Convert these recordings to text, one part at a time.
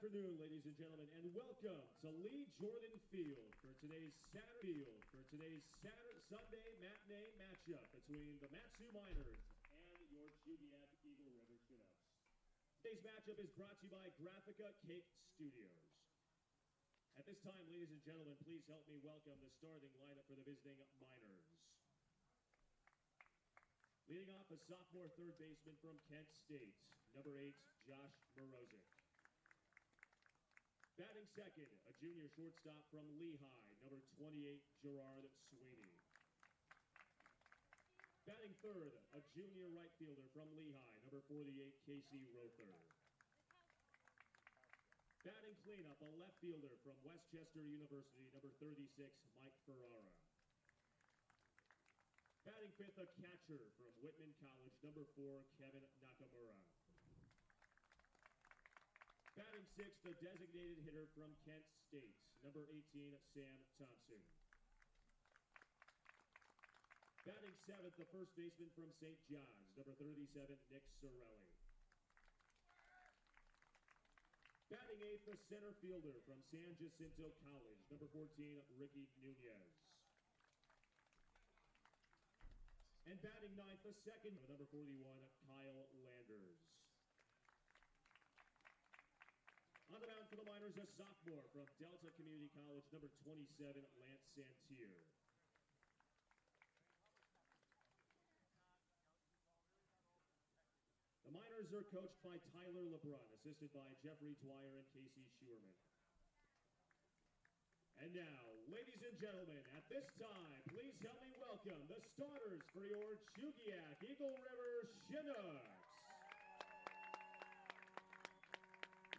afternoon, ladies and gentlemen, and welcome to Lee Jordan Field for today's Sunday matinee matchup between the Matsu Miners and your Chugiak Eagle River Chinooks. Today's matchup is brought to you by Graphica Cake Studios. At this time, ladies and gentlemen, please help me welcome the starting lineup for the visiting Miners. Leading off, a sophomore third baseman from Kent State, number 8, Josh Morozic. Batting second, a junior shortstop from Lehigh, number 28, Gerard Sweeney. Batting third, a junior right fielder from Lehigh, number 48, Casey Rother. Batting cleanup, a left fielder from Westchester University, number 36, Mike Ferrara. Batting fifth, a catcher from Whitman College, number 4, Kevin Nakamura. Batting sixth, a designated hitter from Kent State, number 18, Sam Thompson. Batting seventh, the first baseman from St. John's, number 37, Nick Sorelli. Batting eighth, the center fielder from San Jacinto College, number 14, Ricky Nunez. And batting ninth, the second, number 41, Kyle Landers. On the mound for the Miners, a sophomore from Delta Community College, number 27, Lance Santier. The Miners are coached by Tyler LeBrun, assisted by Jeffrey Dwyer and Casey Schuerman. And now, ladies and gentlemen, at this time, please help me welcome the starters for your Chugiak Eagle River Chinooks.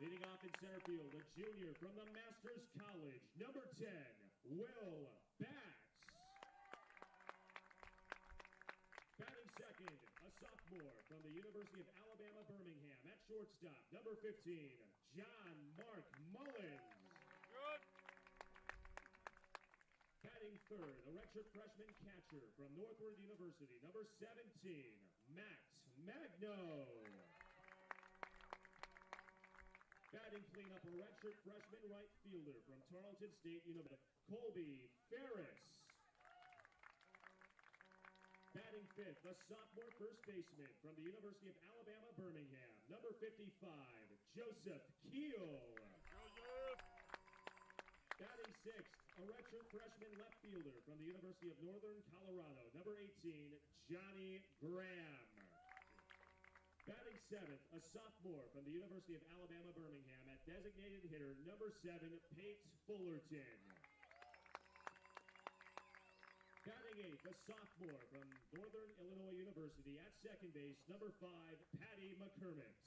Leading off in center field, a junior from the Masters College, number 10, Will Batts. Batting second, a sophomore from the University of Alabama, Birmingham, at shortstop, number 15, John Mark Mullins. Good. Batting third, a redshirt freshman catcher from Northwood University, number 17, Matt Magno. Batting cleanup, a redshirt freshman right fielder from Tarleton State University, Colby Ferris. Batting fifth, a sophomore first baseman from the University of Alabama, Birmingham, number 55, Joseph Keel. Batting sixth, a redshirt freshman left fielder from the University of Northern Colorado, number 18, Johnny Graham. Batting seventh, a sophomore from the University of Alabama, Birmingham, at designated hitter, number 7, Pate Fullerton. Batting eighth, a sophomore from Northern Illinois University, at second base, number 5, Patty McCormick.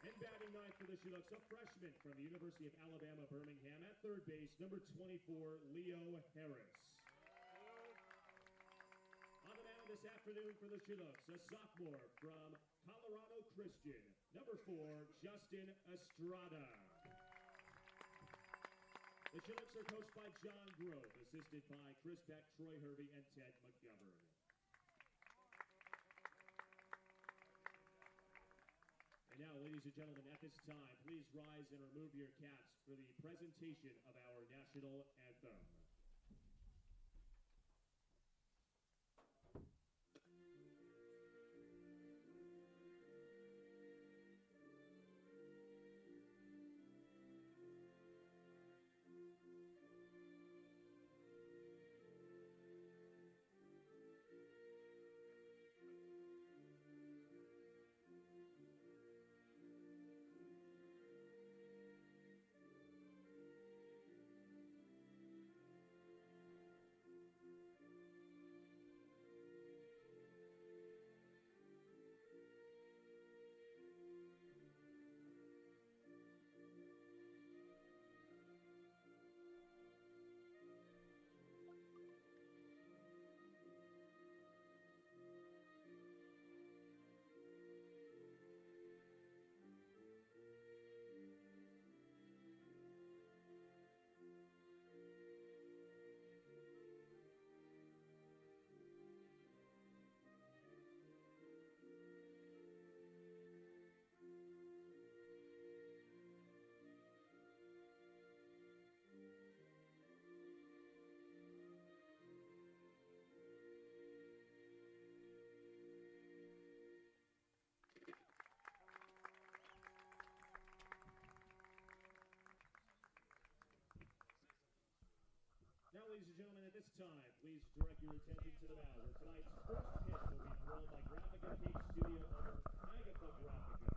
And batting ninth for the Chinooks, a freshman from the University of Alabama, Birmingham, at third base, number 24, Leo Harris. On the mound this afternoon for the Chinooks, a sophomore from Colorado Christian, number 4, Justin Estrada. The Chinooks are coached by John Grove, assisted by Chris Beck, Troy Hervey, and Ted McGovern. And now, ladies and gentlemen, at this time, please rise and remove your caps for the presentation of our national anthem. and gentlemen, at this time, please direct your attention to the mound, where tonight's first pitch will be thrown by Graphica Cake Studio owner Agatha Graphica.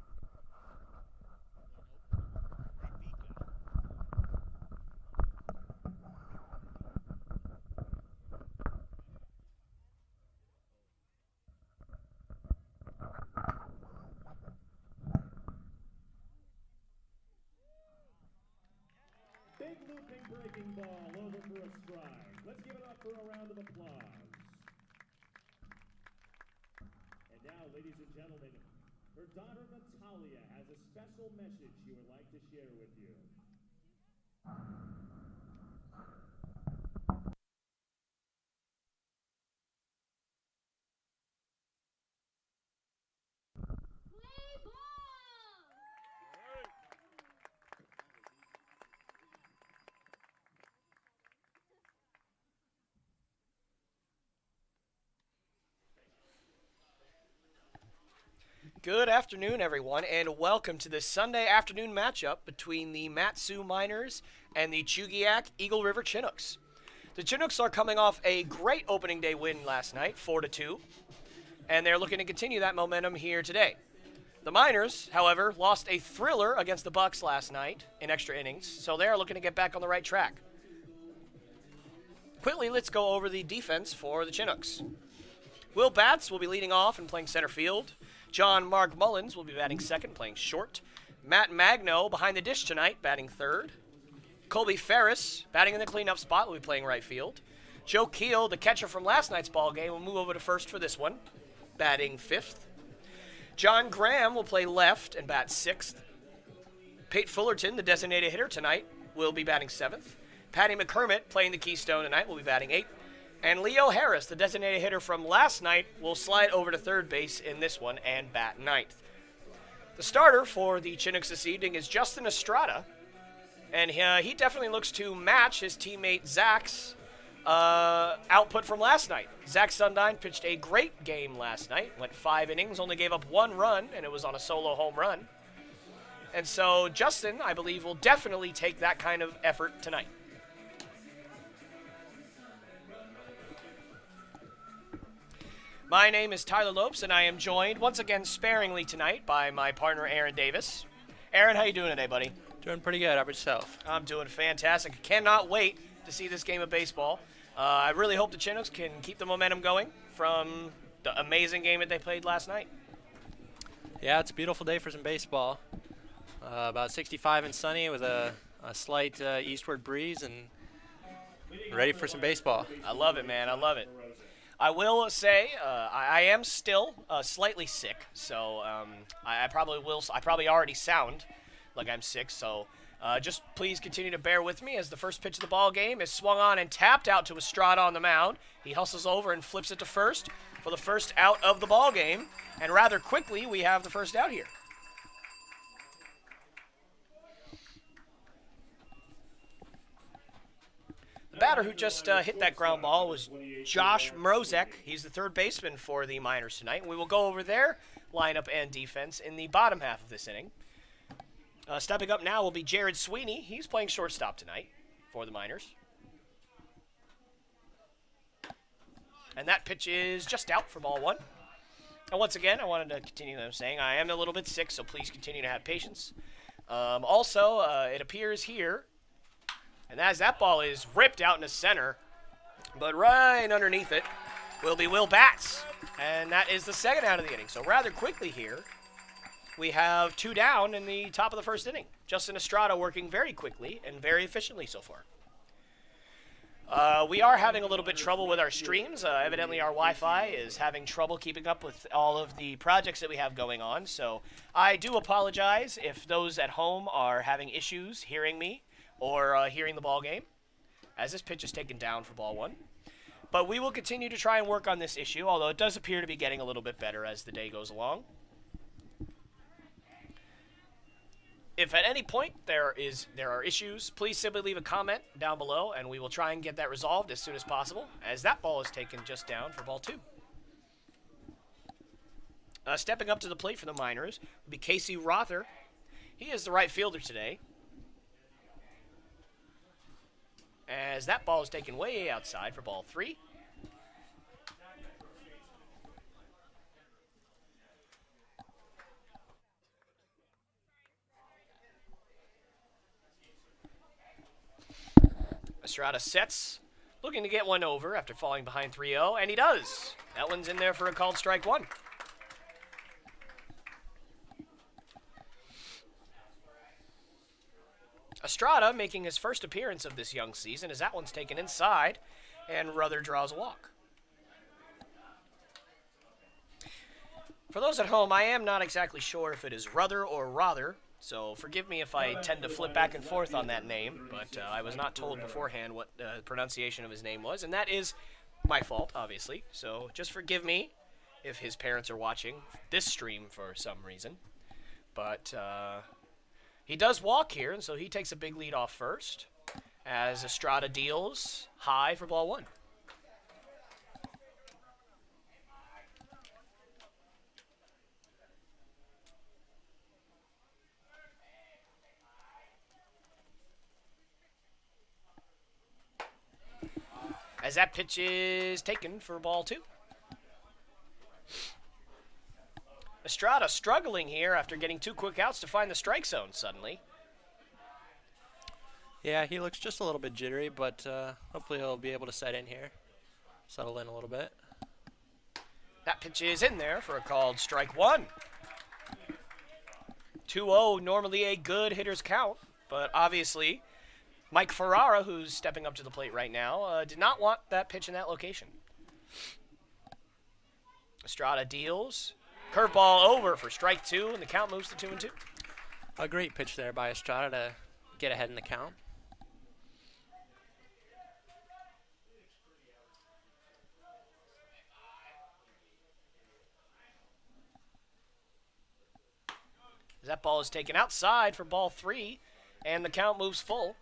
Big looping breaking ball over for a strike. Let's give it up for a round of applause. And now, ladies and gentlemen, her daughter Natalia has a special message she would like to share with you. Good afternoon, everyone, and welcome to this Sunday afternoon matchup between the Mat-Su Miners and the Chugiak Eagle River Chinooks. The Chinooks are coming off a great opening day win last night, 4-2, and they're looking to continue that momentum here today. The Miners, however, lost a thriller against the Bucks last night in extra innings, so they are looking to get back on the right track. Quickly, let's go over the defense for the Chinooks. Will Batts will be leading off and playing center field. John Mark Mullins will be batting second, playing short. Matt Magno behind the dish tonight, batting third. Colby Ferris, batting in the cleanup spot, will be playing right field. Joe Keel, the catcher from last night's ball game, will move over to first for this one, batting fifth. John Graham will play left and bat sixth. Pate Fullerton, the designated hitter tonight, will be batting seventh. Patty McCormick, playing the Keystone tonight, will be batting eighth. And Leo Harris, the designated hitter from last night, will slide over to third base in this one and bat ninth. The starter for the Chinooks this evening is Justin Estrada, and he definitely looks to match his teammate Zach's output from last night. Zach Sundine pitched a great game last night, went 5 innings, only gave up 1 run, and it was on a solo home run. And so Justin, I believe, will definitely take that kind of effort tonight. My name is Tyler Lopes, and I am joined once again sparingly tonight by my partner Aaron Davis. Aaron, how you doing today, buddy? Doing pretty good. How about yourself? I'm doing fantastic. Cannot wait to see this game of baseball. I really hope the Chinooks can keep the momentum going from the amazing game that they played last night. Yeah, it's a beautiful day for some baseball. About 65 and sunny with a slight eastward breeze, and ready for some baseball. I love it, man. I love it. I will say I am still slightly sick, so I probably already sound like I'm sick. So just please continue to bear with me as the first pitch of the ball game is swung on and tapped out to Estrada on the mound. He hustles over and flips it to first for the first out of the ball game, and rather quickly we have the first out here. The batter who just hit that ground ball was Josh Mrozek. He's the third baseman for the Miners tonight. We will go over their lineup and defense in the bottom half of this inning. Stepping up now will be Jared Sweeney. He's playing shortstop tonight for the Miners. And that pitch is just out for ball 1. And once again, I wanted to continue what I'm saying. I am a little bit sick, so please continue to have patience. Also, it appears here, and as that ball is ripped out into center, but right underneath it will be Will Batts. And that is the second out of the inning. So rather quickly here, we have 2 down in the top of the first inning. Justin Estrada working very quickly and very efficiently so far. We are having a little bit trouble with our streams. Evidently our Wi-Fi is having trouble keeping up with all of the projects that we have going on. So I do apologize if those at home are having issues hearing me or hearing the ball game, as this pitch is taken down for ball 1. But we will continue to try and work on this issue, although it does appear to be getting a little bit better as the day goes along. If at any point there are issues, please simply leave a comment down below, and we will try and get that resolved as soon as possible, as that ball is taken just down for ball 2. Stepping up to the plate for the Miners will be Casey Rother. He is the right fielder today. as that ball is taken way outside for ball 3. Estrada sets, looking to get one over after falling behind 3-0, and he does. That one's in there for a called strike 1. Estrada making his first appearance of this young season as that one's taken inside, and Ruther draws a walk. For those at home, I am not exactly sure if it is Ruther or Rother, so forgive me if I tend to flip back and forth on that name, but I was not told beforehand what the pronunciation of his name was, and that is my fault, obviously. So just forgive me if his parents are watching this stream for some reason. But he does walk here, and so he takes a big lead off first as Estrada deals high for ball 1. As that pitch is taken for ball 2. Estrada struggling here after getting 2 quick outs to find the strike zone suddenly. Yeah, he looks just a little bit jittery, but hopefully he'll be able to set in here. Settle in a little bit. That pitch is in there for a called strike 1. 2-0, normally a good hitter's count, but obviously Mike Ferrara, who's stepping up to the plate right now, did not want that pitch in that location. Estrada deals. Curveball over for strike 2, and the count moves to 2-2. A great pitch there by Estrada to get ahead in the count. That ball is taken outside for ball 3, and the count moves full.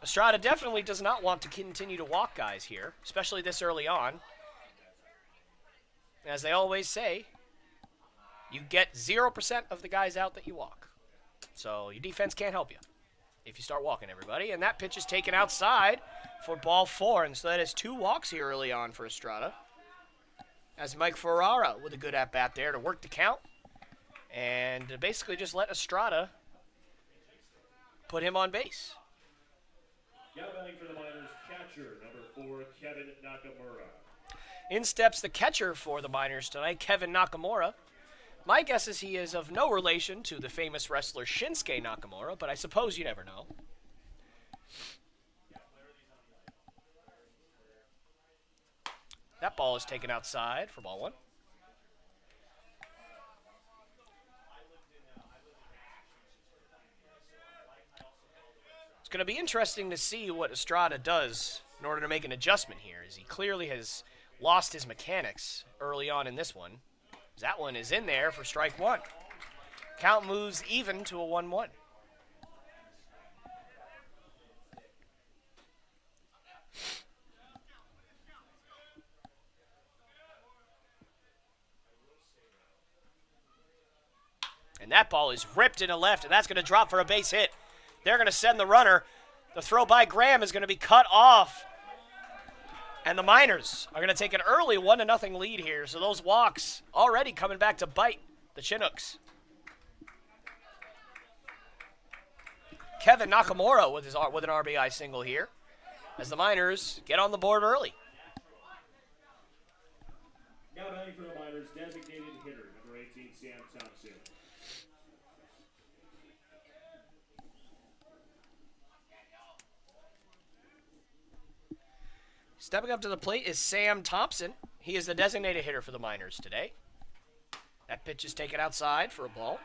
Estrada definitely does not want to continue to walk guys here, especially this early on. As they always say, you get 0% of the guys out that you walk. So your defense can't help you if you start walking everybody. And that pitch is taken outside for ball 4, and so that is 2 walks here early on for Estrada. As Mike Ferrara with a good at-bat there to work the count and to basically just let Estrada put him on base. Batting for the Miners, catcher, number 4, Kevin Nakamura. In steps the catcher for the Miners tonight, Kevin Nakamura. My guess is he is of no relation to the famous wrestler Shinsuke Nakamura, but I suppose you never know. That ball is taken outside for ball 1. It's going to be interesting to see what Estrada does in order to make an adjustment here, as he clearly has lost his mechanics early on in this one. That one is in there for strike 1. Count moves even to a 1-1. And that ball is ripped into left, and that's going to drop for a base hit. They're going to send the runner. The throw by Graham is going to be cut off. And the Miners are going to take an early 1-0 lead here. So those walks already coming back to bite the Chinooks. Kevin Nakamura with an RBI single here as the Miners get on the board early. Now batting for the Miners, designated hitter, number 18, Sam Thompson. Stepping up to the plate is Sam Thompson. He is the designated hitter for the Miners today. That pitch is taken outside for a ball.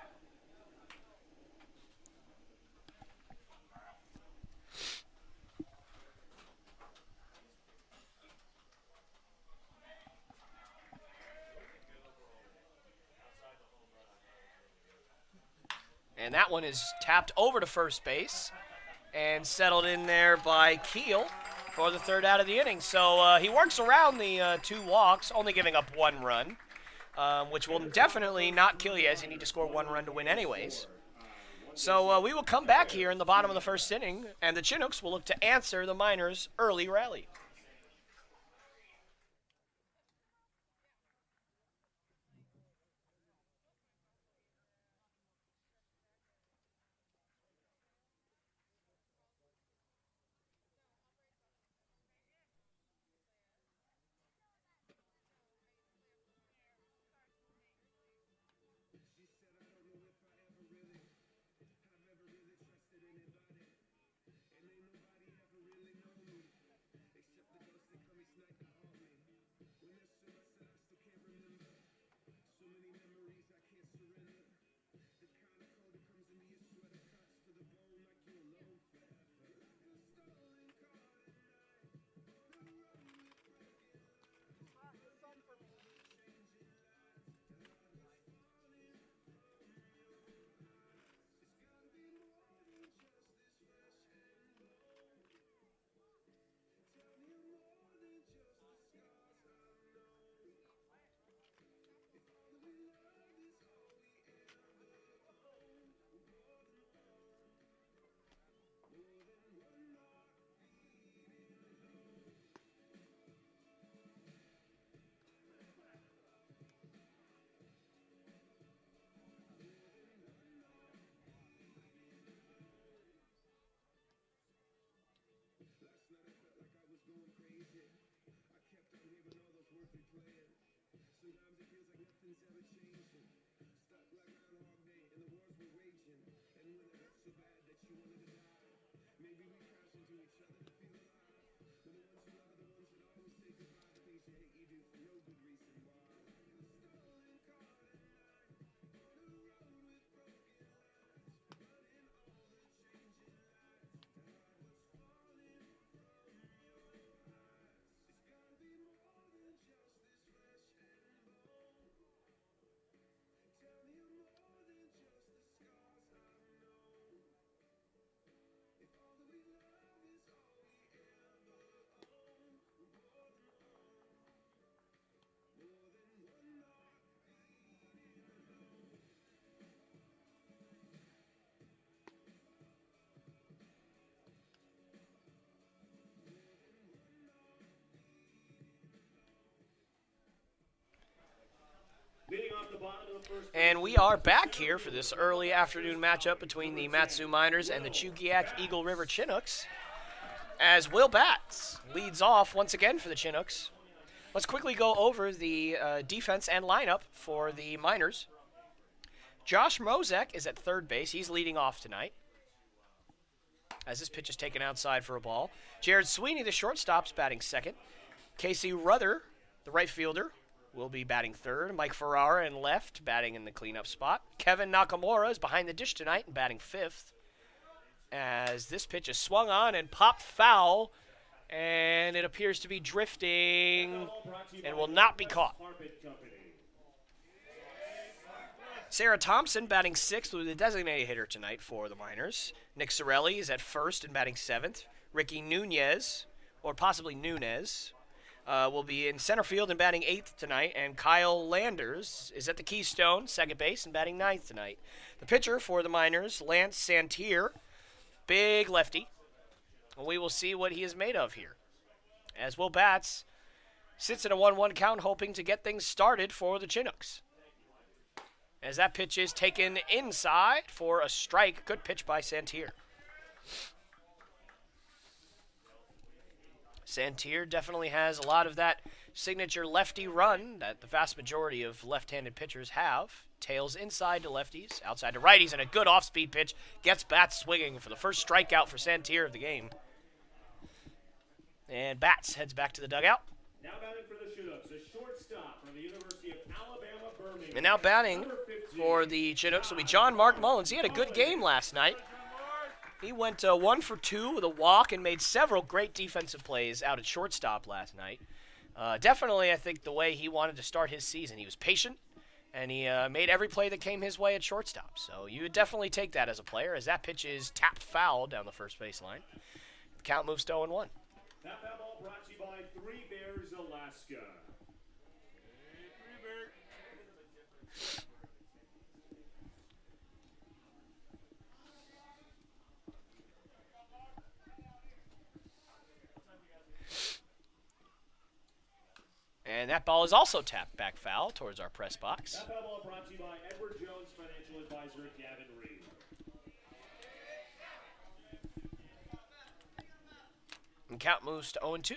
And that one is tapped over to first base and settled in there by Keel for the 3rd out of the inning. So he works around the 2 walks, only giving up 1 run, which will definitely not kill you as you need to score 1 run to win anyways. So we will come back here in the bottom of the first inning, and the Chinooks will look to answer the Miners' early rally. And we are back here for this early afternoon matchup between the Matsu Miners and the Chugiak Eagle River Chinooks, as Will Batts leads off once again for the Chinooks. Let's quickly go over the defense and lineup for the Miners. Josh Mozek is at third base. He's leading off tonight, as this pitch is taken outside for a ball. Jared Sweeney, the shortstop, is batting second. Casey Ruther, the right fielder, will be batting third. Mike Ferrara in left, batting in the cleanup spot. Kevin Nakamura is behind the dish tonight and batting fifth, as this pitch is swung on and popped foul, and it appears to be drifting and will not be caught. Sarah Thompson batting sixth with the designated hitter tonight for the Miners. Nick Sorelli is at first and batting seventh. Ricky Nunez, or possibly Nunez, will be in center field and batting eighth tonight. And Kyle Landers is at the Keystone, second base, and batting ninth tonight. The pitcher for the Miners, Lance Santier, big lefty. And we will see what he is made of here, as Will Batts sits in a 1-1 count, hoping to get things started for the Chinooks. As that pitch is taken inside for a strike. Good pitch by Santier. Santier definitely has a lot of that signature lefty run that the vast majority of left-handed pitchers have. Tails inside to lefties, outside to righties, and a good off-speed pitch gets Batts swinging for the first strikeout for Santier of the game. And Batts heads back to the dugout. Now batting for the Chinooks, a shortstop from the University of Alabama, Birmingham. And now batting for the Chinooks will be John Mark Mullins. He had a good game last night. He went 1 for 2 with a walk and made several great defensive plays out at shortstop last night. Definitely, I think, the way he wanted to start his season. He was patient, and he made every play that came his way at shortstop. So you would definitely take that as a player, as that pitch is tapped foul down the first baseline. The count moves to 0-1. That foul ball brought to you by Three Bears, Alaska. And that ball is also tapped back foul towards our press box. That foul ball brought to you by Edward Jones Financial Advisor Gavin Reed. And count moves to 0-2.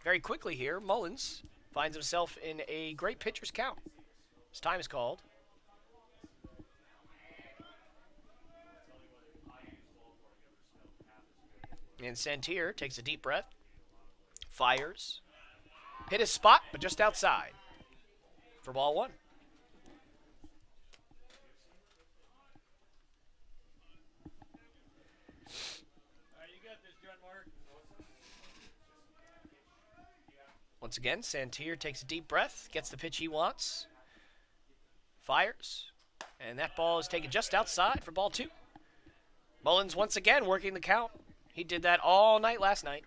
Very quickly here, Mullins finds himself in a great pitcher's count. His time is called. And Santier takes a deep breath, fires, hit his spot, but just outside for ball one. Once again, Santier takes a deep breath, gets the pitch he wants, fires, and that ball is taken just outside for ball two. Mullins once again working the count. He did that all night last night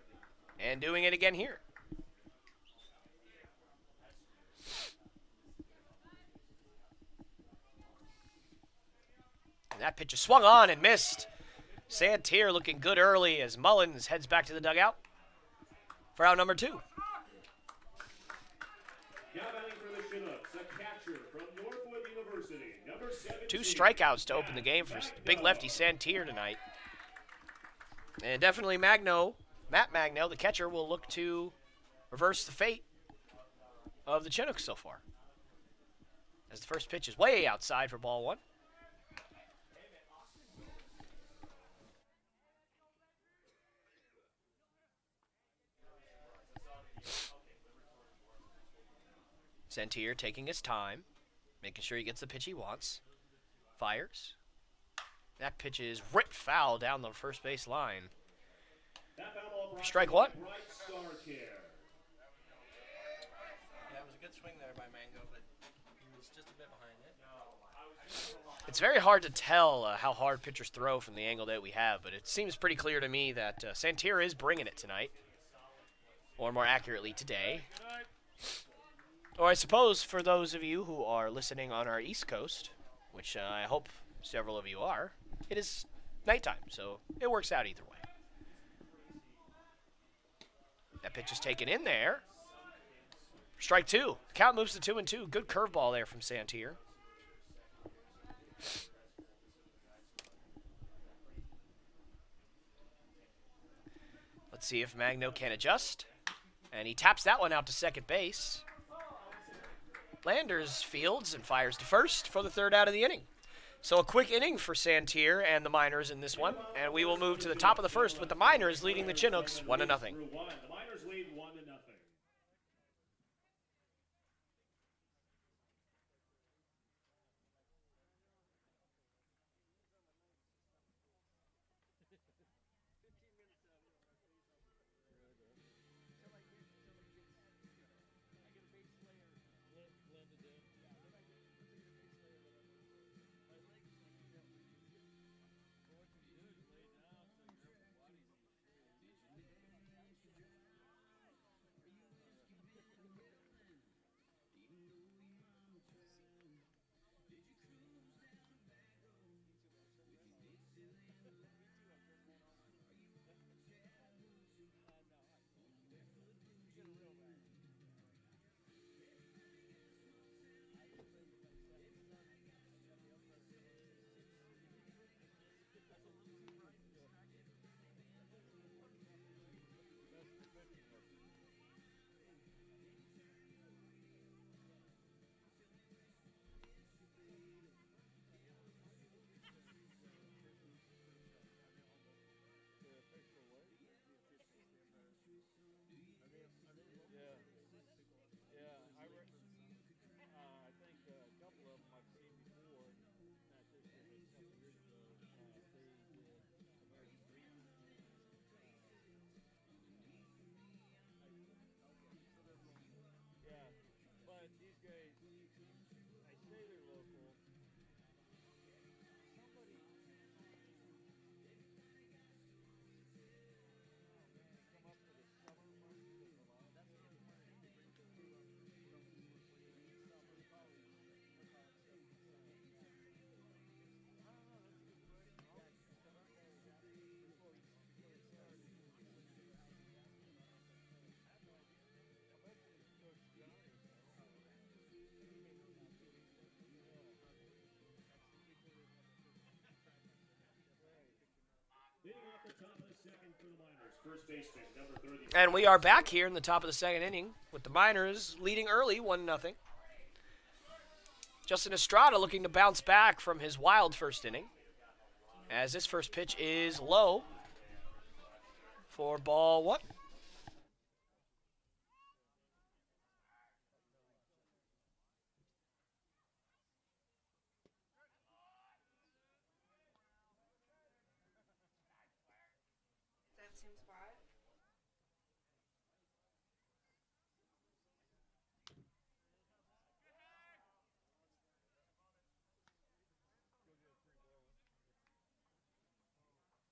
and doing it again here. And that pitch is swung on and missed. Santier looking good early as Mullins heads back to the dugout for out number two. Now batting for the Chinooks, a catcher from Northwood University, number 17. 2 strikeouts to open the game for big lefty Santier tonight. And definitely Matt Magno, the catcher, will look to reverse the fate of the Chinooks so far. As the first pitch is way outside for ball one. Santier taking his time, making sure he gets the pitch he wants. Fires. That pitch is ripped foul down the first base line. Strike one. Yeah, it was a good swing there by Mango, but he was just a bit behind it. It's very hard to tell how hard pitchers throw from the angle that we have, but it seems pretty clear to me that Santier is bringing it tonight, or more accurately today. Or I suppose for those of you who are listening on our East Coast, which I hope several of you are, it is nighttime, so it works out either way. That pitch is taken in there. Strike two. Count moves to 2-2. Good curveball there from Santier. Let's see if Magno can adjust. And he taps that one out to second base. Landers fields and fires to first for the third out of the inning. So a quick inning for Santier and the Miners in this one. And we will move to the top of the first with the Miners leading the Chinooks 1-0. The Miners lead 1-0. the top of the second for the Miners. First baseman, number 30. And we are back here in the top of the second inning with the Miners leading early, 1-0. Justin Estrada looking to bounce back from his wild first inning, as this first pitch is low for ball 1.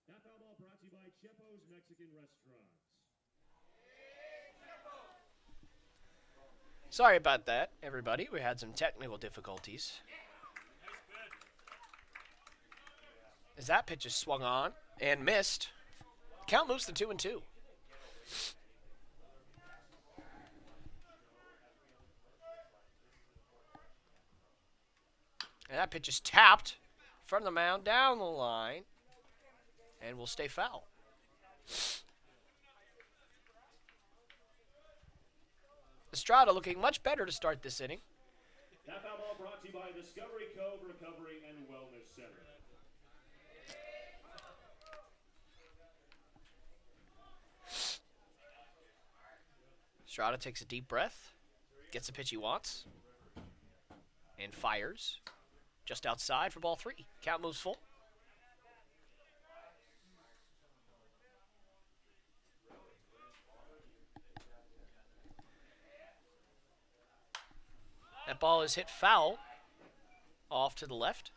That foul ball brought to you by Chepo's Mexican Restaurants. Sorry about that, everybody. We had some technical difficulties. As that pitch is swung on and missed, the count moves to 2-2. And that pitch is tapped from the mound down the line and will stay foul. Estrada looking much better to start this inning. That foul ball brought to you by Discovery Cove Recovery and Wellness Center. Estrada takes a deep breath, gets the pitch he wants, and fires just outside for ball 3. Count moves full. That ball is hit foul off to the left,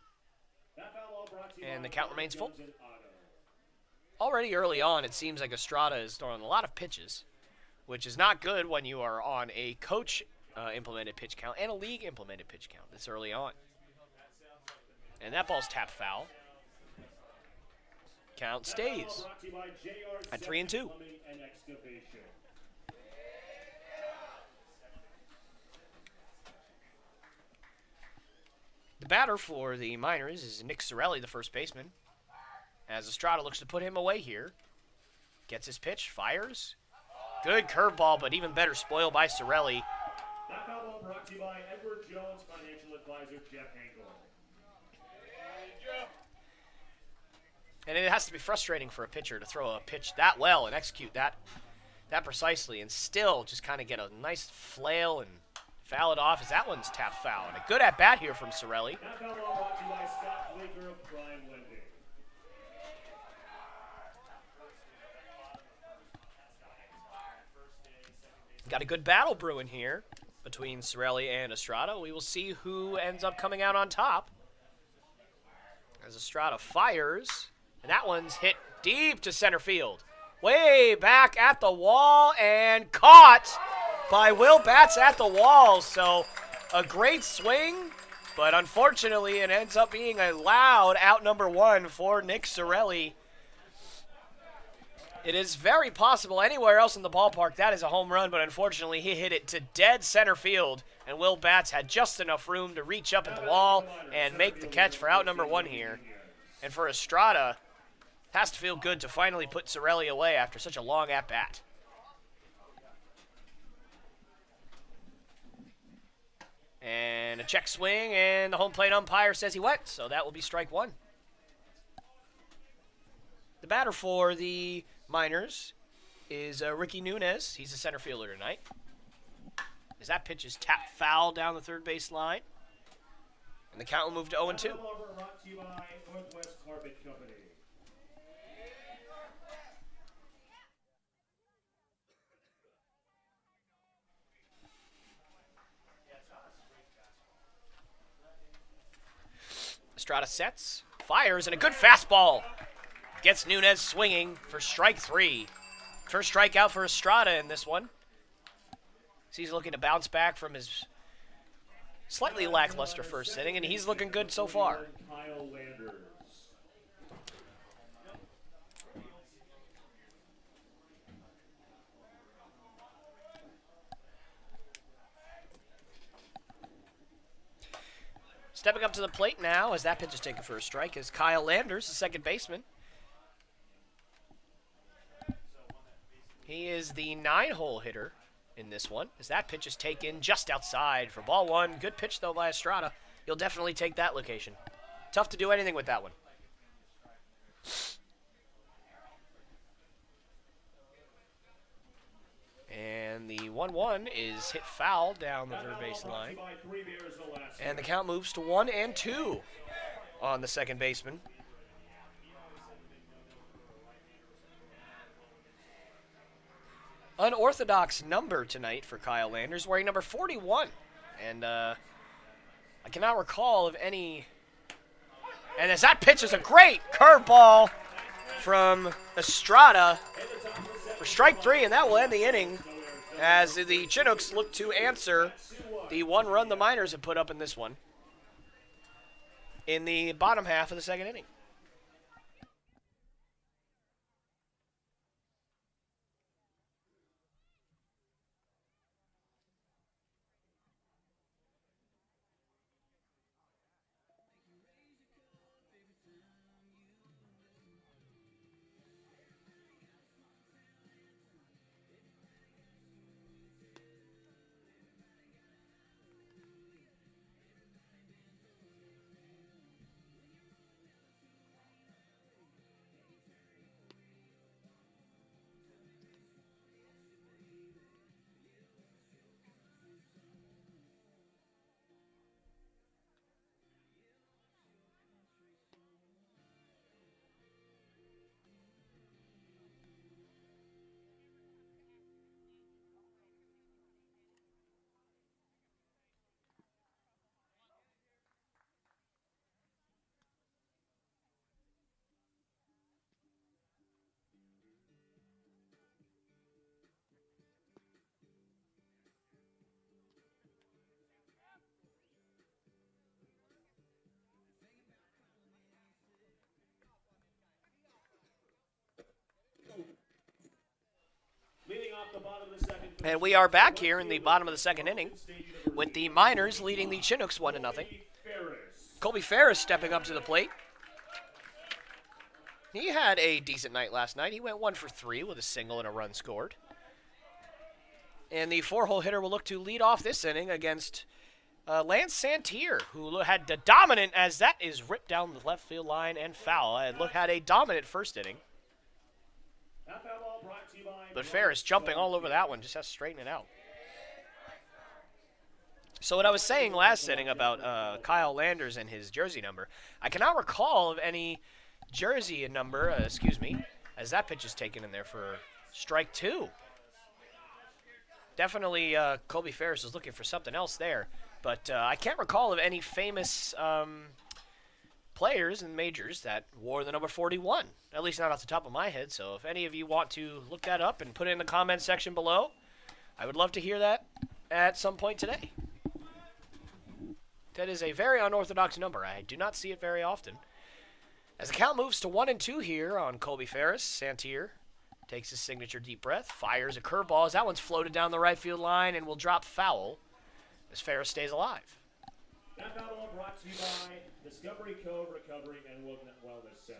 and the count remains full. Already early on, it seems like Estrada is throwing a lot of pitches, which is not good when you are on a coach-implemented pitch count and a league-implemented pitch count this early on. And that ball's tapped foul. Count stays at 3-2. The batter for the Miners is Nick Sorelli, the first baseman, as Estrada looks to put him away here. Gets his pitch, fires. Good curveball, but even better spoiled by Sorelli. That foul ball brought to you by Edward Jones Financial Advisor Jeff Engel. And it has to be frustrating for a pitcher to throw a pitch that well and execute that precisely and still just kind of get a nice flail and foul it off as that one's tapped foul. And a good at-bat here from Sorelli. That foul ball brought to you by Scott Laker of Prime Lending. Got a good battle brewing here between Sorelli and Estrada. We will see who ends up coming out on top. As Estrada fires, and that one's hit deep to center field. Way back at the wall and caught by Will Batts at the wall. So a great swing, but unfortunately it ends up being a loud out number 1 for Nick Sorelli. It is very possible anywhere else in the ballpark that is a home run, but unfortunately he hit it to dead center field, and Will Batts had just enough room to reach up at the wall and make the catch for out number 1 here. And for Estrada, it has to feel good to finally put Sorelli away after such a long at-bat. And a check swing, and the home plate umpire says he went, so that will be strike 1. The batter for the Miners is Ricky Nunez. He's the center fielder tonight. As that pitch is tapped foul down the third base line. And the count will move to 0-2. Brought to you by Northwest Carpet Company. Estrada sets, fires, and a good fastball. Gets Nunez swinging for strike 3. First strikeout for Estrada in this one. He's looking to bounce back from his slightly lackluster first inning, and he's looking good so far. Kyle Landers. Stepping up to the plate now as that pitch is taken for a strike is Kyle Landers, the second baseman. He is the 9-hole hitter in this one, as that pitch is taken just outside for ball 1. Good pitch, though, by Estrada. You'll definitely take that location. Tough to do anything with that one. And the 1-1 is hit foul down the third base line. And the count moves to 1-2 on the second baseman. Unorthodox number tonight for Kyle Landers, wearing number 41. And I cannot recall of any... And as that pitch is a great curveball from Estrada for strike 3, and that will end the inning as the Chinooks look to answer the 1 run the Miners have put up in this one in the bottom half of the second inning. And we are back here in the bottom of the second inning with the Miners leading the Chinooks 1-0. Colby Ferris stepping up to the plate. He had a decent night last night. He went 1 for 3 with a single and a run scored. And the 4-hole hitter will look to lead off this inning against Lance Santier, who had the dominant, as that is ripped down the left field line and foul. Had a dominant first inning. But Ferris jumping all over that one, just has to straighten it out. So what I was saying last inning about Kyle Landers and his jersey number, I cannot recall of any jersey number, as that pitch is taken in there for strike 2. Definitely Colby Ferris is looking for something else there. But I can't recall of any famous players in majors that wore the number 41, at least not off the top of my head. So if any of you want to look that up and put it in the comment section below, I would love to hear that at some point today. That is a very unorthodox number. I do not see it very often. As the count moves to 1-2 here on Colby Ferris, Santier takes his signature deep breath, fires a curveball as that one's floated down the right field line and will drop foul as Ferris stays alive. That battle brought to you by Discovery Cove Recovery and Wellness Center.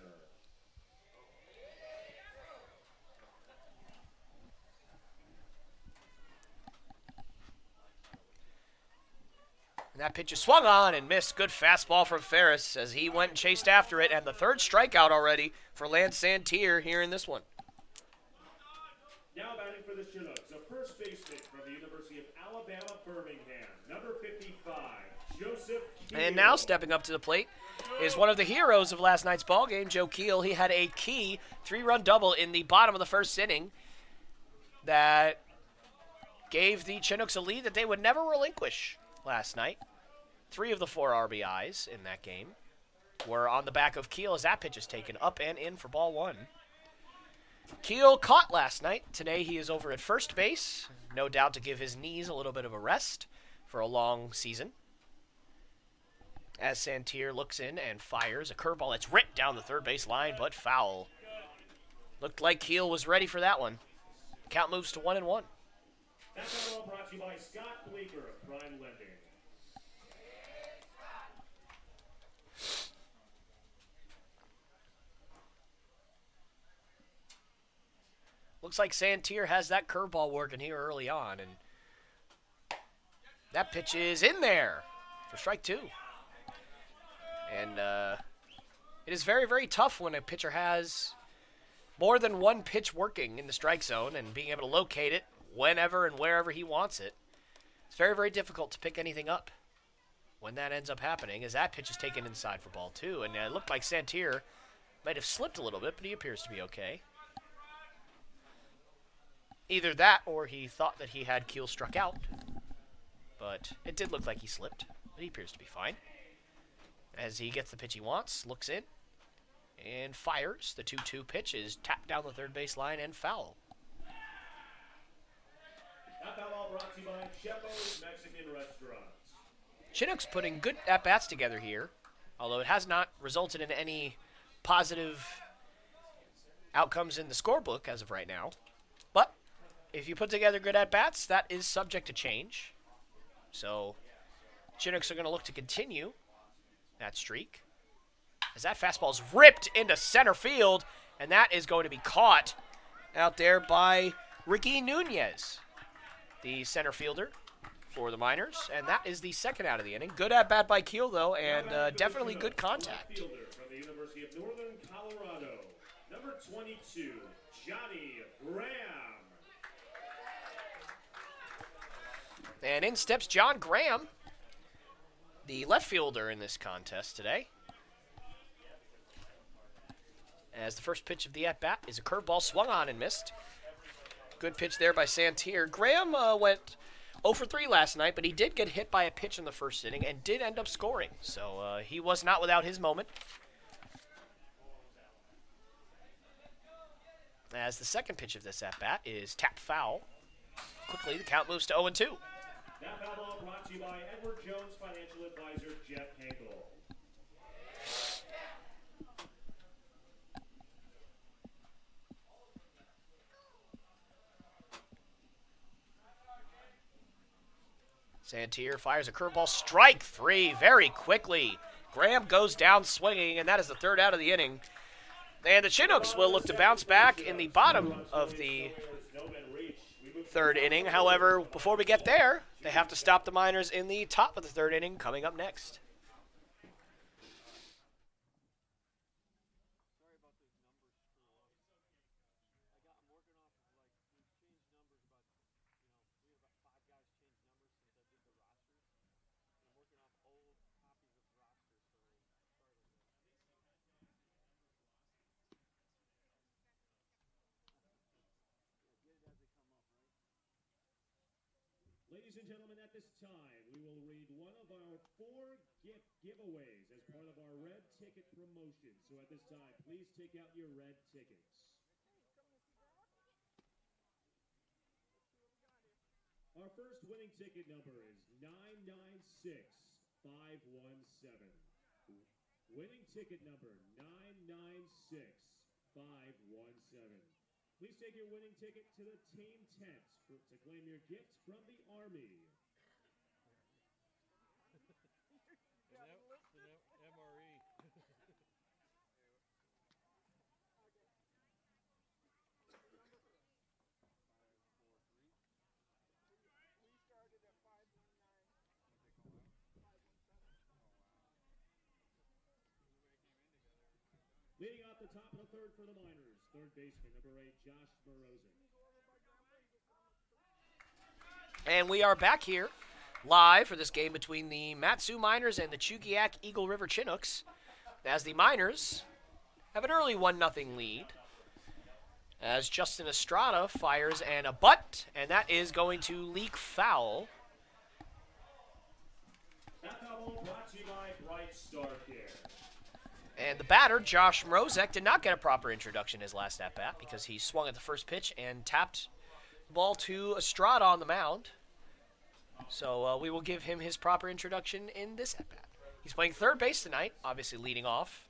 And that pitch is swung on and missed. Good fastball from Ferris as he went and chased after it. And the third strikeout already for Lance Santier here in this one. Now batting for the Chinooks, a first baseman from the University of Alabama, Birmingham, number 55, Joseph Keel. And now stepping up to the plate is one of the heroes of last night's ballgame, Joe Keel. He had a key 3-run double in the bottom of the first inning that gave the Chinooks a lead that they would never relinquish last night. 3 of the 4 RBIs in that game were on the back of Keel as that pitch is taken up and in for ball 1. Keel caught last night. Today he is over at first base, no doubt to give his knees a little bit of a rest for a long season. As Santier looks in and fires a curveball that's ripped down the third base line, but foul. Looked like Keel was ready for that one. Count moves to 1-1. That battle brought to you by Scott Bleeker of Prime Lending. Looks like Santier has that curveball working here early on, and that pitch is in there for strike 2. And it is very, very tough when a pitcher has more than one pitch working in the strike zone and being able to locate it whenever and wherever he wants it. It's very, very difficult to pick anything up when that ends up happening, as that pitch is taken inside for ball 2. And it looked like Santier might have slipped a little bit, but he appears to be okay. Either that or he thought that he had Keel struck out. But it did look like he slipped, but he appears to be fine. As he gets the pitch he wants, looks in, and fires. The 2-2 pitch is tapped down the third base line and foul. That foul brought to you by Chepo's Mexican Restaurants. Chinooks putting good at-bats together here, although it has not resulted in any positive outcomes in the scorebook as of right now. But if you put together good at-bats, that is subject to change. So Chinooks are going to look to continue that streak, as that fastball is ripped into center field, and that is going to be caught out there by Ricky Nunez, the center fielder for the Miners, and that is the second out of the inning. Good at bat by Keel, though, and definitely good contact. Fielder from the University of Northern Colorado, number 22, Johnny Graham. And in steps John Graham, the left fielder in this contest today, as the first pitch of the at-bat is a curveball swung on and missed. Good pitch there by Santier. Graham went 0 for 3 last night, but he did get hit by a pitch in the first inning and did end up scoring. So he was not without his moment. As the second pitch of this at-bat is tapped foul. Quickly, the count moves to 0-2. That foul ball brought to you by Edward Jones Financial Advisor Jeff Hankel. Santier fires a curveball, strike 3 very quickly. Graham goes down swinging, and that is the third out of the inning. And the Chinooks will look to bounce back in the bottom of the third inning. However, before we get there, they have to stop the Miners in the top of the third inning coming up next. Ladies and gentlemen, at this time, we will read one of our 4 gift giveaways as part of our red ticket promotion. So at this time, please take out your red tickets. Our first winning ticket number is 996517. Winning ticket number 996517. Please take your winning ticket to the team tent to claim your gift from the Army. Leading off the top of the third for the Miners, third baseman, number 8, Josh Morozic. And we are back here live for this game between the Matsu Miners and the Chugiak Eagle River Chinooks, as the Miners have an early 1-0 lead, as Justin Estrada fires a butt, and that is going to leak foul. That foul brought to you by Bright Star Care. And the batter, Josh Mrozek, did not get a proper introduction his last at-bat because he swung at the first pitch and tapped the ball to Estrada on the mound. So we will give him his proper introduction in this at-bat. He's playing third base tonight, obviously leading off,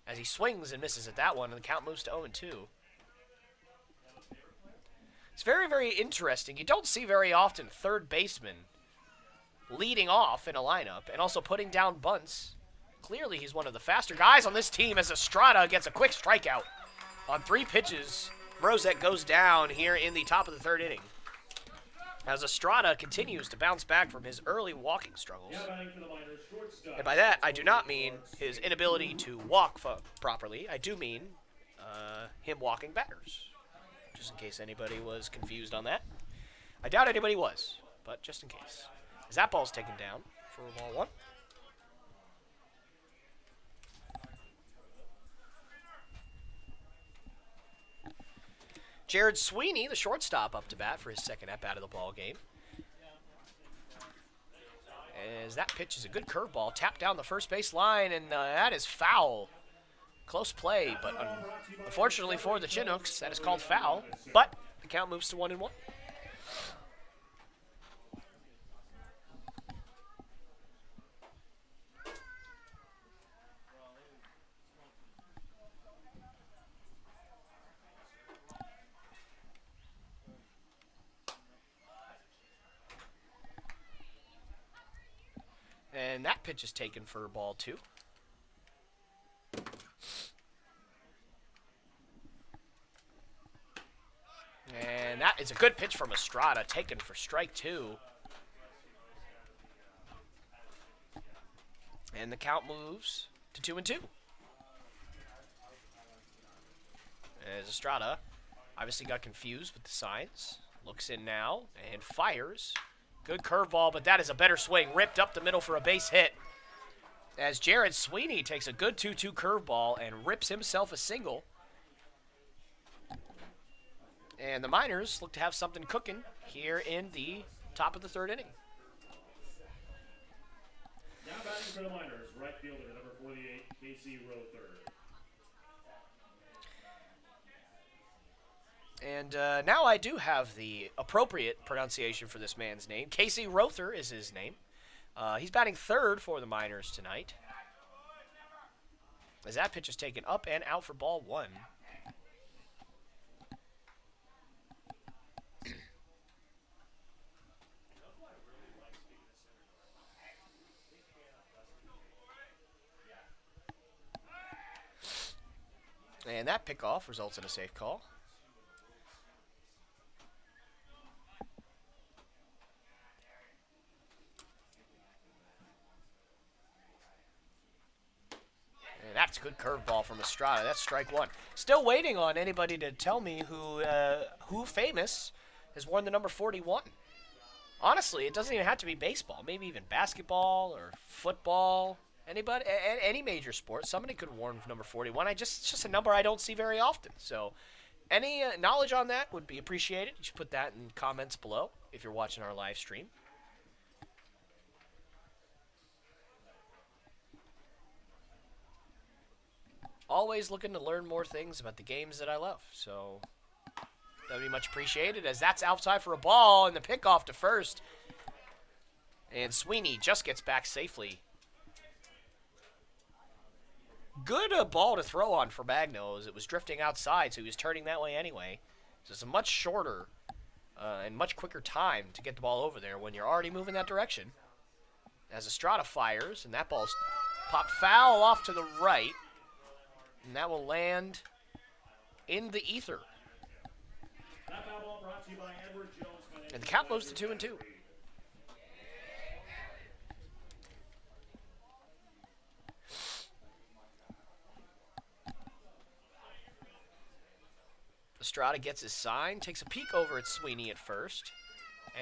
as he swings and misses at that one, and the count moves to 0-2. It's very, very interesting. You don't see very often third basemen leading off in a lineup and also putting down bunts. Clearly, he's one of the faster guys on this team as Estrada gets a quick strikeout on 3 pitches Brozek goes down here in the top of the third inning, as Estrada continues to bounce back from his early walking struggles. And by that, I do not mean his inability to walk properly. I do mean him walking batters, just in case anybody was confused on that. I doubt anybody was, but just in case. As that ball's taken down for ball one. Jared Sweeney, the shortstop, up to bat for his second at-bat of the ball game. As that pitch is a good curveball, tapped down the first base line, and that is foul. Close play, but unfortunately for the Chinooks, that is called foul. But the count moves to 1-1. And that pitch is taken for ball two. And that is a good pitch from Estrada, taken for strike two. And the count moves to 2-2. As Estrada obviously got confused with the signs. Looks in now and fires. Good curveball, but that is a better swing. Ripped up the middle for a base hit. As Jared Sweeney takes a good 2-2 curveball and rips himself a single. And the Miners look to have something cooking here in the top of the third inning. Now batting for the Miners, right fielder, number 48, Casey Rother. And now I do have the appropriate pronunciation for this man's name. Casey Rother is his name. He's batting third for the Miners tonight. As that pitch is taken up and out for ball one. And that pickoff results in a safe call. And that's a good curveball from Estrada. That's strike one. Still waiting on anybody to tell me who famous has worn the number 41. Honestly, it doesn't even have to be baseball. Maybe even basketball or football. Anybody, any major sport, somebody could have worn number 41. It's just a number I don't see very often. So, any knowledge on that would be appreciated. You should put that in comments below if you're watching our live stream. Always looking to learn more things about the games that I love. So, that would be much appreciated. As that's outside for a ball and the pickoff to first. And Sweeney just gets back safely. Good ball to throw on for Magno as it was drifting outside, so he was turning that way anyway. So it's a much shorter and much quicker time to get the ball over there when you're already moving that direction. As Estrada fires, and that ball's popped foul off to the right. And that will land in the ether. And the count moves to 2-2. Estrada gets his sign, takes a peek over at Sweeney at first.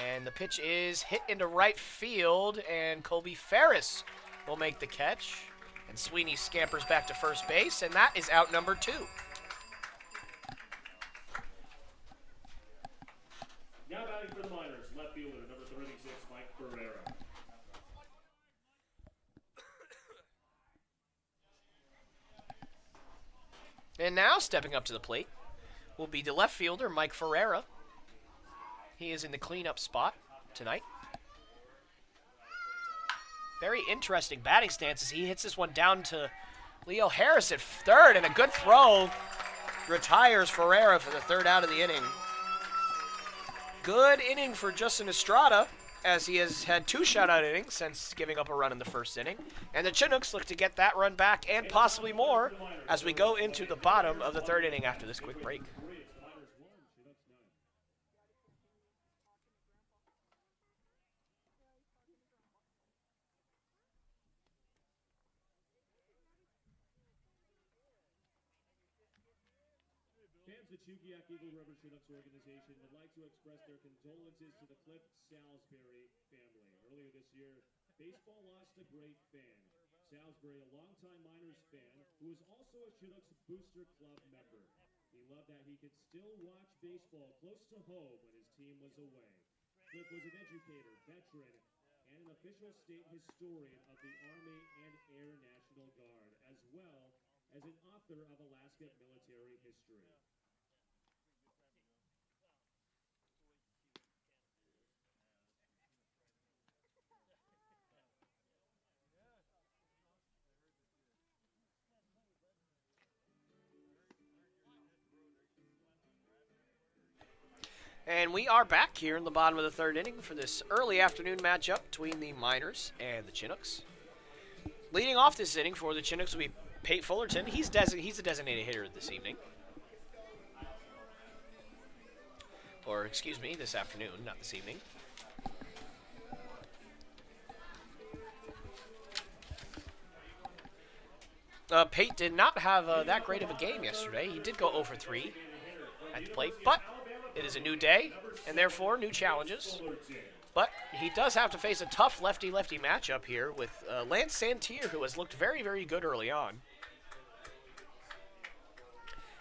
And the pitch is hit into right field, and Colby Ferris will make the catch. And Sweeney scampers back to first base, and that is out number 2. Now batting for the Miners, left fielder, number 36, Mike Ferreira. And now stepping up to the plate will be the left fielder, Mike Ferreira. He is in the cleanup spot tonight. Very interesting batting stance as he hits this one down to Leo Harris at third, and a good throw retires Ferreira for the third out of the inning. Good inning for Justin Estrada, as he has had 2 shutout innings since giving up a run in the first inning. And the Chinooks look to get that run back and possibly more as we go into the bottom of the third inning after this quick break. the Chugiak Eagle River Chinooks organization would like to express their condolences to the Cliff Salisbury family. Earlier this year, baseball lost a great fan. Salisbury, a longtime Miners fan, who was also a Chinooks Booster Club member. He loved that he could still watch baseball close to home when his team was away. Cliff was an educator, veteran, and an official state historian of the Army and Air National Guard, as well as an author of Alaska military history. And we are back here in the bottom of the third inning for this early afternoon matchup between the Miners and the Chinooks. Leading off this inning for the Chinooks will be Pate Fullerton. He's a designated hitter this evening. Or, excuse me, this afternoon, not this evening. Pate did not have that great of a game yesterday. He did go 0 for 3 at the plate, but it is a new day, and therefore new challenges. But he does have to face a tough lefty-lefty matchup here with Lance Santier, who has looked very, very good early on.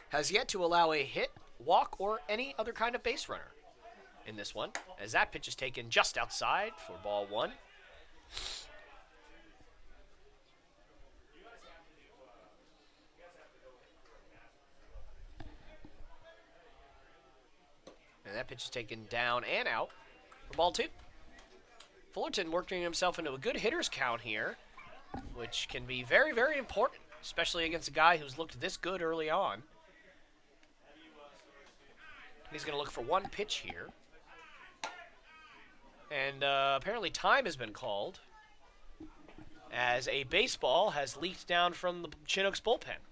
Has yet to allow a hit, walk, or any other kind of base runner in this one, as that pitch is taken just outside for ball 1. And that pitch is taken down and out for ball 2. Fullerton working himself into a good hitter's count here, which can be very, very important, especially against a guy who's looked this good early on. He's going to look for one pitch here. And apparently time has been called as a baseball has leaked down from the Chinooks bullpen.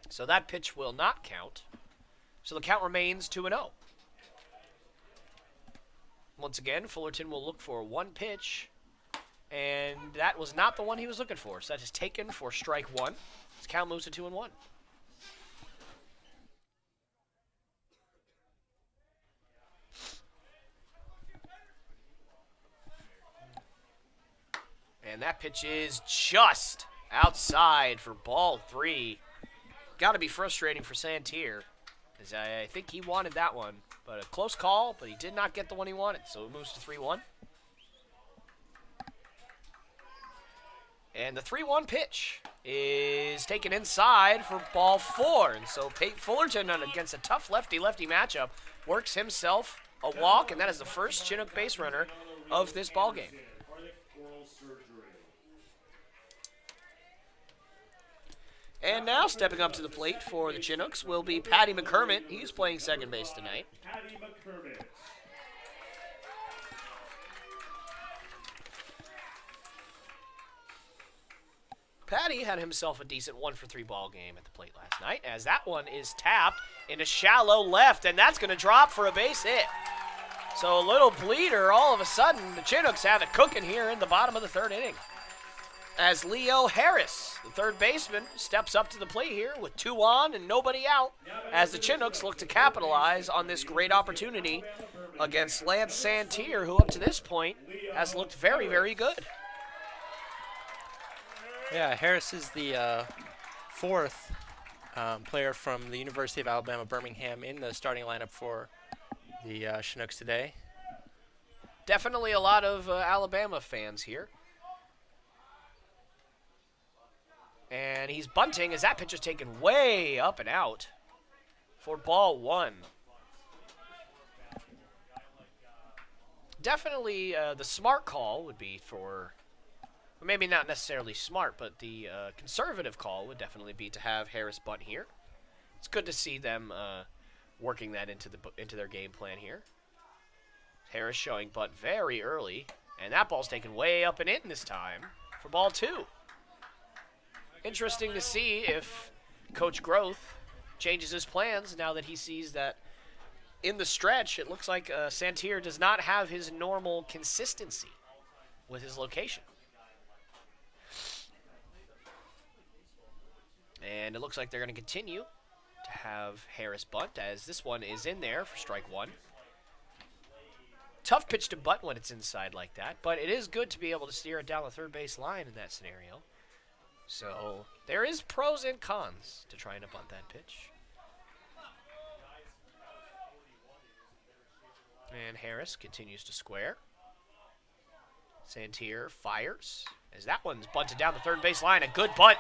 So that pitch will not count. So the count remains 2-0. Once again, Fullerton will look for one pitch, and that was not the one he was looking for. So that is taken for strike 1. His count moves to 2-1. And that pitch is just outside for ball 3. Got to be frustrating for Santier, as I think he wanted that one. But a close call, but he did not get the one he wanted, so it moves to 3-1. And the 3-1 pitch is taken inside for ball 4. And so Pate Fullerton, against a tough lefty-lefty matchup, works himself a walk, and that is the first Chinook base runner of this ball game. And now stepping up to the plate for the Chinooks will be Patty McCormick. He's playing second base tonight. Patty McCormick. Patty had himself a decent 1-for-3 ball game at the plate last night, as that one is tapped into shallow left, and that's going to drop for a base hit. So a little bleeder, all of a sudden, the Chinooks have it cooking here in the bottom of the third inning. As Leo Harris, the third baseman, steps up to the plate here with 2 on and nobody out, as the Chinooks look to capitalize on this great opportunity against Lance Santier, who up to this point has looked very, very good. Yeah, Harris is the fourth player from the University of Alabama, Birmingham, in the starting lineup for the Chinooks today. Definitely a lot of Alabama fans here. And he's bunting as that pitch is taken way up and out for ball 1. Definitely the smart call would be for, or maybe not necessarily smart, but the conservative call would definitely be to have Harris bunt here. It's good to see them working that into their game plan here. Harris showing bunt very early, and that ball's taken way up and in this time for ball 2. Interesting to see if Coach Groth changes his plans now that he sees that in the stretch, it looks like Santier does not have his normal consistency with his location. And it looks like they're going to continue to have Harris bunt, as this one is in there for strike one. Tough pitch to bunt when it's inside like that, but it is good to be able to steer it down the third base line in that scenario. So there is pros and cons to trying to bunt that pitch. And Harris continues to square. Santier fires as that one's bunted down the third base line. A good bunt.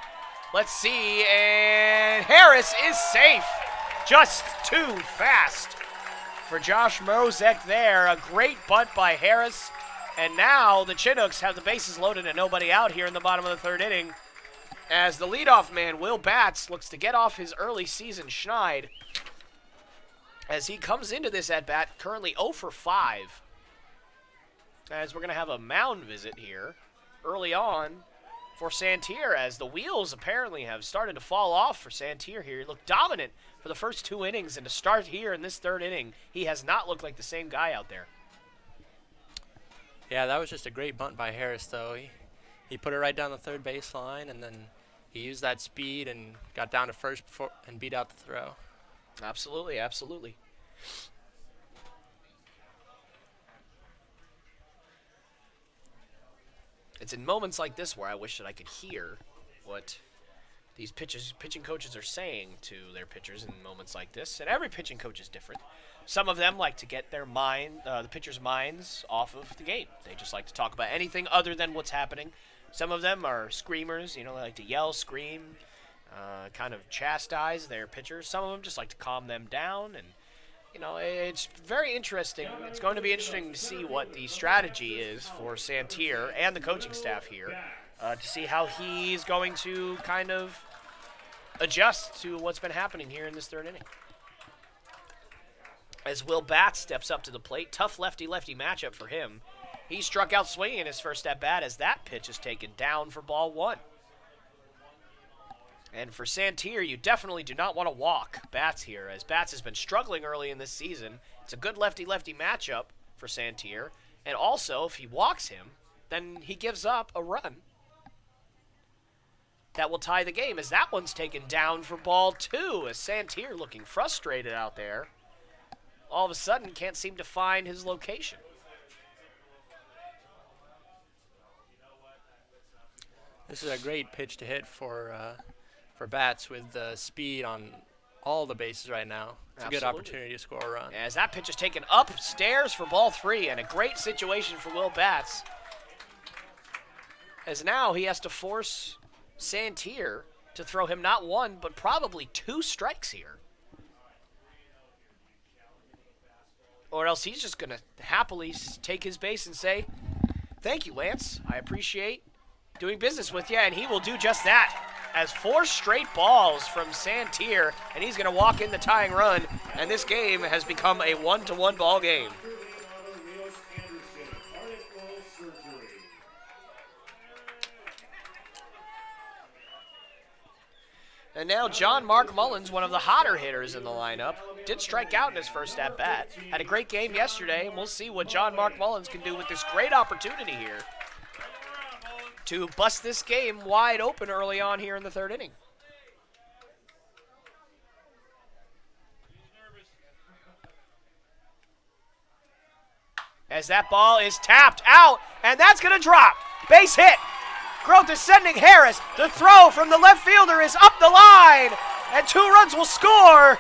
Let's see, and Harris is safe. Just too fast for Josh Mrozek there. A great bunt by Harris. And now the Chinooks have the bases loaded and nobody out here in the bottom of the third inning, as the leadoff man, Will Batts, looks to get off his early season schneid as he comes into this at-bat currently 0 for 5. As we're going to have a mound visit here early on for Santier, as the wheels apparently have started to fall off for Santier here. He looked dominant for the first 2 innings, and to start here in this third inning, he has not looked like the same guy out there. Yeah, that was just a great bunt by Harris, though. He put it right down the third base line, and then he used that speed and got down to first before and beat out the throw. Absolutely, absolutely. It's in moments like this where I wish that I could hear what these pitching coaches are saying to their pitchers in moments like this. And every pitching coach is different. Some of them like to get their the pitchers' minds off of the game. They just like to talk about anything other than what's happening. Some of them are screamers, they like to yell, scream, kind of chastise their pitchers. Some of them just like to calm them down, and it's very interesting. It's going to be interesting to see what the strategy is for Santier and the coaching staff here, to see how he's going to kind of adjust to what's been happening here in this third inning. As Will Batts steps up to the plate, tough lefty-lefty matchup for him. He struck out swinging in his first at-bat as that pitch is taken down for ball 1. And for Santier, you definitely do not want to walk Batts here, as Batts has been struggling early in this season. It's a good lefty-lefty matchup for Santier. And also, if he walks him, then he gives up a run that will tie the game, as that one's taken down for ball 2, as Santier, looking frustrated out there, all of a sudden can't seem to find his location. This is a great pitch to hit for Batts with the speed on all the bases right now. It's a good opportunity to score a run. As that pitch is taken upstairs for ball 3, and a great situation for Will Batts, as now he has to force Santier to throw him not 1, but probably 2 strikes here. Or else he's just going to happily take his base and say, "Thank you, Lance. I appreciate doing business with you," and he will do just that. As 4 straight balls from Santier, and he's going to walk in the tying run, and this game has become a 1-1 ball game. And now John Mark Mullins, one of the hotter hitters in the lineup, did strike out in his first at-bat. Had a great game yesterday, and we'll see what John Mark Mullins can do with this great opportunity here to bust this game wide open early on here in the third inning. As that ball is tapped out, and that's going to drop. Base hit. Groth is sending Harris. The throw from the left fielder is up the line, and 2 runs will score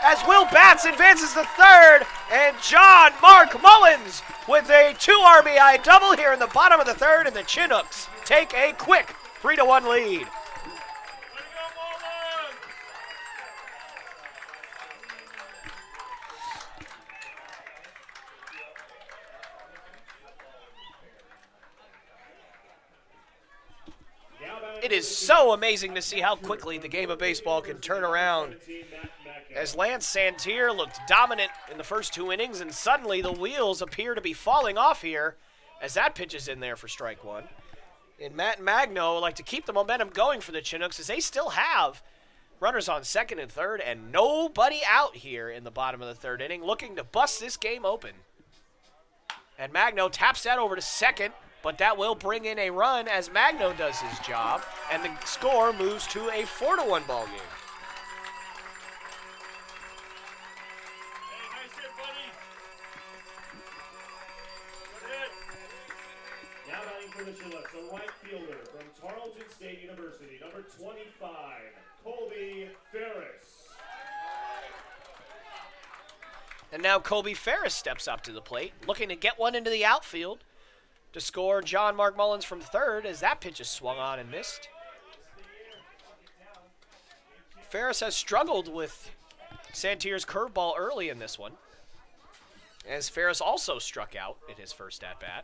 as Will Batts advances the third, and John Mark Mullins with a 2 RBI double here in the bottom of the third, and the Chinooks take a quick 3-1 lead. It is so amazing to see how quickly the game of baseball can turn around, as Lance Santier looked dominant in the first 2 innings, and suddenly the wheels appear to be falling off here as that pitch is in there for strike 1. And Matt Magno like to keep the momentum going for the Chinooks, as they still have runners on second and third and nobody out here in the bottom of the third inning, looking to bust this game open. And Magno taps that over to second, but that will bring in a run as Magno does his job, and the score moves to a 4-1 ball game. the Chinooks, a right fielder from Tarleton State University, number 25, Colby Ferris. And now Colby Ferris steps up to the plate, looking to get one into the outfield to score John Mark Mullins from third as that pitch is swung on and missed. Ferris has struggled with Santier's curveball early in this one, as Ferris also struck out in his first at-bat.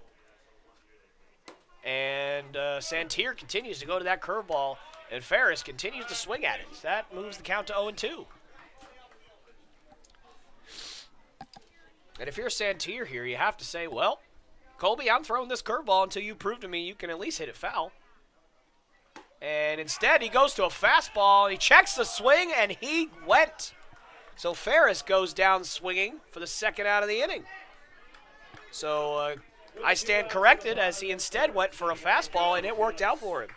And Santier continues to go to that curveball, and Ferris continues to swing at it. That moves the count to 0-2. And if you're Santier here, you have to say, well, Colby, I'm throwing this curveball until you prove to me you can at least hit it foul. And instead, he goes to a fastball, and he checks the swing, and he went. So Ferris goes down swinging for the second out of the inning. So I stand corrected, as he instead went for a fastball, and it worked out for him,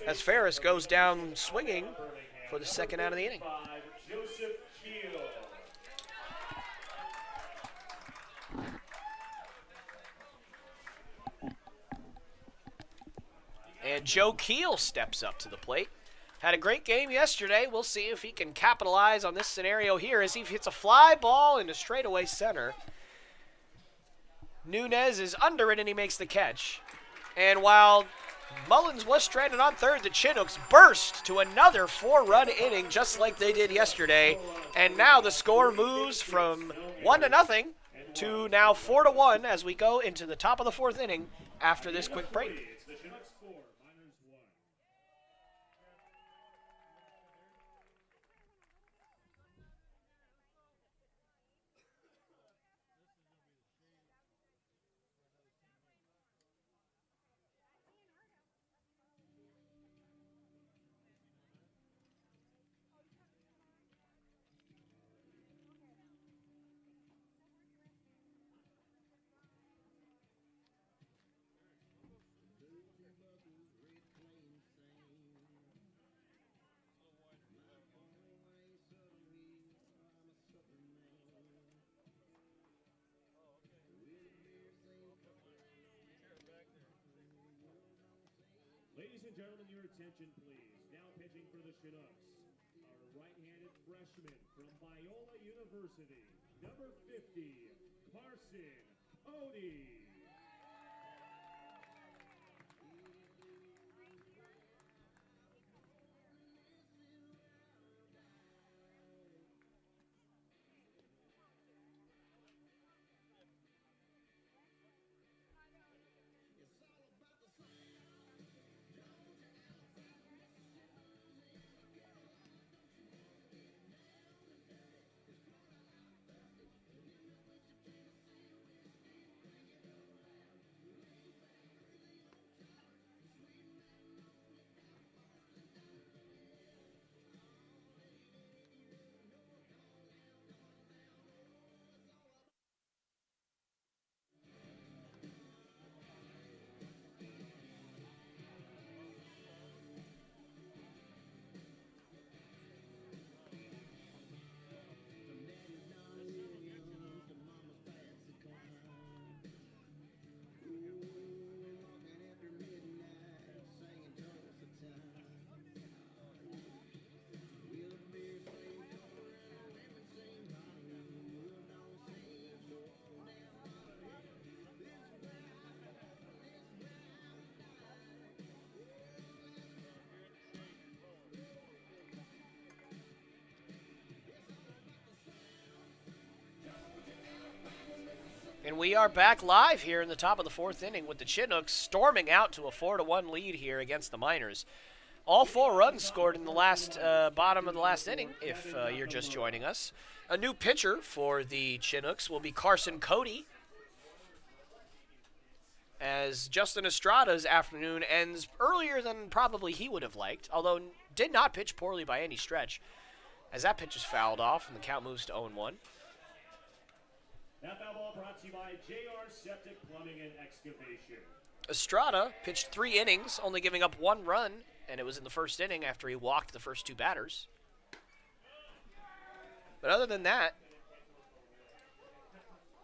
as Ferris goes down swinging for the second out of the inning. And Joe Keel steps up to the plate. Had a great game yesterday. We'll see if he can capitalize on this scenario here as he hits a fly ball into straightaway center. Nunez is under it, and he makes the catch. And while Mullins was stranded on third, the Chinooks burst to another 4-run inning just like they did yesterday. And now the score moves from 1-0 to now 4-1 as we go into the top of the fourth inning after this quick break. Ladies and gentlemen, your attention, please. Now pitching for the Chinooks, our right-handed freshman from Biola University, number 50, Carson Odie. And we are back live here in the top of the fourth inning with the Chinooks storming out to a 4-1 lead here against the Miners. All 4 runs scored in the last bottom of the last inning, if you're just joining us. A new pitcher for the Chinooks will be Carson Cody, as Justin Estrada's afternoon ends earlier than probably he would have liked, although did not pitch poorly by any stretch, as that pitch is fouled off and the count moves to 0-1. That foul ball brought to you by JR Septic Plumbing and Excavation. Estrada pitched 3 innings, only giving up 1 run, and it was in the first inning after he walked the first 2 batters. But other than that,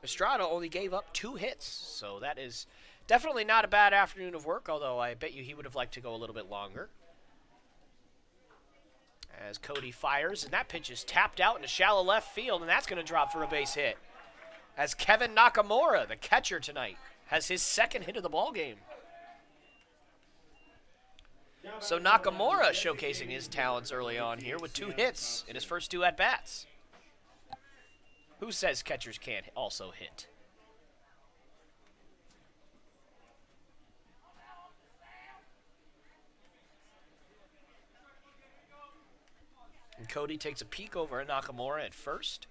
Estrada only gave up 2 hits, so that is Definitely not a bad afternoon of work, although I bet you he would have liked to go a little bit longer. As Cody fires, and that pitch is tapped out into shallow left field, and that's going to drop for a base hit. As Kevin Nakamura, the catcher tonight, has his second hit of the ball game. So Nakamura showcasing his talents early on here with 2 hits in his first 2 at-bats. Who says catchers can't also hit? And Cody takes a peek over at Nakamura at first.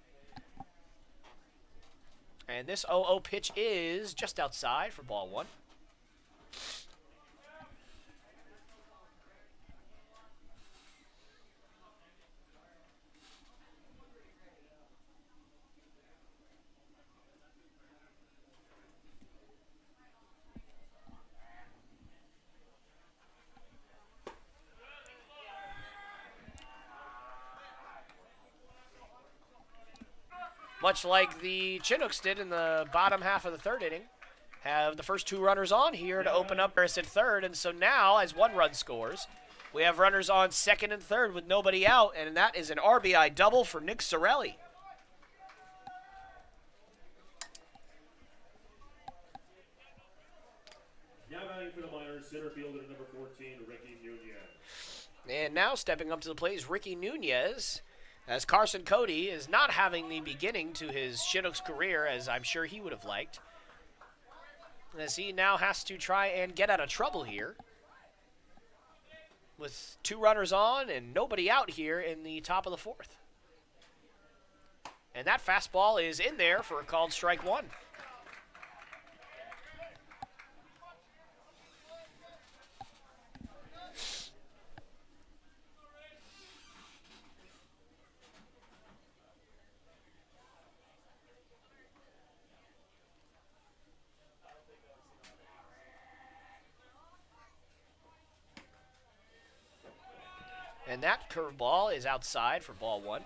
And this 0-0 pitch is just outside for ball 1. Much like the Chinooks did in the bottom half of the 3rd inning. Have the first 2 runners on here to open up Harris at 3rd. And so now, as 1 run scores, we have runners on 2nd and 3rd with nobody out. And that is an RBI double for Nick Sorelli. Now batting for the Miners, center fielder number 14, Ricky Nunez. And now stepping up to the plate is Ricky Nunez. As Carson Cody is not having the beginning to his Chinooks career as I'm sure he would have liked. As he now has to try and get out of trouble here. With 2 runners on and nobody out here in the top of the 4th. And that fastball is in there for a called strike 1. And that curveball is outside for ball 1.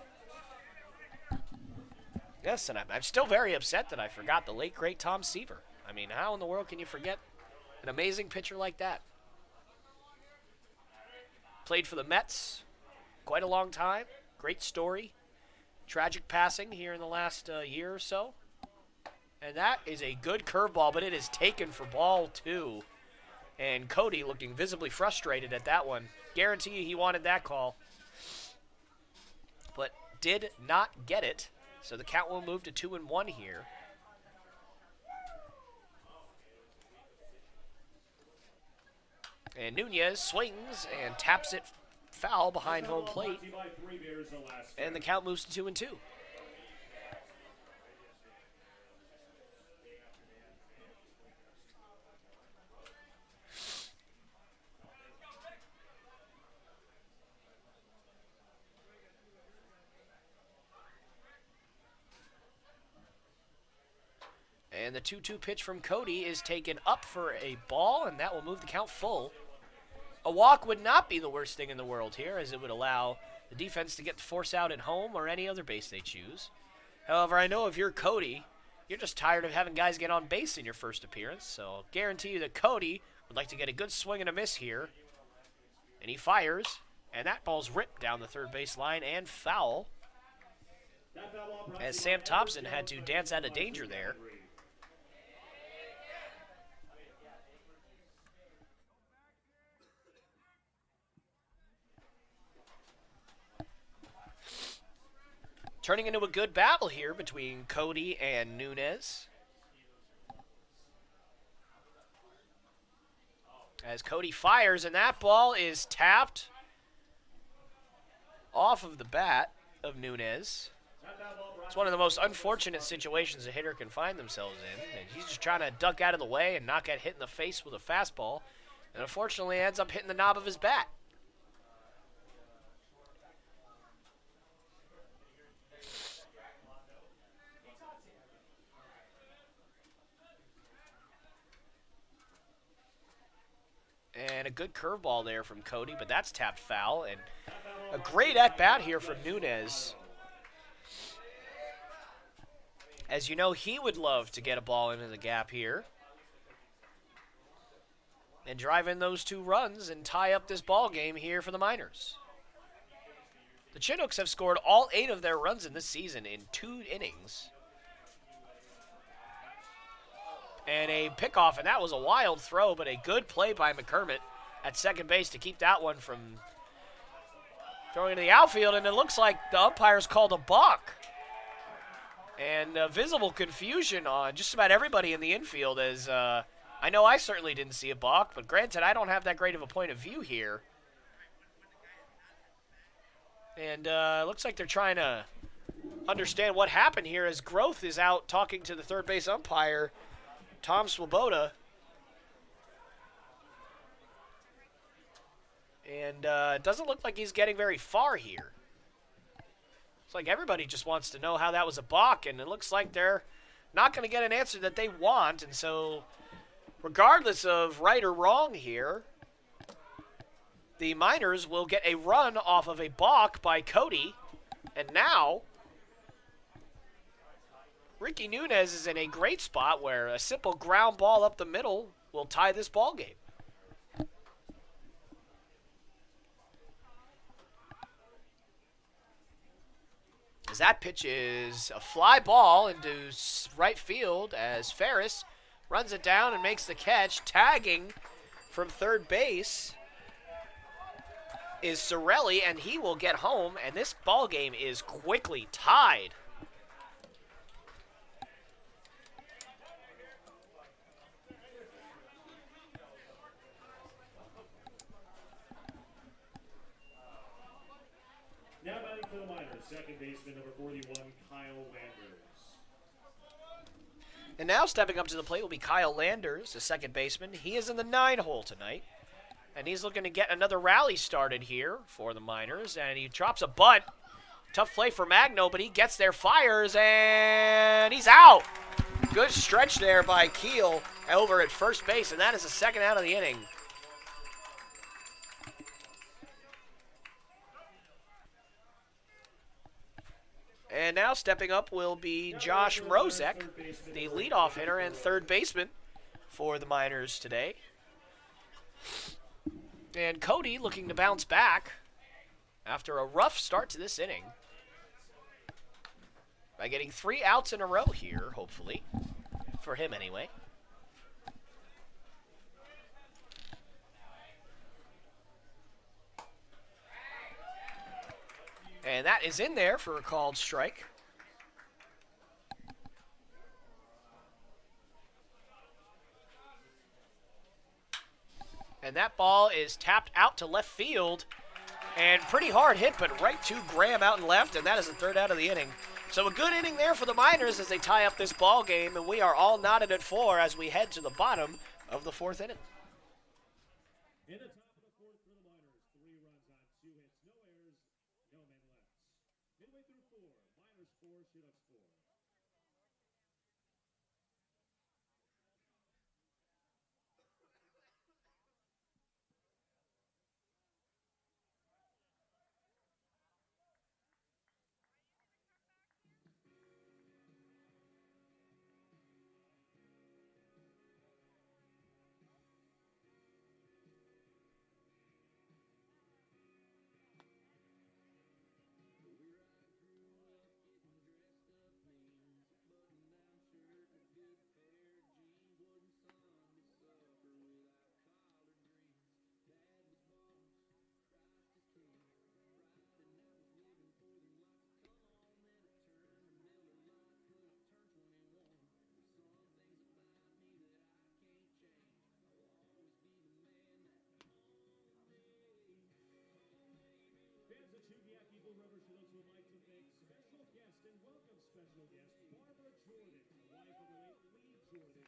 Yes, and I'm still very upset that I forgot the late, great Tom Seaver. I mean, how in the world can you forget an amazing pitcher like that? Played for the Mets quite a long time. Great story. Tragic passing here in the last year or so. And that is a good curveball, but it is taken for ball 2. And Cody looking visibly frustrated at that one. Guarantee you he wanted that call. But did not get it. So the count will move to 2-1 here. And Nunez swings and taps it foul behind home plate. And the count moves to 2-2. And the 2-2 pitch from Cody is taken up for a ball, and that will move the count full. A walk would not be the worst thing in the world here, as it would allow the defense to get the force out at home or any other base they choose. However, I know if you're Cody, you're just tired of having guys get on base in your first appearance, so I'll guarantee you that Cody would like to get a good swing and a miss here. And he fires, and that ball's ripped down the third base line and foul, as Sam Thompson had to dance out of danger there. Turning into a good battle here between Cody and Nunez. As Cody fires, and that ball is tapped off of the bat of Nunez. It's one of the most unfortunate situations a hitter can find themselves in. And he's just trying to duck out of the way and not get hit in the face with a fastball. And unfortunately ends up hitting the knob of his bat. And a good curveball there from Cody, but that's tapped foul. And a great at-bat here from Nunez. As you know, he would love to get a ball into the gap here. and drive in those 2 runs and tie up this ball game here for the Miners. The Chinooks have scored all 8 of their runs in this season in 2 innings. And a pickoff, and that was a wild throw, but a good play by McCormick at second base to keep that one from throwing into the outfield, and it looks like the umpires called a balk. And visible confusion on just about everybody in the infield, as I know I certainly didn't see a balk, but granted, I don't have that great of a point of view here. And it looks like they're trying to understand what happened here as Groth is out talking to the third base umpire, Tom Swoboda. And it doesn't look like he's getting very far here. It's like everybody just wants to know how that was a balk, and it looks like they're not going to get an answer that they want. And so regardless of right or wrong here, the Miners will get a run off of a balk by Cody. And now Ricky Nunez is in a great spot where a simple ground ball up the middle will tie this ball game. As that pitch is a fly ball into right field as Ferris runs it down and makes the catch. Tagging from third base is Sorelli, and he will get home, and this ball game is quickly tied. Now batting for the Miners, second baseman number 41, Kyle Landers. And now stepping up to the plate will be Kyle Landers, the second baseman. He is in the 9 hole tonight, and he's looking to get another rally started here for the Miners, and he drops a bunt. Tough play for Magno, but he gets there, fires, and he's out. Good stretch there by Keel over at first base, and that is the second out of the inning. And now stepping up will be Josh Mrozek, the leadoff hitter and third baseman for the Miners today. And Cody looking to bounce back after a rough start to this inning by getting 3 outs in a row here, hopefully, for him anyway. And that is in there for a called strike. And that ball is tapped out to left field. And pretty hard hit, but right to Graham out and left, and that is the third out of the inning. So a good inning there for the Miners as they tie up this ball game, and we are all knotted at 4 as we head to the bottom of the 4th inning. In the top of the 4th for the Miners, 3 runs on 2 hits, no errors, no men left. Midway through 4, Miners 4, Chinooks 4. River Chinooks would like to thank special guest and welcome special guest Barbara Jordan, the wife of the late Lee Jordan,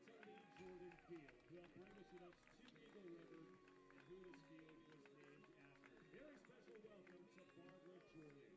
to Lee Jordan Field, who helped bring the Chinooks to Eagle River and who this field was named after. Very special welcome to Barbara Jordan.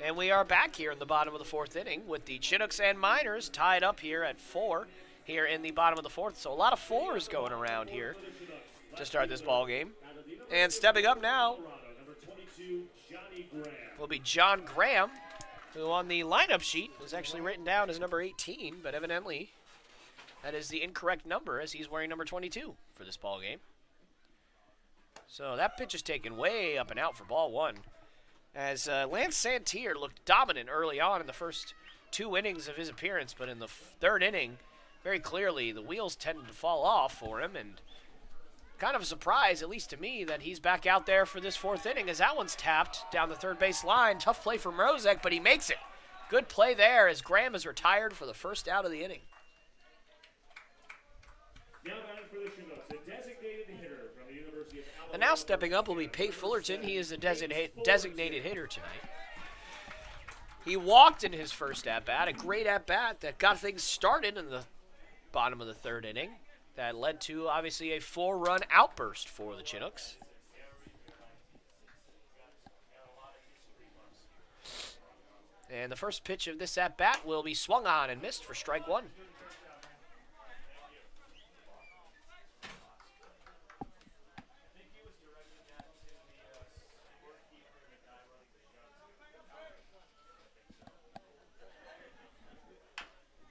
And we are back here in the bottom of the 4th inning with the Chinooks and Miners tied up here at 4 here in the bottom of the fourth. So a lot of fours going around here to start this ball game. And stepping up now will be John Graham, who on the lineup sheet was actually written down as number 18, but evidently that is the incorrect number as he's wearing number 22 for this ball game. So that pitch is taken way up and out for ball one. As Lance Santier looked dominant early on in the first 2 innings of his appearance, but in the third inning, very clearly the wheels tended to fall off for him, and kind of a surprise, at least to me, that he's back out there for this 4th inning as that one's tapped down the third base line. Tough play from Mrozek, but he makes it. Good play there as Graham is retired for the first out of the inning. Now batting for the Chinooks, a designated hitter from the University of Alabama. And now stepping up will be Pate Fullerton. He is the designated hitter tonight. He walked in his first at-bat, a great at-bat that got things started in the bottom of the 3rd inning. That led to, obviously, a 4-run outburst for the Chinooks. And the first pitch of this at-bat will be swung on and missed for strike 1.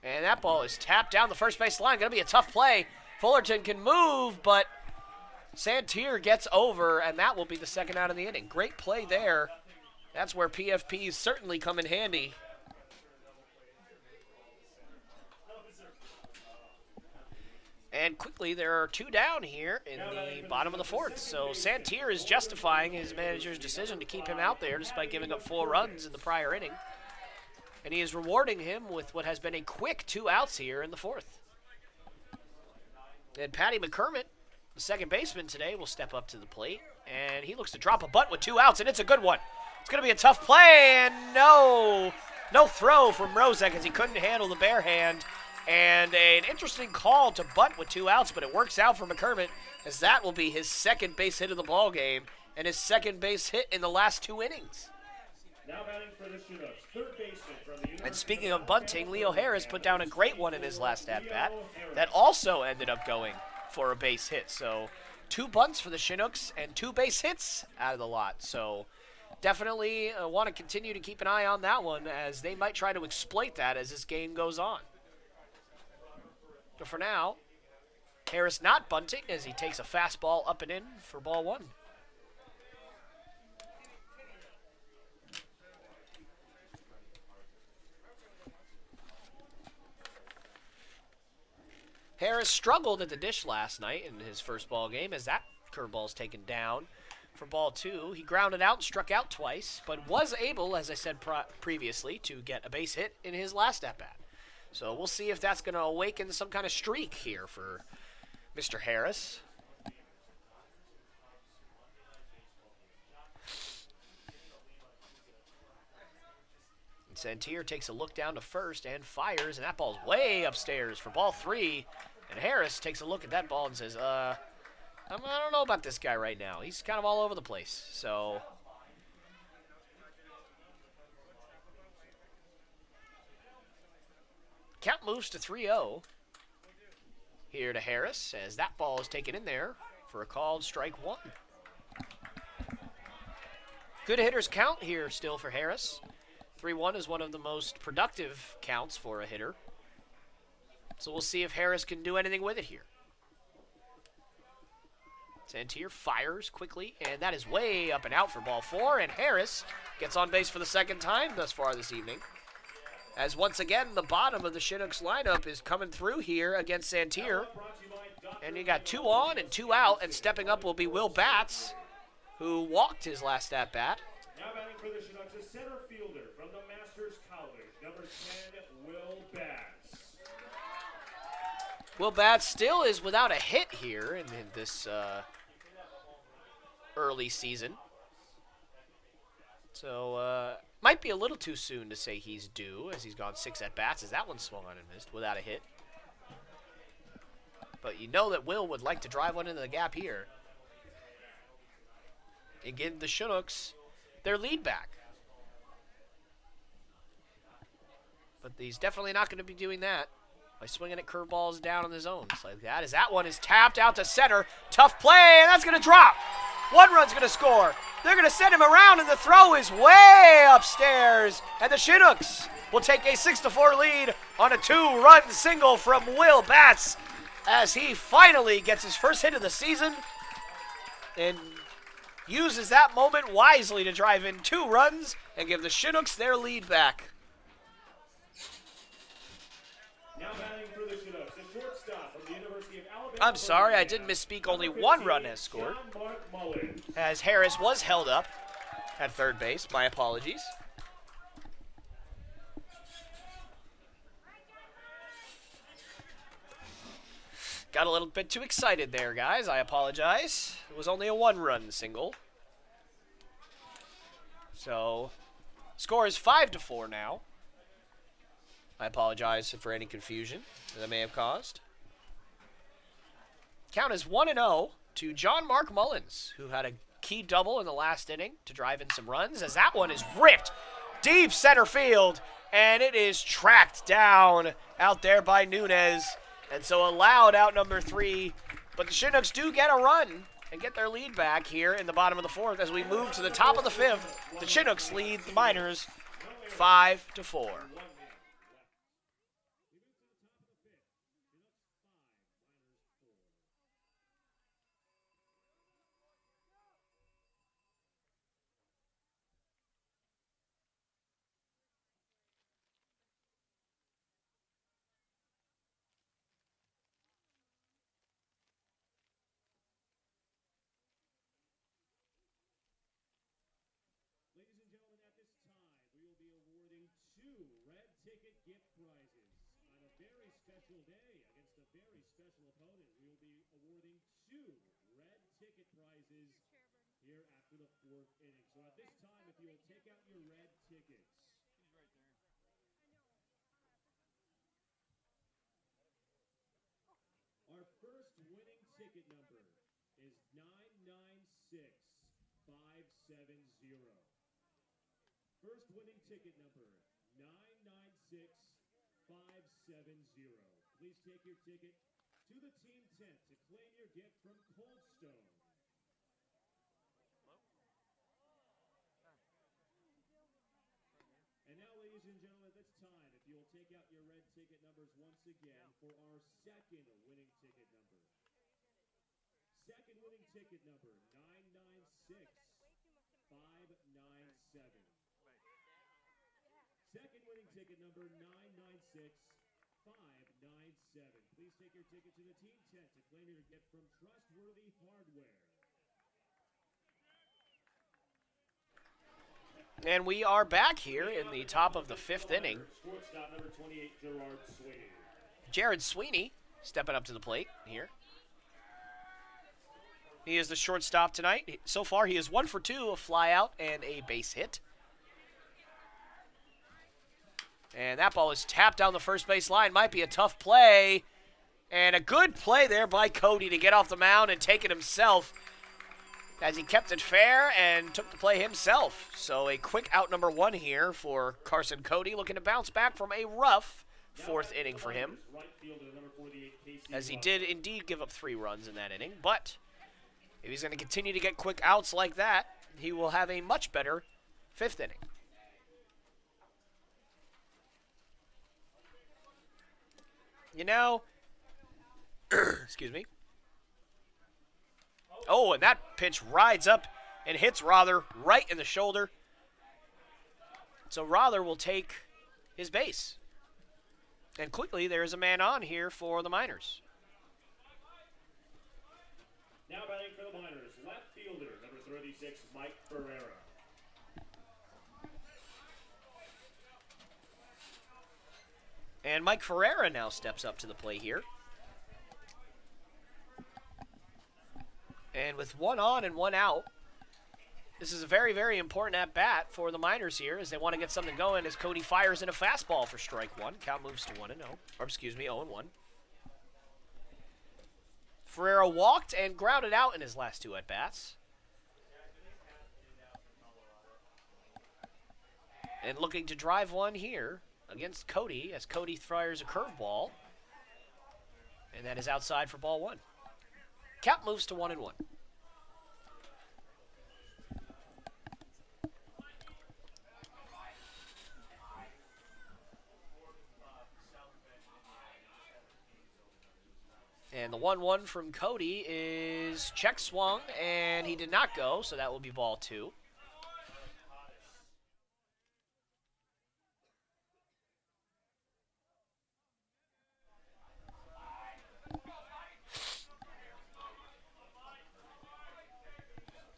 And that ball is tapped down the first base line. Going to be a tough play. Fullerton can move, but Santier gets over, and that will be the second out of the inning. Great play there. That's where PFPs certainly come in handy. And quickly, there are 2 down here in the bottom of the 4th. So Santier is justifying his manager's decision to keep him out there despite giving up 4 runs in the prior inning. And he is rewarding him with what has been a quick 2 outs here in the 4th. And Patty McCormick, the second baseman today, will step up to the plate. And he looks to drop a bunt with 2 outs, and it's a good one. It's going to be a tough play, and no throw from Mrozek as he couldn't handle the bare hand. And an interesting call to bunt with 2 outs, but it works out for McCormick as that will be his second base hit of the ball game and his second base hit in the last 2 innings. Now batting for the Chinooks, third baseman from the University. And speaking of bunting, Leo Harris put down a great one in his last at-bat that also ended up going for a base hit. So 2 bunts for the Chinooks and 2 base hits out of the lot. So definitely want to continue to keep an eye on that one as they might try to exploit that as this game goes on. But for now, Harris not bunting as he takes a fastball up and in for ball 1. Harris struggled at the dish last night in his first ball game as that curveball is taken down for ball 2. He grounded out and struck out twice, but was able, as I said previously, to get a base hit in his last at-bat. So we'll see if that's going to awaken some kind of streak here for Mr. Harris. And Santier takes a look down to first and fires, and that ball's way upstairs for ball 3. And Harris takes a look at that ball and says, I don't know about this guy right now. He's kind of all over the place. So count moves to 3-0 here to Harris as that ball is taken in there for a called strike 1. Good hitters count here still for Harris. 3-1 is one of the most productive counts for a hitter. So we'll see if Harris can do anything with it here. Santier fires quickly, and that is way up and out for ball 4, and Harris gets on base for the second time thus far this evening. As once again, the bottom of the Chinooks lineup is coming through here against Santier. And you got 2 on and 2 out, and stepping up will be Will Batts, who walked his last at-bat. Now batting for the Chinooks, a center fielder from the Masters College, number 10, Will Batts. Will Batts still is without a hit here in this early season. So, might be a little too soon to say he's due, as he's gone 6 at-bats, as that one swung on and missed without a hit. But you know that Will would like to drive one into the gap here and give the Chinooks their lead back. But he's definitely not going to be doing that by swinging at curveballs down in the zones like that. As that one is tapped out to center. Tough play, and that's going to drop. One run's going to score. They're going to send him around, and the throw is way upstairs. And the Chinooks will take a 6-4 lead on a 2-run single from Will Batts as he finally gets his first hit of the season and uses that moment wisely to drive in 2 runs and give the Chinooks their lead back. Now batting for the Chinooks, a shortstop from the University of Alabama. I'm sorry, I did misspeak. Only 1 run has scored, as Harris was held up at third base. My apologies. Got a little bit too excited there, guys. I apologize. It was only a 1-run single. So, score is 5-4 now. I apologize for any confusion that I may have caused. Count is 1-0 to John Mark Mullins, who had a key double in the last inning to drive in some runs, as that one is ripped deep center field, and it is tracked down out there by Nunez. And so allowed out number 3, but the Chinooks do get a run and get their lead back here in the bottom of the 4th as we move to the top of the 5th. The Chinooks lead the Miners 5-4. Ladies and gentlemen, at this time, we will be awarding 2 red ticket gift prizes. On a very special day, against a very special opponent, we will be awarding 2 red ticket prizes here after the 4th inning. So at this time, if you will take out your red tickets. Our first winning ticket number is 996570. First winning ticket number, 996570. Please take your ticket to the team tent to claim your gift from Cold Stone. And now, ladies and gentlemen, at this time, if you will take out your red ticket numbers once again for our second winning ticket number. Second winning ticket number, 996597. Second winning ticket number, 996597. Please take your ticket to the team tent to claim your gift from Trustworthy Hardware. And we are back here in the top of the 5th inning. Shortstop number 28, Gerard Sweeney. Jared Sweeney stepping up to the plate here. He is the shortstop tonight. So far, he is 1 for 2, a fly out and a base hit. And that ball is tapped down the first base line. Might be a tough play. And a good play there by Cody to get off the mound and take it himself, as he kept it fair and took the play himself. So a quick out number 1 here for Carson Cody, looking to bounce back from a rough 4th inning for him, as he did indeed give up 3 runs in that inning. But if he's going to continue to get quick outs like that, he will have a much better 5th inning. You know, excuse me. Oh, and that pitch rides up and hits Rother right in the shoulder. So Rother will take his base. And quickly, there is a man on here for the Miners. Now batting for the Miners, left fielder, number 36, Mike Ferreira. And Mike Ferreira now steps up to the plate here. And with 1 on and 1 out, this is a very, very important at-bat for the Miners here, as they want to get something going, as Cody fires in a fastball for strike 1. Count moves to 1-0. Or, excuse me, 0-1. Ferreira walked and grounded out in his last 2 at-bats. And looking to drive one here against Cody, as Cody fires a curveball. And that is outside for ball one. Count moves to 1-1. And the 1-1 from Cody is check swung, and he did not go, so that will be ball two.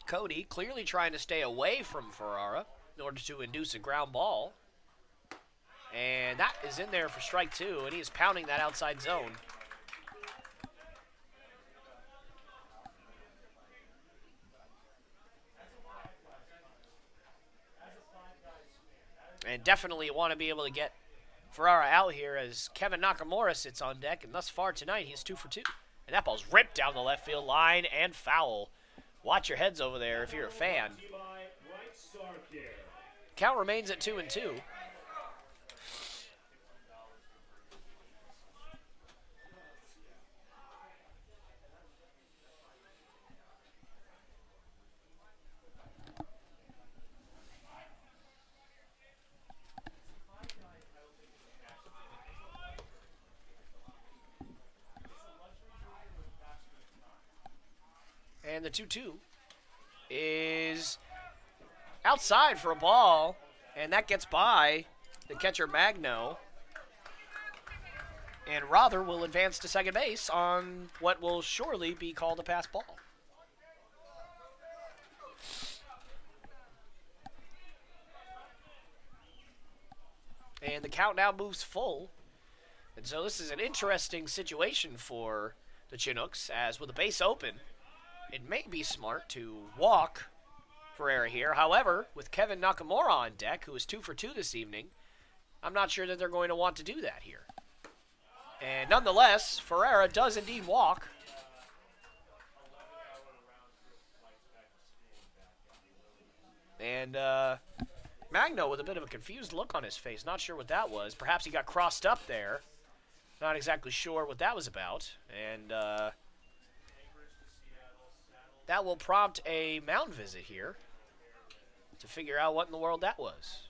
Cody clearly trying to stay away from Ferrara in order to induce a ground ball. And that is in there for strike two, and he is pounding that outside zone. And definitely want to be able to get Ferrara out here as Kevin Nakamura sits on deck. And thus far tonight, he's 2 for 2. And that ball's ripped down the left field line and foul. Watch your heads over there if you're a fan. Count remains at 2-2. And the 2-2 is outside for a ball, and that gets by the catcher Magno. And Rother will advance to second base on what will surely be called a pass ball. And the count now moves full. And so this is an interesting situation for the Chinooks, as with the base open, it may be smart to walk Ferrara here. However, with Kevin Nakamura on deck, who is 2 for 2 this evening, I'm not sure that they're going to want to do that here. And nonetheless, Ferrara does indeed walk. And Magno with a bit of a confused look on his face. Not sure what that was. Perhaps he got crossed up there. Not exactly sure what that was about. And that will prompt a mound visit here to figure out what in the world that was.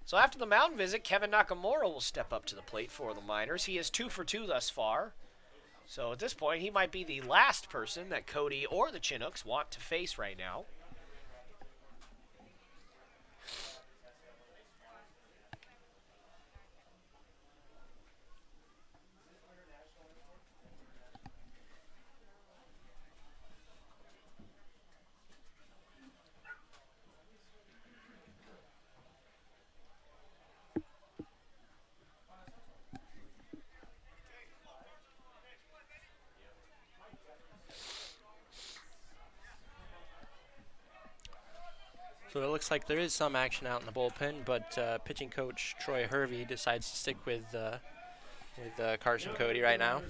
So after the mound visit, Kevin Nakamura will step up to the plate for the Miners. He is 2 for 2 thus far. So at this point, he might be the last person that Cody or the Chinooks want to face right now. So it looks like there is some action out in the bullpen, but pitching coach Troy Hervey decides to stick with Carson Cody right now.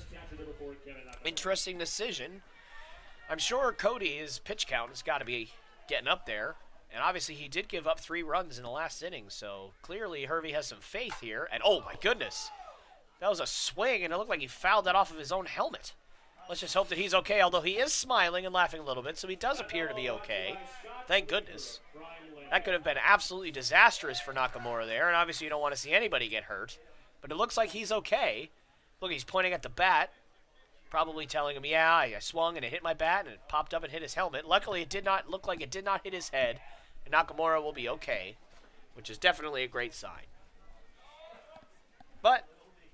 Interesting decision. I'm sure Cody's pitch count has got to be getting up there. And obviously he did give up 3 runs in the last inning, so clearly Hervey has some faith here. And oh my goodness, that was a swing, and it looked like he fouled that off of his own helmet. Let's just hope that he's okay, although he is smiling and laughing a little bit, so he does appear to be okay. Thank goodness. That could have been absolutely disastrous for Nakamura there, and obviously you don't want to see anybody get hurt. But it looks like he's okay. Look, he's pointing at the bat, probably telling him, yeah, I swung and it hit my bat and it popped up and hit his helmet. Luckily, it did not look like it did not hit his head, and Nakamura will be okay, which is definitely a great sign. But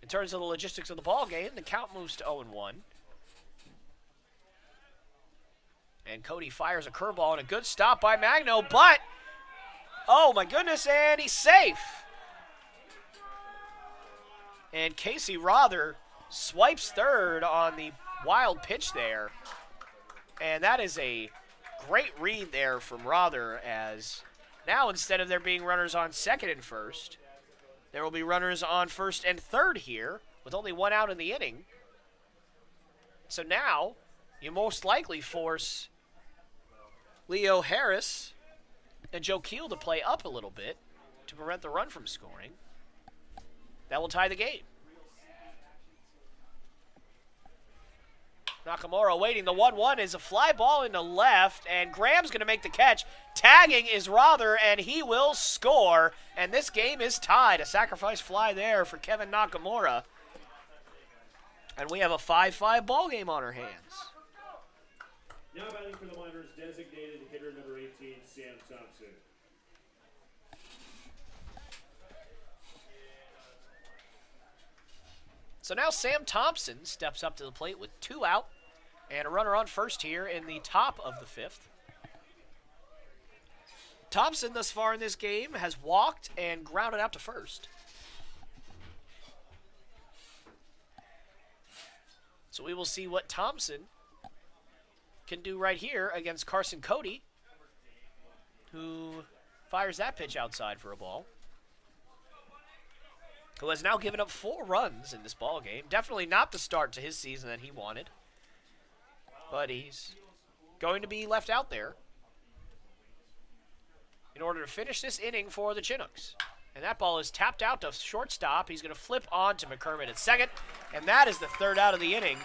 in terms of the logistics of the ball game, the count moves to 0-1. And Cody fires a curveball and a good stop by Magno, but oh my goodness, and he's safe. And Casey Rother swipes third on the wild pitch there. And that is a great read there from Rother, as now instead of there being runners on second and first, there will be runners on first and third here with only 1 out in the inning. So now you most likely force Leo Harris and Joe Keel to play up a little bit to prevent the run from scoring. That will tie the game. Nakamura waiting. The 1-1 is a fly ball into left, and Graham's going to make the catch. Tagging is Rother, and he will score. And this game is tied. A sacrifice fly there for Kevin Nakamura. And we have a 5-5 ball game on our hands. Now batting for the Miners, designated hitter number 18, Sam Thompson. So now Sam Thompson steps up to the plate with 2 out and a runner on first here in the top of the 5th. Thompson thus far in this game has walked and grounded out to first. So we will see what Thompson can do right here against Carson Cody, who fires that pitch outside for a ball, who has now given up 4 runs in this ball game. Definitely not the start to his season that he wanted, but he's going to be left out there in order to finish this inning for the Chinooks. And that ball is tapped out to shortstop. He's going to flip on to McCormick at second, and that is the 3rd out of the inning.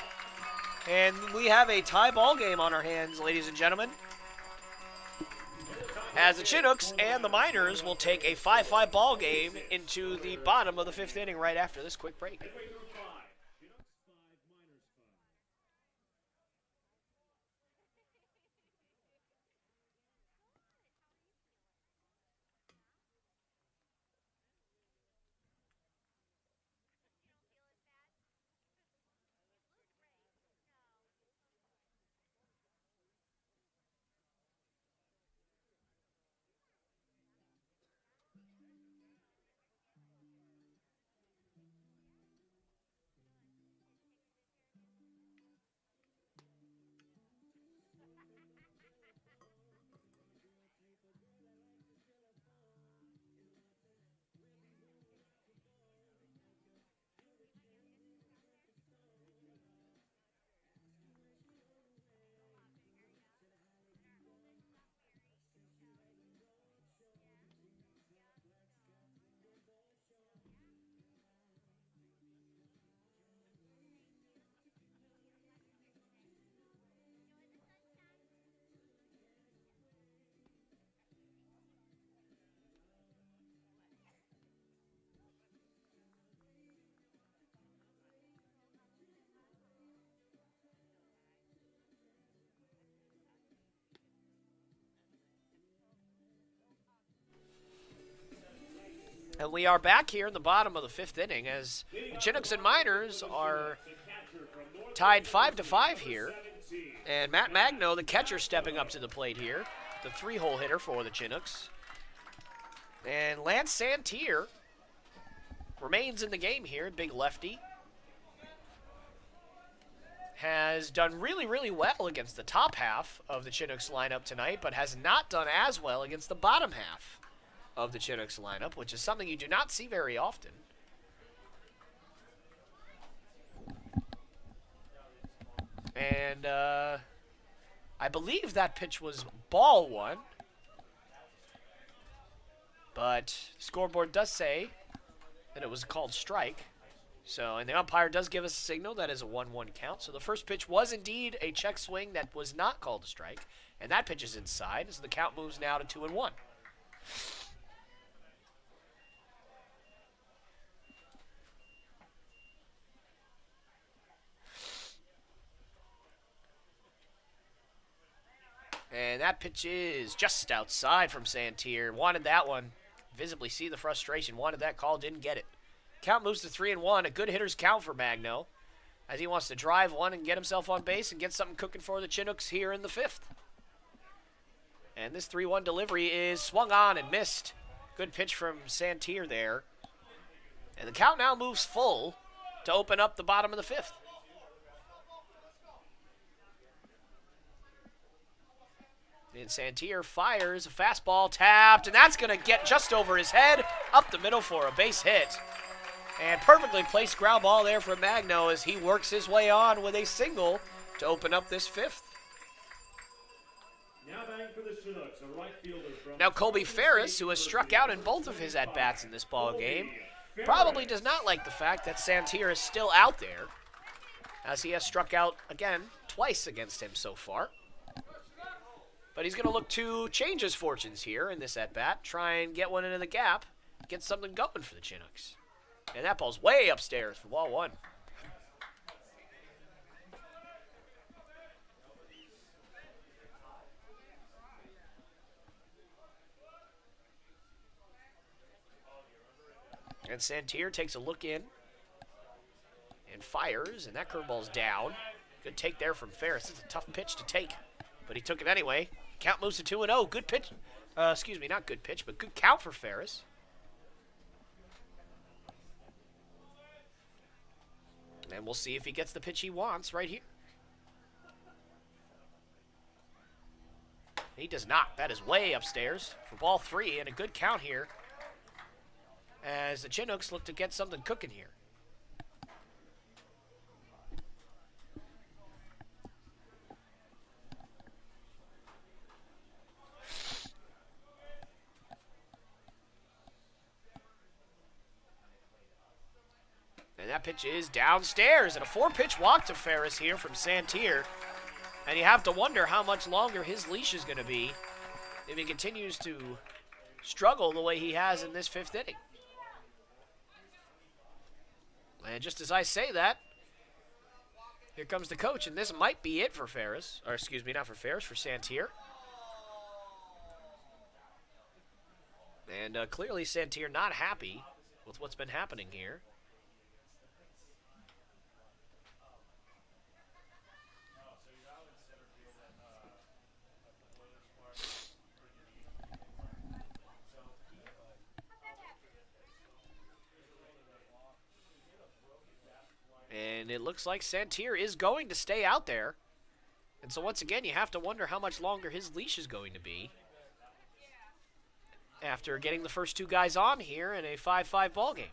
And we have a tie ball game on our hands, ladies and gentlemen, as the Chinooks and the Miners will take a 5-5 ball game into the bottom of the 5th inning right after this quick break. And we are back here in the bottom of the 5th inning as the Chinooks and Miners are tied 5-5 here. And Matt Magno, the catcher, stepping up to the plate here, the 3-hole hitter for the Chinooks. And Lance Santier remains in the game here, big lefty. Has done really, really well against the top half of the Chinooks lineup tonight, but has not done as well against the bottom half of the Chinooks lineup, which is something you do not see very often. And I believe that pitch was ball 1, but the scoreboard does say that it was called strike. So, and the umpire does give us a signal that is a 1-1 count. So the first pitch was indeed a check swing that was not called a strike, and that pitch is inside. So the count moves now to 2-1. And that pitch is just outside from Santier. Wanted that one. Visibly see the frustration. Wanted that call, didn't get it. Count moves to 3-1. A good hitter's count for Magno, as he wants to drive one and get himself on base and get something cooking for the Chinooks here in the 5th. And this 3-1 delivery is swung on and missed. Good pitch from Santier there. And the count now moves full to open up the bottom of the 5th. And Santier fires a fastball tapped, and that's going to get just over his head, up the middle for a base hit. And perfectly placed ground ball there for Magno as he works his way on with a single to open up this 5th. Now batting for the Chinooks, a right fielder from Now Colby Ferris, who has struck out in both of his at-bats in this ball game, probably does not like the fact that Santier is still out there, as he has struck out again twice against him so far. But he's going to look to change his fortunes here in this at-bat, try and get one into the gap, get something going for the Chinooks. And that ball's way upstairs for ball one. And Santier takes a look in and fires, and that curveball's down. Good take there from Ferris. It's a tough pitch to take, but he took it anyway. Count moves to 2-0. Good pitch. Excuse me, not good pitch, but good count for Ferris. And we'll see if he gets the pitch he wants right here. He does not. That is way upstairs for ball three, and a good count here as the Chinooks look to get something cooking here. And that pitch is downstairs, and a 4-pitch walk to Ferris here from Santier. And you have to wonder how much longer his leash is going to be if he continues to struggle the way he has in this 5th inning. And just as I say that, here comes the coach, and this might be it for Ferris. Or excuse me, not for Ferris, for Santier. And clearly Santier not happy with what's been happening here. And it looks like Santier is going to stay out there. And so once again, you have to wonder how much longer his leash is going to be after getting the first 2 guys on here in a 5-5 ball game.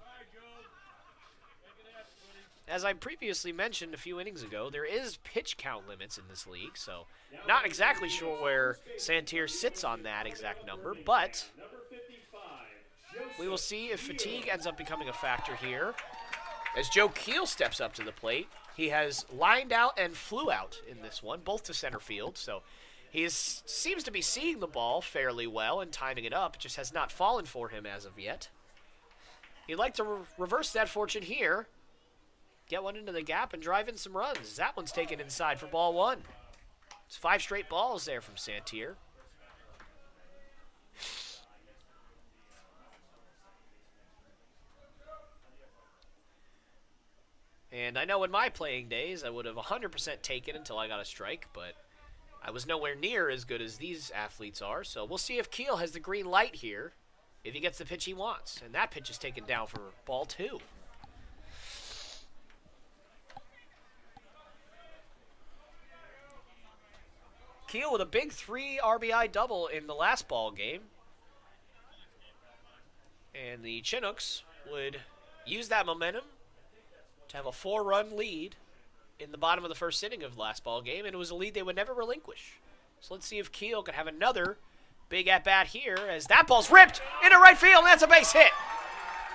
As I previously mentioned a few innings ago, there is pitch count limits in this league, so not exactly sure where Santier sits on that exact number, but we will see if fatigue ends up becoming a factor here. As Joe Keel steps up to the plate, he has lined out and flew out in this one, both to center field. So he seems to be seeing the ball fairly well and timing it up. It just has not fallen for him as of yet. He'd like to reverse that fortune here, get one into the gap and drive in some runs. That one's taken inside for ball one. It's 5 straight balls there from Santier. And I know in my playing days, I would have 100% taken until I got a strike, but I was nowhere near as good as these athletes are. So we'll see if Keel has the green light here, if he gets the pitch he wants. And that pitch is taken down for ball 2. Keel with a big 3 RBI double in the last ball game. And the Chinooks would use that momentum to have a 4-run lead in the bottom of the first inning of the last ball game, and it was a lead they would never relinquish. So let's see if Keel can have another big at-bat here as that ball's ripped into right field, and that's a base hit.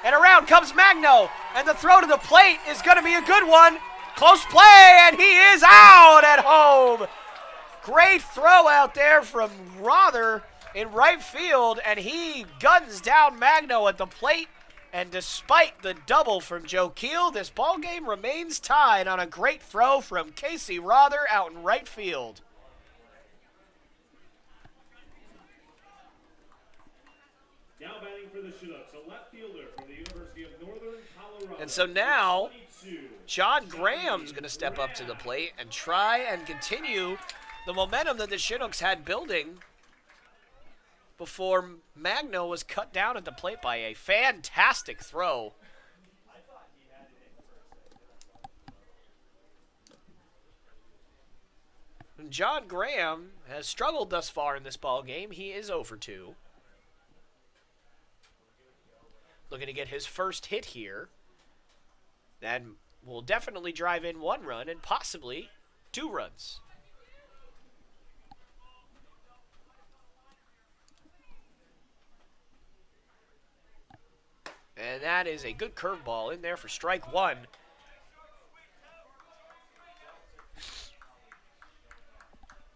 And around comes Magno, and the throw to the plate is going to be a good one. Close play, and he is out at home. Great throw out there from Rother in right field, and he guns down Magno at the plate. And despite the double from Joe Keel, this ball game remains tied on a great throw from Casey Rother out in right field. Now batting for the Chinooks, a left fielder from the University of Northern Colorado. And so now, John Graham's going to step up to the plate and try and continue the momentum that the Chinooks had building before Magno was cut down at the plate by a fantastic throw. And John Graham has struggled thus far in this ball game. He is 0 for 2. Looking to get his first hit here. That will definitely drive in 1 run and possibly 2 runs. that is a good curveball in there for strike one.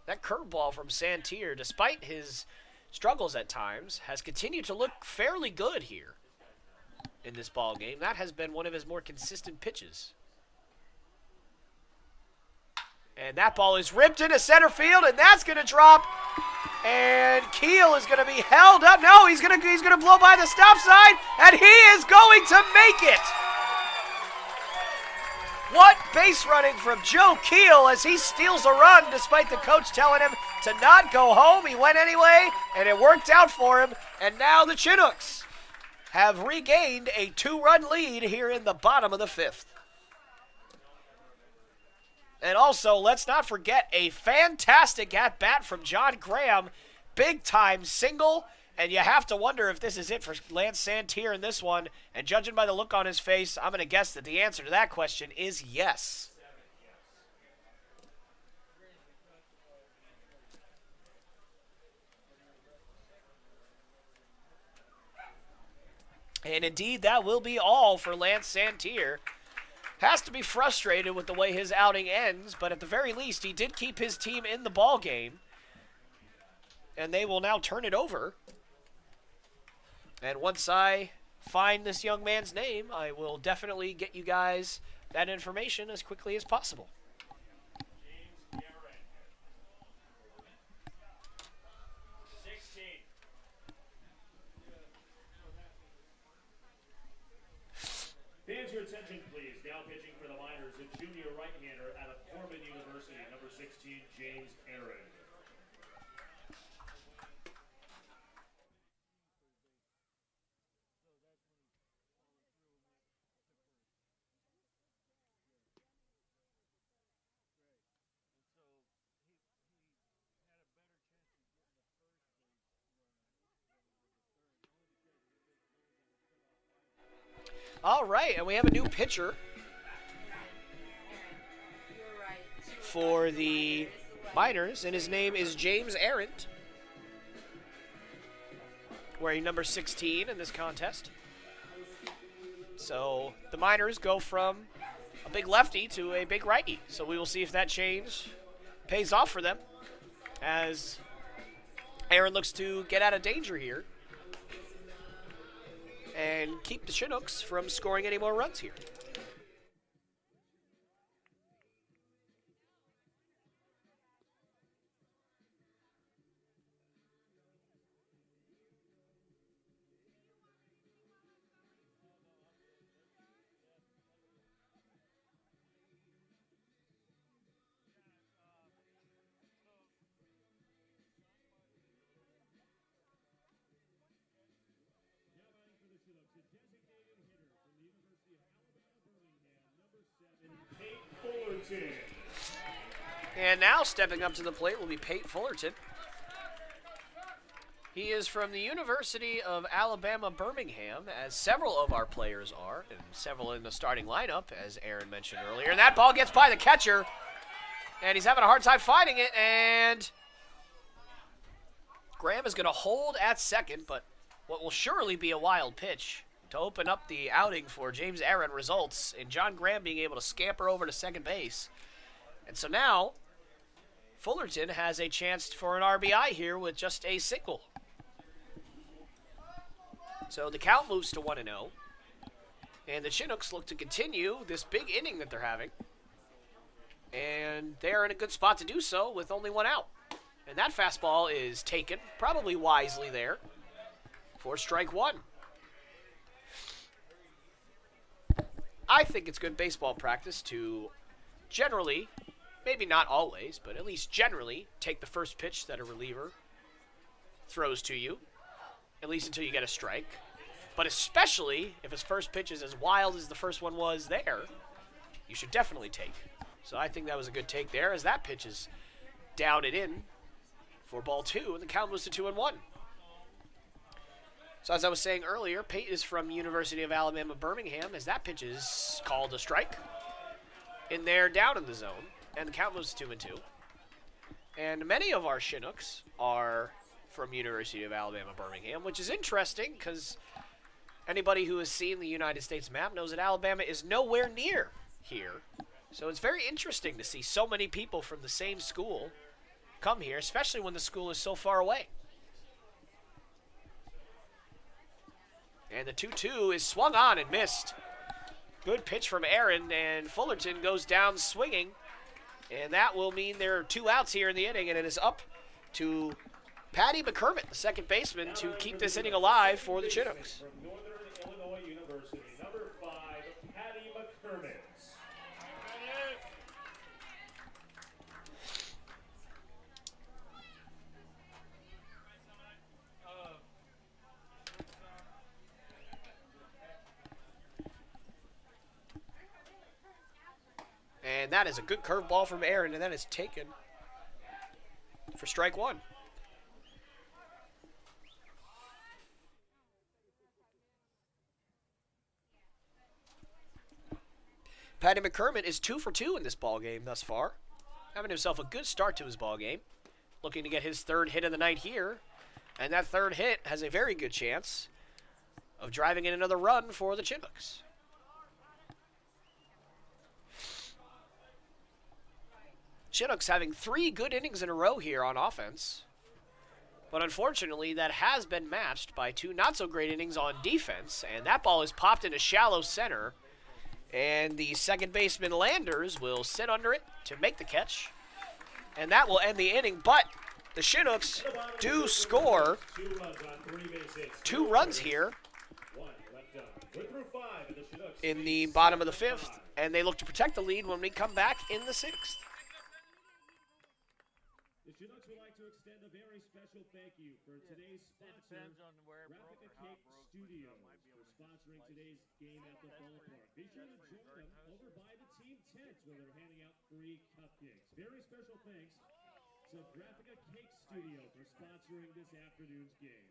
That curveball from Santier, despite his struggles at times, has continued to look fairly good here in this ball game. That has been one of his more consistent pitches. And that ball is ripped into center field, and that's going to drop. And Keel is going to be held up. No, he's going to blow by the stop sign, and he is going to make it. What base running from Joe Keel as he steals a run despite the coach telling him to not go home. He went anyway, and it worked out for him. And now the Chinooks have regained a 2-run lead here in the bottom of the 5th. And also, let's not forget a fantastic at-bat from John Graham. Big-time single. And you have to wonder if this is it for Lance Santier in this one. And judging by the look on his face, I'm going to guess that the answer to that question is yes. And indeed, that will be all for Lance Santier. Has to be frustrated with the way his outing ends, but at the very least, he did keep his team in the ball game. And they will now turn it over. And once I find this young man's name, I will definitely get you guys that information as quickly as possible. Fans, your attention, please. Now pitching for the Miners, a junior right-hander out of Corman University, number 16, James Aaron. All right, and we have a new pitcher for the Miners, and his name is James Aaron, wearing number 16 in this contest. So the Miners go from a big lefty to a big righty. So we will see if that change pays off for them as Aaron looks to get out of danger here and keep the Chinooks from scoring any more runs here. And now stepping up to the plate will be Pate Fullerton. He is from the University of Alabama, Birmingham, as several of our players are, and several in the starting lineup, as Aaron mentioned earlier. And that ball gets by the catcher, and he's having a hard time finding it, and Graham is going to hold at second, but what will surely be a wild pitch to open up the outing for James Aaron results in John Graham being able to scamper over to second base. And so now, Fullerton has a chance for an RBI here with just a single. So the count moves to 1-0. And the Chinooks look to continue this big inning that they're having. And they're in a good spot to do so with only one out. And that fastball is taken, probably wisely there, for strike one. I think it's good baseball practice to generally, maybe not always, but at least generally, take the first pitch that a reliever throws to you, at least until you get a strike. But especially if his first pitch is as wild as the first one was there, you should definitely take. So I think that was a good take there, as that pitch is down and in for ball two, and the count moves to 2-1. So as I was saying earlier, Pate is from University of Alabama, Birmingham, as that pitch is called a strike. In there, down in the zone, and the count moves to 2-2. And many of our Chinooks are from University of Alabama, Birmingham, which is interesting because Anybody who has seen the United States map knows that Alabama is nowhere near here. So it's very interesting to see so many people from the same school come here, especially when the school is so far away. And the 2-2 is swung on and missed. Good pitch from Aaron, and Fullerton goes down swinging. And that will mean there are 2 outs here in the inning, and it is up to Patty McCormick, the second baseman, to keep this inning alive for the Chinooks. From Northern Illinois University, number 5, Patty McCormick. And that is a good curveball from Aaron, and that is taken for strike 1. Patty McCormick is 2 for 2 in this ball game thus far, having himself a good start to his ball game, looking to get his 3rd hit of the night here, and that 3rd hit has a very good chance of driving in another run for the Chinooks. Chinooks having 3 good innings in a row here on offense. But unfortunately, that has been matched by 2 not-so-great innings on defense. And that ball is popped into shallow center. And the second baseman, Landers, will sit under it to make the catch. And that will end the inning. But the Chinooks do score 2 runs here in the bottom of the 5th. And they look to protect the lead when we come back in the 6th. The Chinooks would like to extend a very special thank you for today's sponsor, Replica Cake Studios, for sponsoring today's game at the ballpark. Be sure to join them over by the team tent where they're handing out free cupcakes. Very special thanks to Replica Cake Studio for sponsoring this afternoon's game.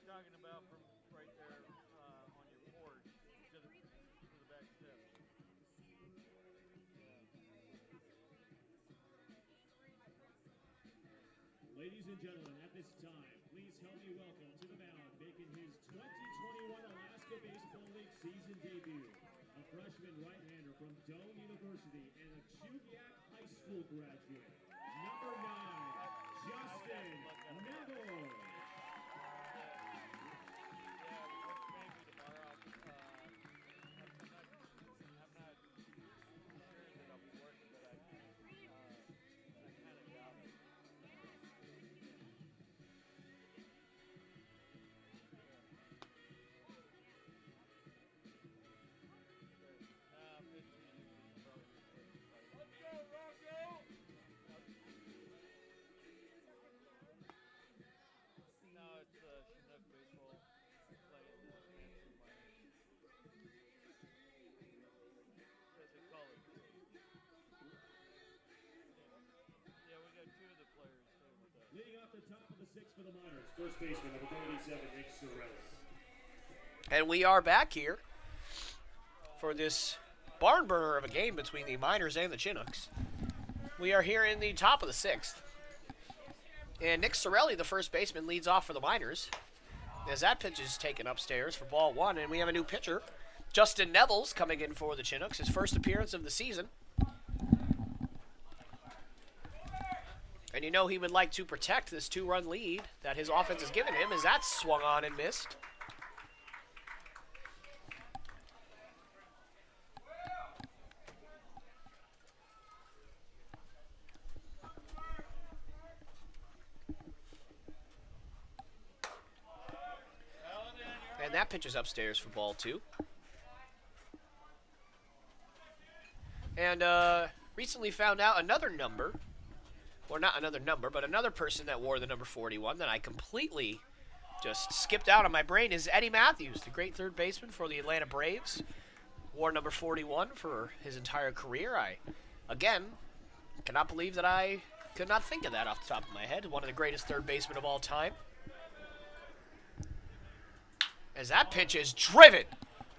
Talking about from right there on your porch to the back steps. Ladies and gentlemen, at this time, please help me welcome to the mound, making his 2021 Alaska Baseball League season debut, a freshman right-hander from Doane University and a Chugiak High School graduate, number 9, Justin Neville. Leading off the top of the 6th for the Miners, first baseman number 37, Nick Sorelli. And we are back here for this barn burner of a game between the Miners and the Chinooks. We are here in the top of the 6th. And Nick Sorelli, the first baseman, leads off for the Miners, as that pitch is taken upstairs for ball 1. And we have a new pitcher, Justin Nevels, coming in for the Chinooks, his first appearance of the season. And you know he would like to protect this 2-run lead that his offense has given him, as that's swung on and missed. And that pitch is upstairs for ball 2. And recently found out another number. Or not another number, but another person that wore the number 41 that I completely just skipped out on my brain, is Eddie Matthews, the great third baseman for the Atlanta Braves. Wore number 41 for his entire career. I, again, cannot believe that I could not think of that off the top of my head. One of the greatest third basemen of all time. As that pitch is driven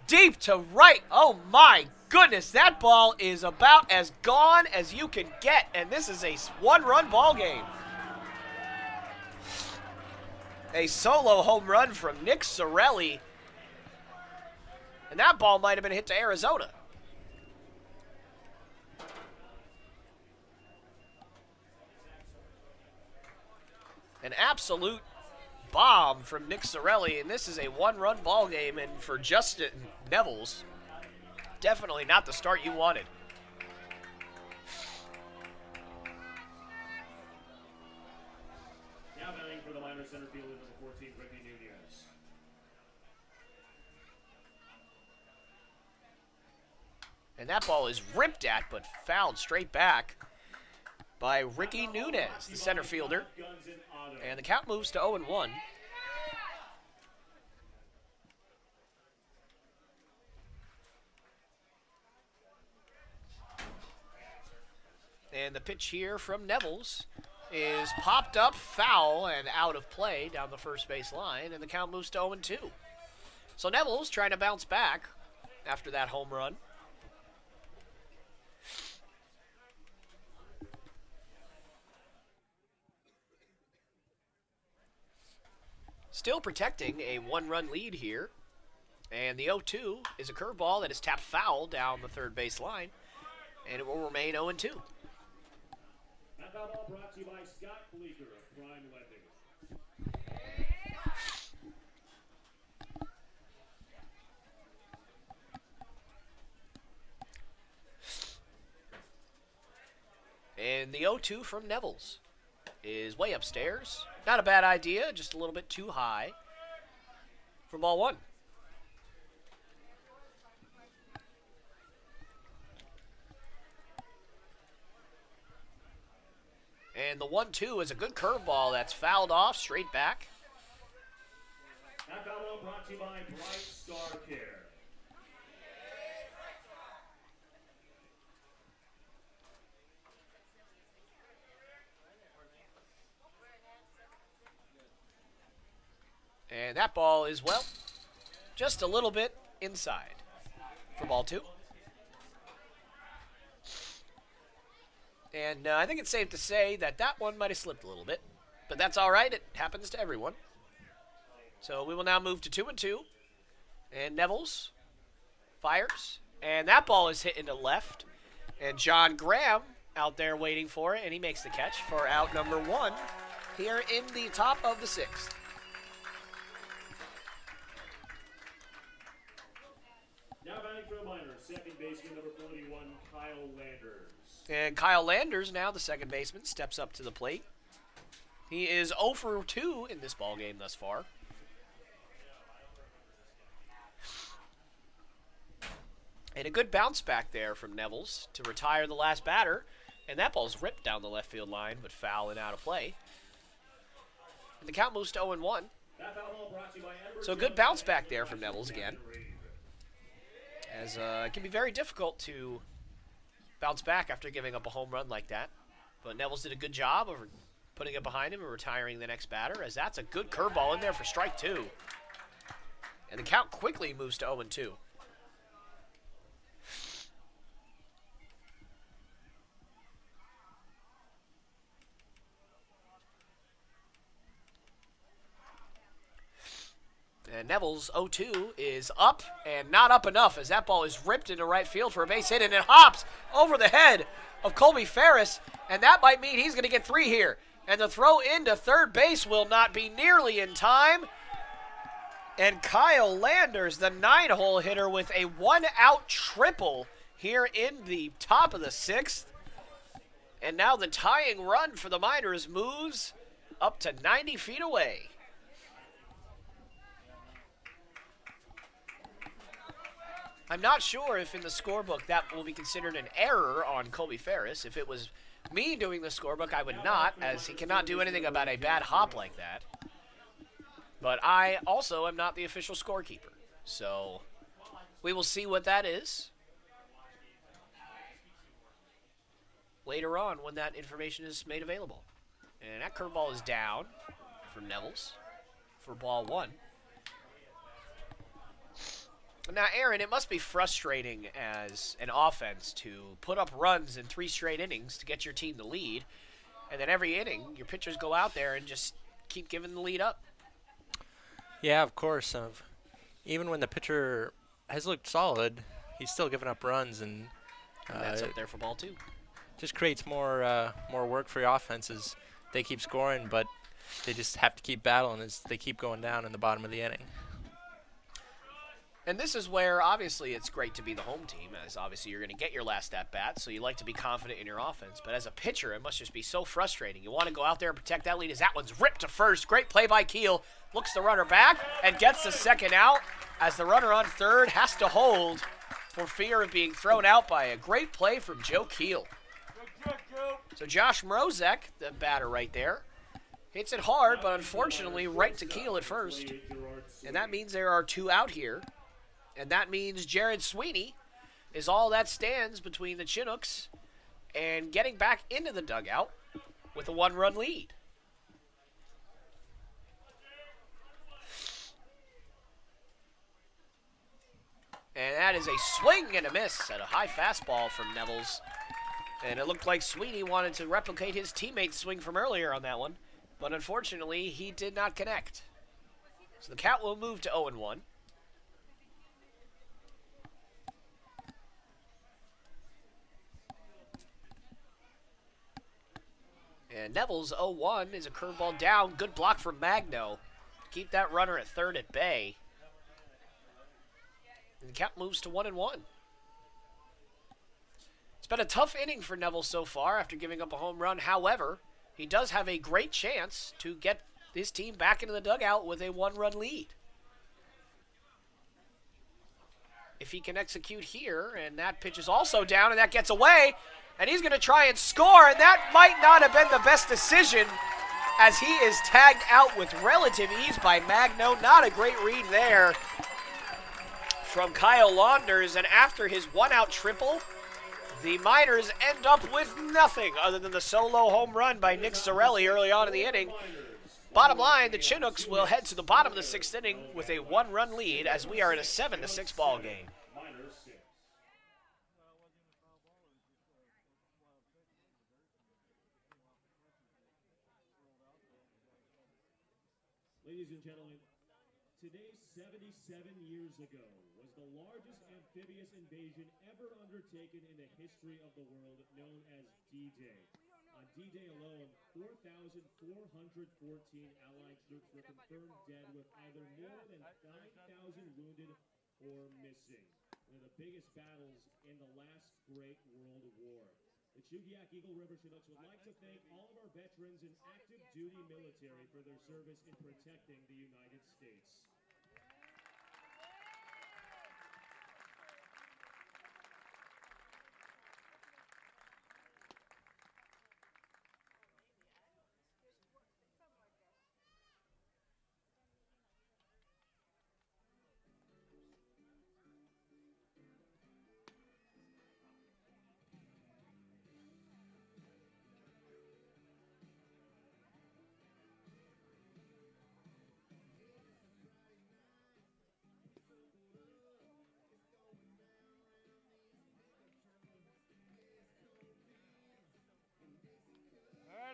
deep to right. Oh my goodness, that ball is about as gone as you can get, and this is a one-run ball game. A solo home run from Nick Sorelli. And that ball might have been hit to Arizona. An absolute bomb from Nick Sorelli, and this is a one-run ball game, and for Justin Nevels, definitely not the start you wanted. Now batting for the Miners center fielder, number 14, Ricky Nunez. And that ball is ripped at, but fouled straight back by Ricky Nunez, the center fielder. And the count moves to 0-1. And the pitch here from Nevels is popped up, foul, and out of play down the first base line, and the count moves to 0-2. So Nevels trying to bounce back after that home run. Still protecting a one-run lead here. And the 0-2 is a curveball that is tapped foul down the third base line, and it will remain 0-2. That foul ball brought to you by Scott Bleeker of Prime Lending. And the 0-2 from Nevels is way upstairs. Not a bad idea, just a little bit too high for ball one. And the 1-2 is a good curveball that's fouled off straight back. That foul ball brought to you by Bright Star Care. And that ball is, well, just a little bit inside for ball two. And I think it's safe to say that that one might have slipped a little bit. But that's all right. It happens to everyone. So we will now move to 2-2. And Nevels fires. And that ball is hit into left. And John Graham out there waiting for it. And he makes the catch for out number one here in the top of the sixth. Now batting for the Miners, second baseman, number 41, Kyle Landers. And Kyle Landers, now the second baseman, steps up to the plate. He is 0 for 2 in this ball game thus far. And a good bounce back there from Nevels to retire the last batter. And that ball's ripped down the left field line, but foul and out of play. And the count moves to 0-1. So a good bounce back there from Nevels again. As it can be very difficult to bounce back after giving up a home run like that. But Nevels did a good job of putting it behind him and retiring the next batter, as that's a good curveball in there for strike two. And the count quickly moves to 0-2. And Nevels' 0-2 is up and not up enough, as that ball is ripped into right field for a base hit, and it hops over the head of Colby Ferris, and that might mean he's going to get 3 here. And the throw into third base will not be nearly in time. And Kyle Landers, the 9-hole hitter, with a 1-out triple here in the top of the 6th. And now the tying run for the Miners moves up to 90 feet away. I'm not sure if in the scorebook that will be considered an error on Colby Ferris. If it was me doing the scorebook, I would not, as he cannot do anything about a bad hop like that. But I also am not the official scorekeeper. So we will see what that is later on when that information is made available. And that curveball is down for Nevels for ball 1. Now, Aaron, it must be frustrating as an offense to put up runs in 3 straight innings to get your team the lead, and then every inning your pitchers go out there and just keep giving the lead up. Yeah, of course. Even when the pitcher has looked solid, he's still giving up runs, and that's up there for ball 2. Just creates more work for your offenses. They keep scoring, but they just have to keep battling as they keep going down in the bottom of the inning. And this is where, obviously, it's great to be the home team, as obviously you're going to get your last at-bat, so you like to be confident in your offense. But as a pitcher, it must just be so frustrating. You want to go out there and protect that lead as that one's ripped to first. Great play by Keel. Looks the runner back and gets the second out as the runner on third has to hold for fear of being thrown out by a great play from Joe Keel. So Josh Mrozek, the batter right there, hits it hard, but unfortunately right to Keel at first. And that means there are 2 out here. And that means Jared Sweeney is all that stands between the Chinooks and getting back into the dugout with a 1-run lead. And that is a swing and a miss at a high fastball from Nevels. And it looked like Sweeney wanted to replicate his teammate's swing from earlier on that one. But unfortunately, he did not connect. So the count will move to 0-1. And Nevels 0-1 is a curveball down. Good block from Magno. Keep that runner at third at bay. And the count moves to 1-1. It's been a tough inning for Nevels so far after giving up a home run. However, he does have a great chance to get his team back into the dugout with a 1-run lead. If he can execute here, and that pitch is also down, and that gets away. And he's going to try and score, and that might not have been the best decision as he is tagged out with relative ease by Magno. Not a great read there from Kyle Launders, and after his 1-out triple, the Miners end up with nothing other than the solo home run by Nick Sorelli early on in the inning. Bottom line, the Chinooks will head to the bottom of the 6th inning with a 1-run lead as we are in a 7-6 ball game. Ladies and gentlemen, today 77 years ago was the largest amphibious invasion ever undertaken in the history of the world, known as D-Day. On D-Day alone, 4,414 Allied troops were confirmed dead, with either more than 9,000 wounded or missing. One of the biggest battles in the last Great World War. The Chugiak Eagle River Chinooks would like to thank all of our veterans and active duty military for their service in protecting the United States.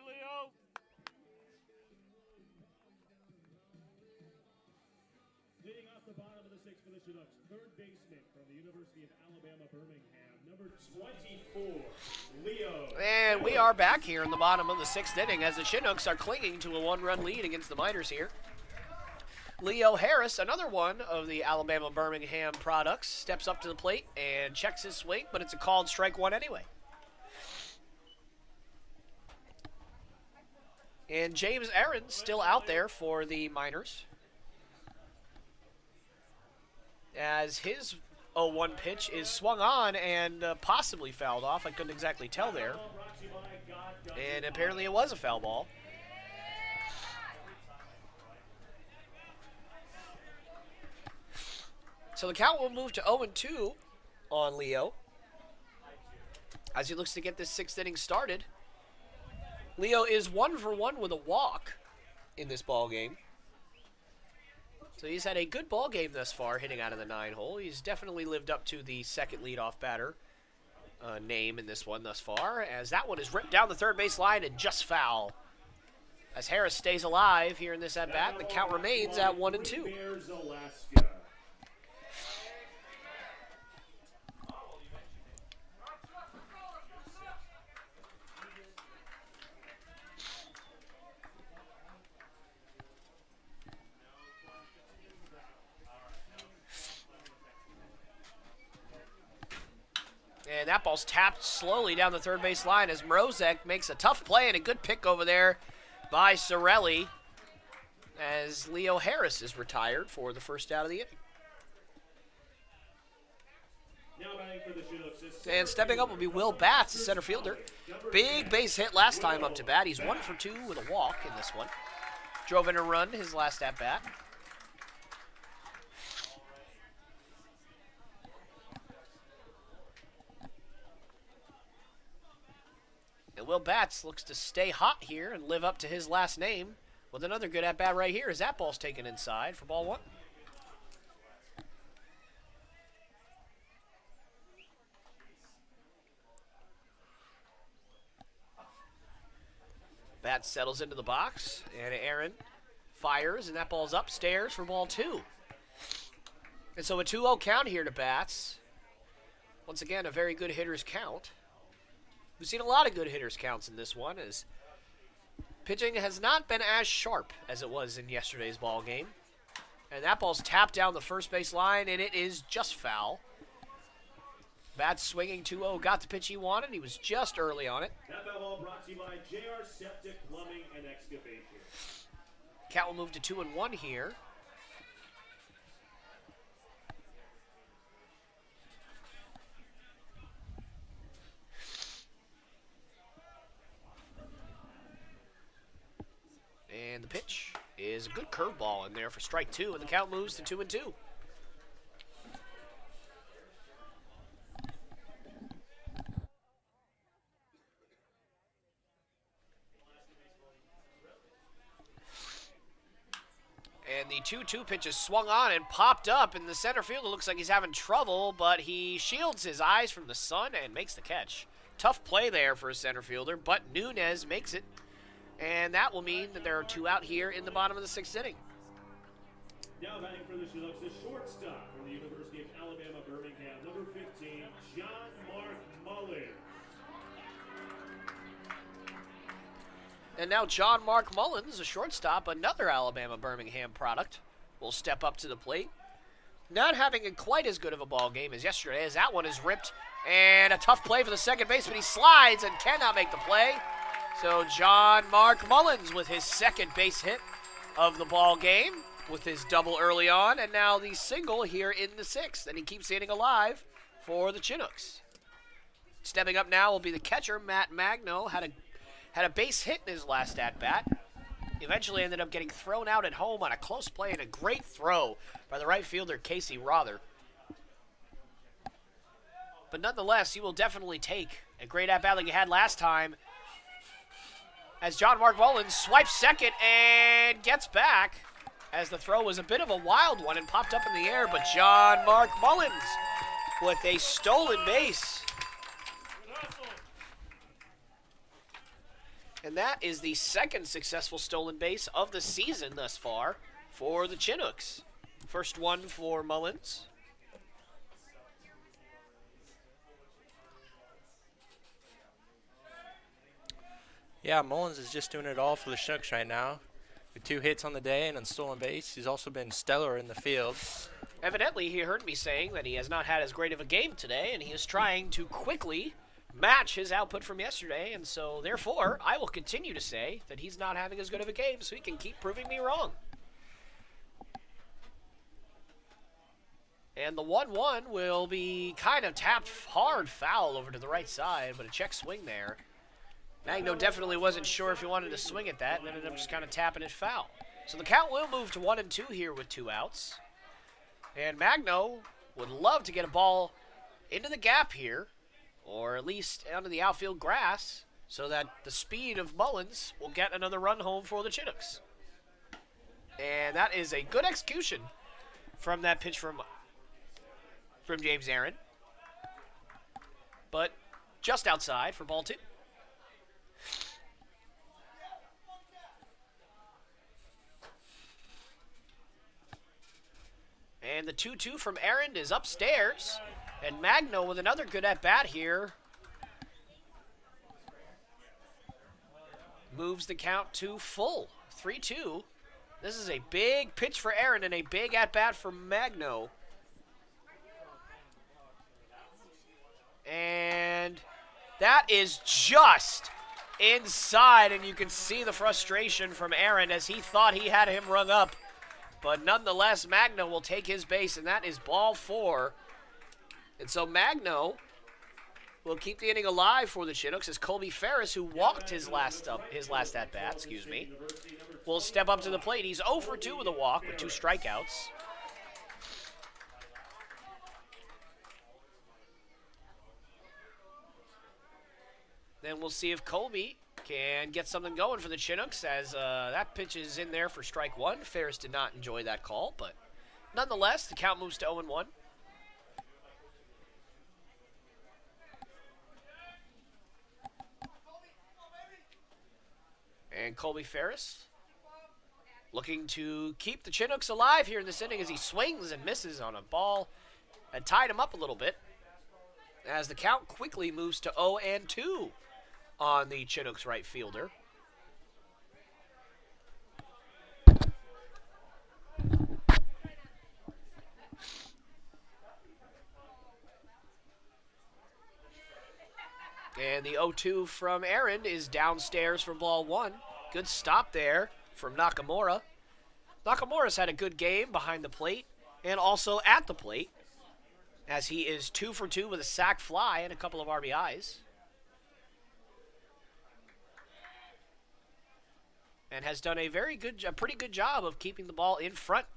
Leo. Leading off the bottom of the 6th for the Chinooks, third baseman from the University of Alabama, Birmingham, number 24, Leo. And we are back here in the bottom of the 6th inning as the Chinooks are clinging to a 1-run lead against the Miners here. Leo Harris, another one of the Alabama Birmingham products, steps up to the plate and checks his swing, but it's a called strike 1 anyway. And James Aaron still out there for the Miners, as his 0-1 pitch is swung on and possibly fouled off. I couldn't exactly tell there. And apparently it was a foul ball. So the count will move to 0-2 on Leo as he looks to get this 6th inning started. Leo is 1 for 1 with a walk in this ball game. So he's had a good ball game thus far, hitting out of the 9-hole. He's definitely lived up to the second leadoff batter name in this one thus far, as that one is ripped down the third base line and just foul. As Harris stays alive here in this at-bat, the count remains at 1-2. And that ball's tapped slowly down the third base line as Mrozek makes a tough play and a good pick over there by Sorelli as Leo Harris is retired for the first out of the inning. And stepping up will be Will Batts, the center fielder. Big base hit last time up to bat. He's 1 for 2 with a walk in this one. Drove in a run his last at bat. And Will Batts looks to stay hot here and live up to his last name with another good at-bat right here as that ball's taken inside for ball 1. Batts settles into the box, and Aaron fires, and that ball's upstairs for ball 2. And so a 2-0 count here to Batts. Once again, a very good hitter's count. We've seen a lot of good hitters' counts in this one, as pitching has not been as sharp as it was in yesterday's ball game. And that ball's tapped down the first base line, and it is just foul. Batts swinging 2-0, got the pitch he wanted. He was just early on it. That foul ball brought to you by JR Septic Plumbing and Excavation. Count will move to 2-1 here. And the pitch is a good curveball in there for strike 2, and the count moves to 2-2. And the 2-2 pitch is swung on and popped up, and the center fielder looks like he's having trouble, but he shields his eyes from the sun and makes the catch. Tough play there for a center fielder, but Nunez makes it. And that will mean that there are 2 out here in the bottom of the 6th inning. Now batting for the Chinooks, the shortstop from the University of Alabama, Birmingham, number 15, John Mark Mullins. And now John Mark Mullins, a shortstop, another Alabama Birmingham product, will step up to the plate. Not having quite as good of a ball game as yesterday, as that one is ripped. And a tough play for the second baseman. He slides and cannot make the play. So John Mark Mullins with his second base hit of the ball game with his double early on, and now the single here in the 6th, and he keeps hitting alive for the Chinooks. Stepping up now will be the catcher, Matt Magno. Had a base hit in his last at-bat. Eventually ended up getting thrown out at home on a close play and a great throw by the right fielder, Casey Rother. But nonetheless, he will definitely take a great at-bat like he had last time, as John Mark Mullins swipes second and gets back, as the throw was a bit of a wild one and popped up in the air, but John Mark Mullins with a stolen base. And that is the second successful stolen base of the season thus far for the Chinooks. First one for Mullins. Yeah, Mullins is just doing it all for the Chinooks right now. With 2 hits on the day and on stolen base. He's also been stellar in the field. Evidently, he heard me saying that he has not had as great of a game today, and he is trying to quickly match his output from yesterday, and so, therefore, I will continue to say that he's not having as good of a game so he can keep proving me wrong. And the 1-1 will be kind of tapped hard foul over to the right side, but a check swing there. Magno definitely wasn't sure if he wanted to swing at that, and ended up just kind of tapping it foul. So the count will move to 1-2 here with 2 outs. And Magno would love to get a ball into the gap here, or at least onto the outfield grass, so that the speed of Mullins will get another run home for the Chinooks. And that is a good execution from that pitch from James Aaron. But just outside for ball 2. And the 2-2 from Aaron is upstairs. And Magno with another good at-bat here moves the count to full, 3-2. This is a big pitch for Aaron and a big at-bat for Magno. And that is just inside, and you can see the frustration from Aaron as he thought he had him rung up. But nonetheless, Magno will take his base, and that is ball 4. And so Magno will keep the inning alive for the Chinooks as Colby Ferris, who walked his last at-bat, will step up to the plate. He's 0 for 2 with a walk with 2 strikeouts. Then we'll see if Colby can get something going for the Chinooks as that pitch is in there for strike 1. Ferris did not enjoy that call, but nonetheless, the count moves to 0-1. And Colby Ferris looking to keep the Chinooks alive here in this inning as he swings and misses on a ball and tied him up a little bit as the count quickly moves to 0-2 on the Chinooks right fielder. And the 0-2 from Aaron is downstairs for ball 1. Good stop there from Nakamura. Nakamura's had a good game behind the plate and also at the plate as he is 2 for 2 with a sac fly and a couple of RBIs. And has done a pretty good job of keeping the ball in front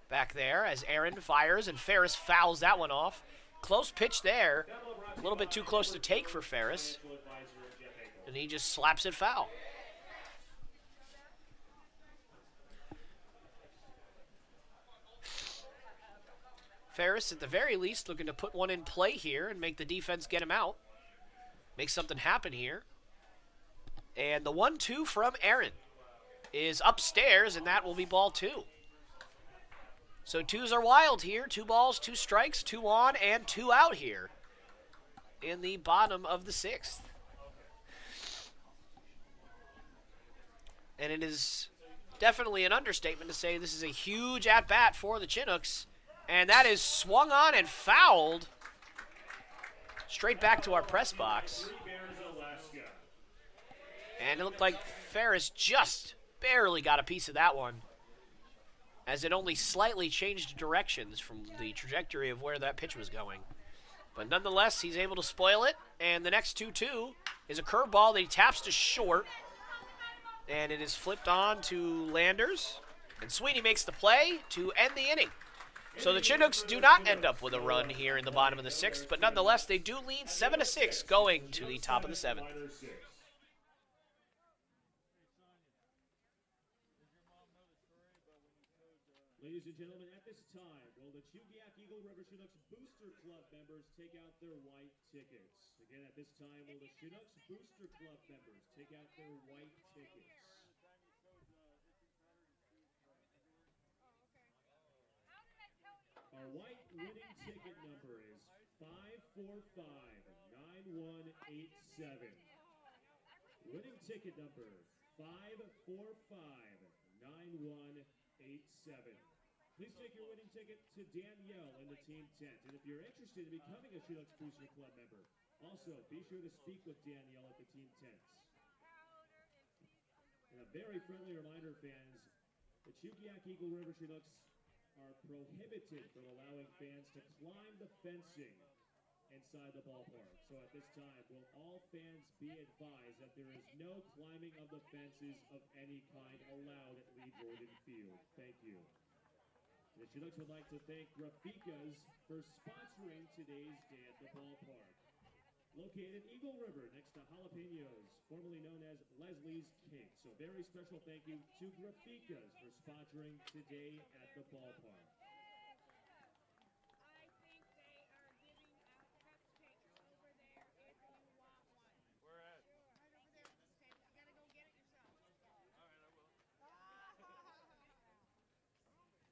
back there as Aaron fires and Ferris fouls that one off. Close pitch there. A little bit too close to take for Ferris. And he just slaps it foul. Ferris, at the very least, looking to put one in play here and make the defense get him out. Make something happen here. And the 1-2 from Aaron is upstairs, and that will be ball 2. So 2s are wild here. 2 balls, 2 strikes, 2 on, and 2 out here in the bottom of the 6th. And it is definitely an understatement to say this is a huge at-bat for the Chinooks. And that is swung on and fouled straight back to our press box. And it looked like Ferris just barely got a piece of that one, as it only slightly changed directions from the trajectory of where that pitch was going. But nonetheless, he's able to spoil it, and the next 2-2 is a curveball that he taps to short, and it is flipped on to Landers, and Sweeney makes the play to end the inning. So the Chinooks do not end up with a run here in the bottom of the 6th, but nonetheless, they do lead 7-6 going to the top of the 7th. Ladies and gentlemen, at this time, will the Chugiak Eagle River Chinooks Booster Club members take out their white tickets? Again, at this time, will the Chinooks Booster Club members take out their white tickets? Our white winning ticket number is 545-9187. Winning ticket number 545-9187. Please take your winning ticket to Danielle in the team tent. And if you're interested in becoming a Chinooks Booster Club member, also be sure to speak with Danielle at the team tent. And a very friendly reminder, fans, the Chugiak Eagle River Chinooks are prohibited from allowing fans to climb the fencing inside the ballpark. So at this time, will all fans be advised that there is no climbing of the fences of any kind allowed at Lee Jordan Field. Thank you. The Chinooks would like to thank Rafikas for sponsoring today's day at the ballpark. Located in Eagle River next to Jalapenos, formerly known as Leslie's Cake. So very special thank you to Rafikas for sponsoring today at the ballpark. Where at?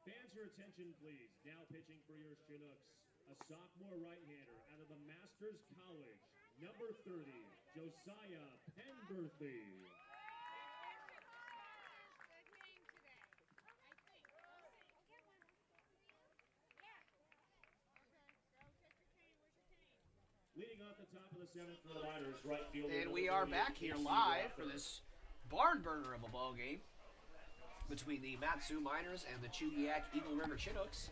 Fans, your attention, please. Now pitching for your Chinooks, a sophomore right-hander out of the Masters College, number 30, Josiah Penberthy. Leading off the top of the seventh for the Miners, right fielder. And we are back here live for this barn burner of a ball game between the Matsu Miners and the Chugiak Eagle River Chinooks.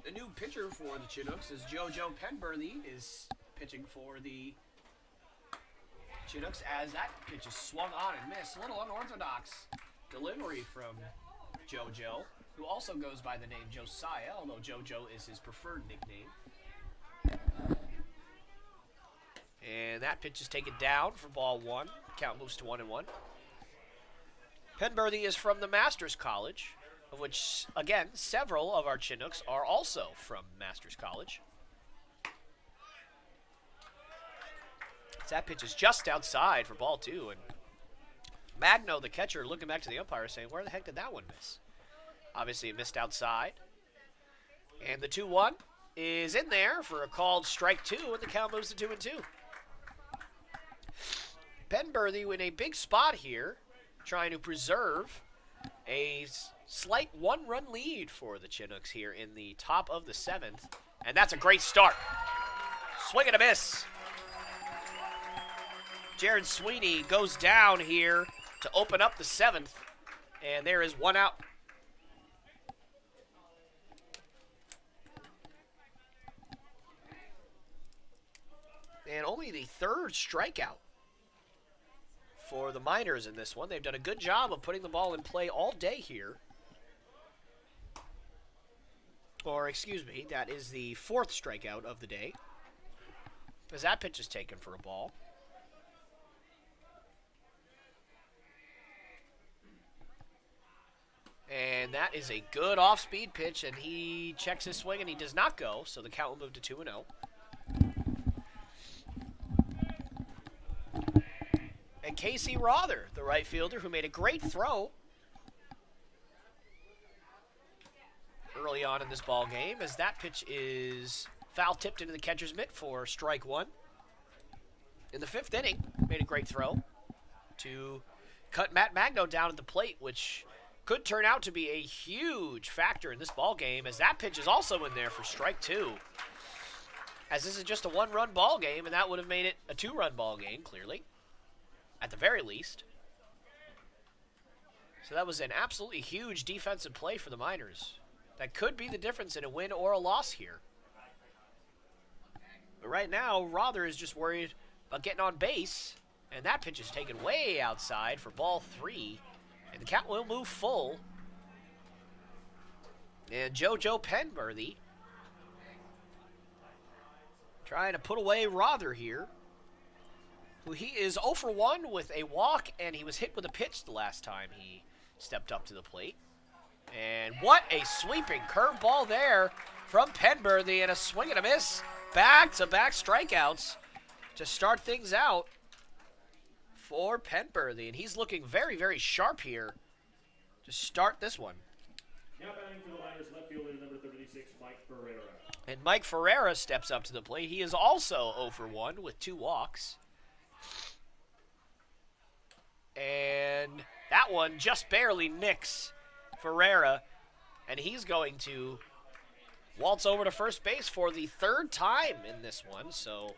The new pitcher for the Chinooks is JoJo Penberthy, is pitching for the Chinooks as that pitch is swung on and missed. A little unorthodox delivery from JoJo, who also goes by the name Josiah, although JoJo is his preferred nickname. And that pitch is taken down for ball one. Count moves to 1-1. Penberthy is from the Masters College, of which, again, several of our Chinooks are also from Masters College. So that pitch is just outside for ball two, and Magno, the catcher, looking back to the umpire saying, where the heck did that one miss? Obviously it missed outside. And the 2-1 is in there for a called strike two, and the count moves to 2-2. Penberthy in a big spot here, trying to preserve a slight one-run lead for the Chinooks here in the top of the seventh. And that's a great start. Swing and a miss. Jared Sweeney goes down here to open up the seventh. And there is one out. And only the third strikeout for the Miners in this one. They've done a good job of putting the ball in play all day here. Or, excuse me, that is the fourth strikeout of the day, as that pitch is taken for a ball. And that is a good off-speed pitch, and he checks his swing, and he does not go, so the count will move to 2-0. And Casey Rother, the right fielder, who made a great throw early on in this ball game, as that pitch is foul-tipped into the catcher's mitt for strike one. In the fifth inning, made a great throw to cut Matt Magno down at the plate, which could turn out to be a huge factor in this ball game, as that pitch is also in there for strike two. As this is just a one-run ball game, and that would have made it a two-run ball game, clearly, at the very least. So that was an absolutely huge defensive play for the Miners. That could be the difference in a win or a loss here. But right now, Rother is just worried about getting on base, and that pitch is taken way outside for ball three, and the count will move full. And JoJo Penberthy trying to put away Rother here. He is 0 for 1 with a walk, and he was hit with a pitch the last time he stepped up to the plate. And what a sweeping curveball there from Penberthy, and a swing and a miss. Back-to-back strikeouts to start things out for Penberthy. And he's looking very, very sharp here to start this one. Now batting for the Miners, left fielder number 36, Mike Ferreira. And Mike Ferreira steps up to the plate. He is also 0 for 1 with 2 walks. And that one just barely nicks Ferreira, and he's going to waltz over to first base for the third time in this one. So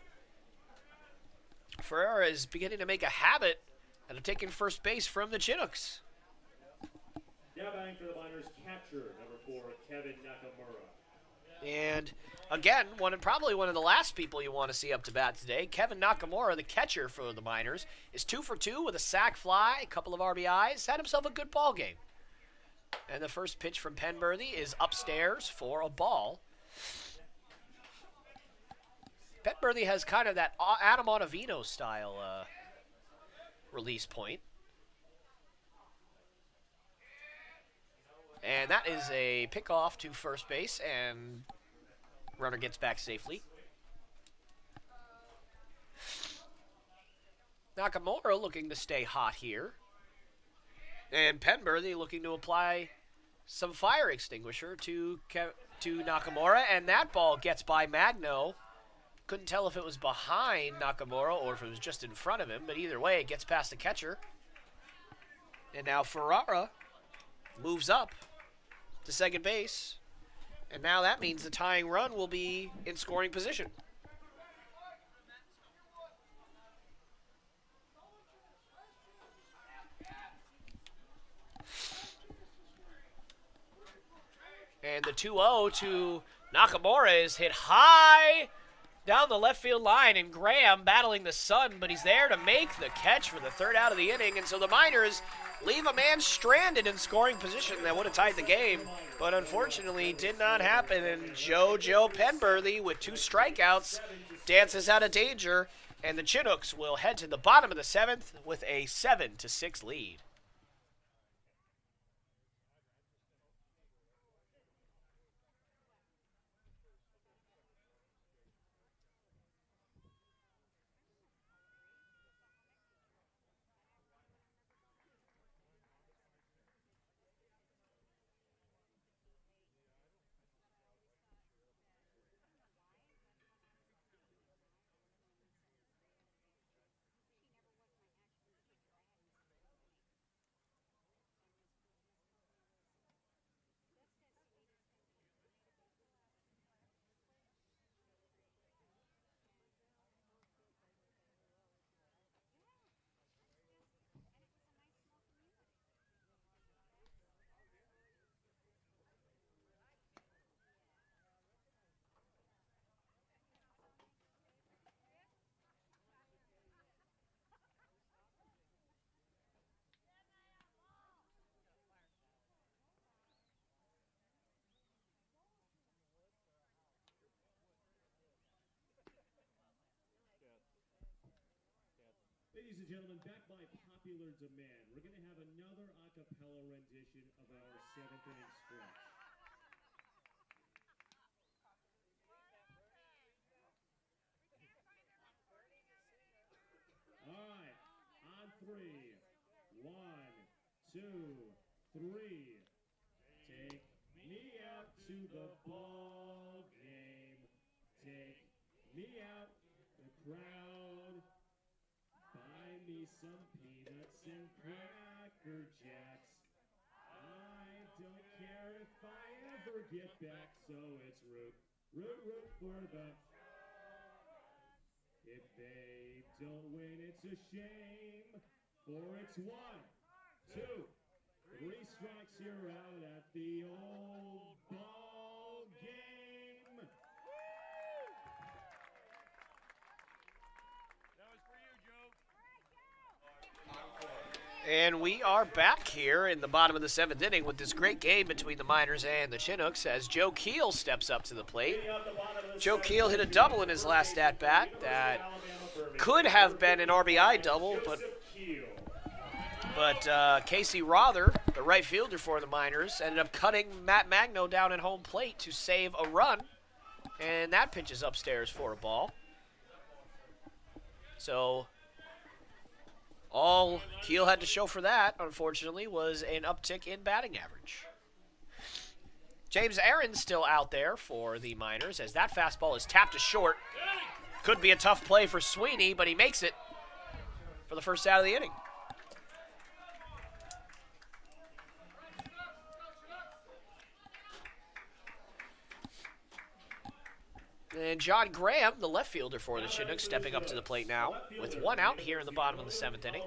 Ferreira is beginning to make a habit out of taking first base from the Chinooks. Now batting for the Miners, catcher number 4, Kevin Nakamura. And again, probably one of the last people you want to see up to bat today. Kevin Nakamura, the catcher for the Miners, is 2 for 2 with a sac fly, a couple of RBIs. Had himself a good ball game. And the first pitch from Penberthy is upstairs for a ball. Penberthy has kind of that Adam Ottavino style release point. And that is a pickoff to first base, and runner gets back safely. Nakamura looking to stay hot here. And Penberthy looking to apply some fire extinguisher to Nakamura, and that ball gets by Magno. Couldn't tell if it was behind Nakamura or if it was just in front of him, but either way, it gets past the catcher. And now Ferrara moves up to second base, and now that means the tying run will be in scoring position. And the 2-0 to Nakamura is hit high down the left field line, and Graham battling the sun, but he's there to make the catch for the third out of the inning, and so the Miners leave a man stranded in scoring position that would have tied the game, but unfortunately did not happen, and JoJo Penberthy with 2 strikeouts dances out of danger, and the Chinooks will head to the bottom of the 7th with a 7-6 lead. Ladies and gentlemen, back by popular demand, we're going to have another a cappella rendition of our 7th inning stretch. All right, on 3. 1, 2, 3. Take me out to the ball game. Take me out the crowd. Buy me some peanuts and Cracker Jacks. I don't care if I ever get back, so it's root for the. If they don't win, it's a shame, for it's 1, 2, 3 strikes, you're out at the old ball game. And we are back here in the bottom of the 7th inning with this great game between the Miners and the Chinooks as Joe Keel steps up to the plate. Joe Keel hit a double in his last at-bat that could have been an RBI double, but Casey Rother, the right fielder for the Miners, ended up cutting Matt Magno down at home plate to save a run, and that pitch is upstairs for a ball. So all Keel had to show for that, unfortunately, was an uptick in batting average. James Aaron's still out there for the Miners as that fastball is tapped to short. Could be a tough play for Sweeney, but he makes it for the first out of the inning. And John Graham, the left fielder for the Chinooks, stepping up to the plate now with 1 out here in the bottom of the 7th inning.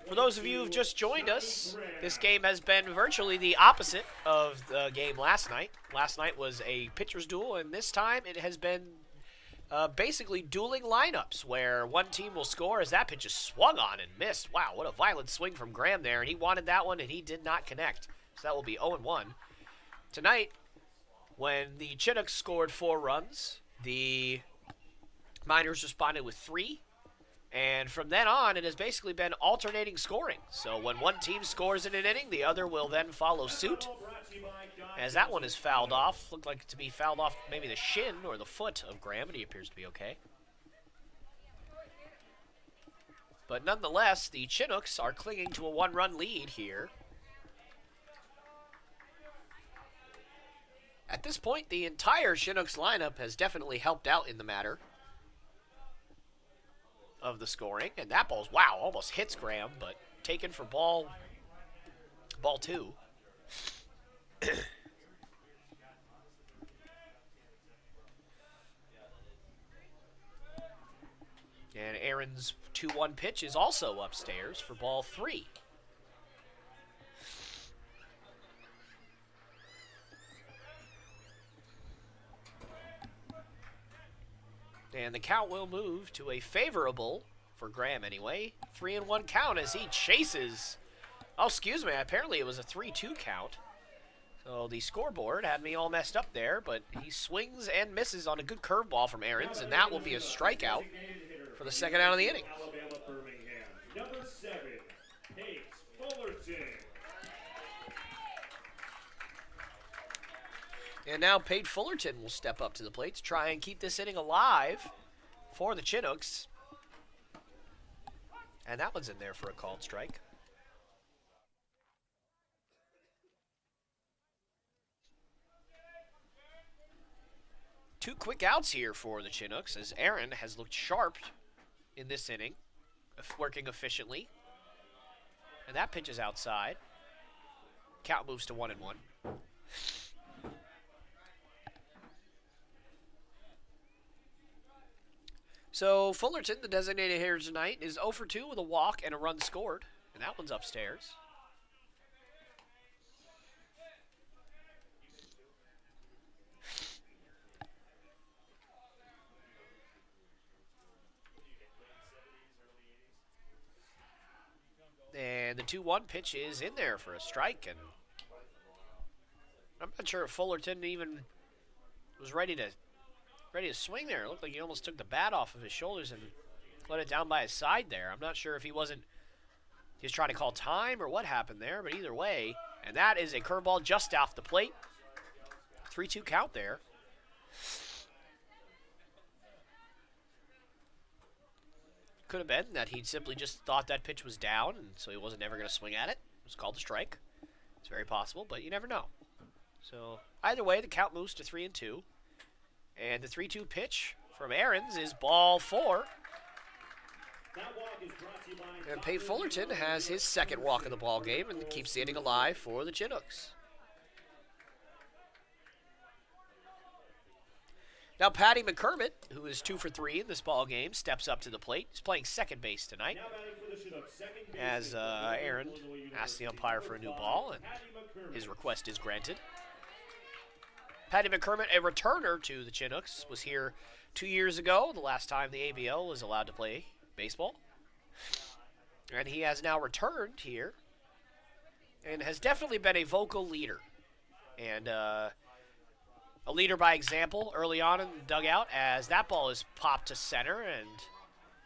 For those of you who've just joined us, this game has been virtually the opposite of the game last night. Last night was a pitcher's duel, and this time it has been basically dueling lineups where one team will score as that pitch is swung on and missed. Wow, what a violent swing from Graham there, and he wanted that one, and he did not connect. So that will be 0-1. Tonight, when the Chinooks scored 4 runs, the Miners responded with 3. And from then on, it has basically been alternating scoring. So when one team scores in an inning, the other will then follow suit. As that one is fouled off. Looked like it to be fouled off maybe the shin or the foot of Graham, but he appears to be okay. But nonetheless, the Chinooks are clinging to a 1-run lead here. At this point, the entire Chinooks lineup has definitely helped out in the matter of the scoring. And that ball's, wow, almost hits Graham, but taken for ball 2. And Aaron's 2-1 pitch is also upstairs for ball 3. And the count will move to a favorable, for Graham anyway, 3-1 count as he chases. Oh, excuse me, apparently it was a 3-2 count. So the scoreboard had me all messed up there, but he swings and misses on a good curveball from Aaron's, and that will be a strikeout for the second out of the inning. Alabama, Birmingham. Number 7, Pace Fullerton. And now Pate Fullerton will step up to the plate to try and keep this inning alive for the Chinooks. And that one's in there for a called strike. Two quick outs here for the Chinooks as Aaron has looked sharp in this inning, working efficiently. And that pitch is outside. Count moves to 1-1. So Fullerton, the designated hitter tonight, is 0 for 2 with a walk and a run scored. And that one's upstairs. And the 2-1 pitch is in there for a strike. And I'm not sure if Fullerton even was ready to swing there. It looked like he almost took the bat off of his shoulders and let it down by his side there. I'm not sure if he was trying to call time or what happened there, but either way, and that is a curveball just off the plate. 3-2 count there. Could have been that he simply just thought that pitch was down, and so he wasn't ever going to swing at it. It was called a strike. It's very possible, but you never know. So either way, the count moves to 3-2. And the 3-2 pitch from Aaron's is ball 4. And Pate Fullerton has his second walk of the ball game and keeps the inning alive for the Chinooks. Now Patty McCormick, who is 2 for 3 in this ball game, steps up to the plate. He's playing second base tonight, as Aaron asks the umpire for a new ball, and his request is granted. Patty McCormick, a returner to the Chinooks, was here 2 years ago, the last time the ABL was allowed to play baseball. And he has now returned here and has definitely been a vocal leader. And a leader by example early on in the dugout as that ball is popped to center and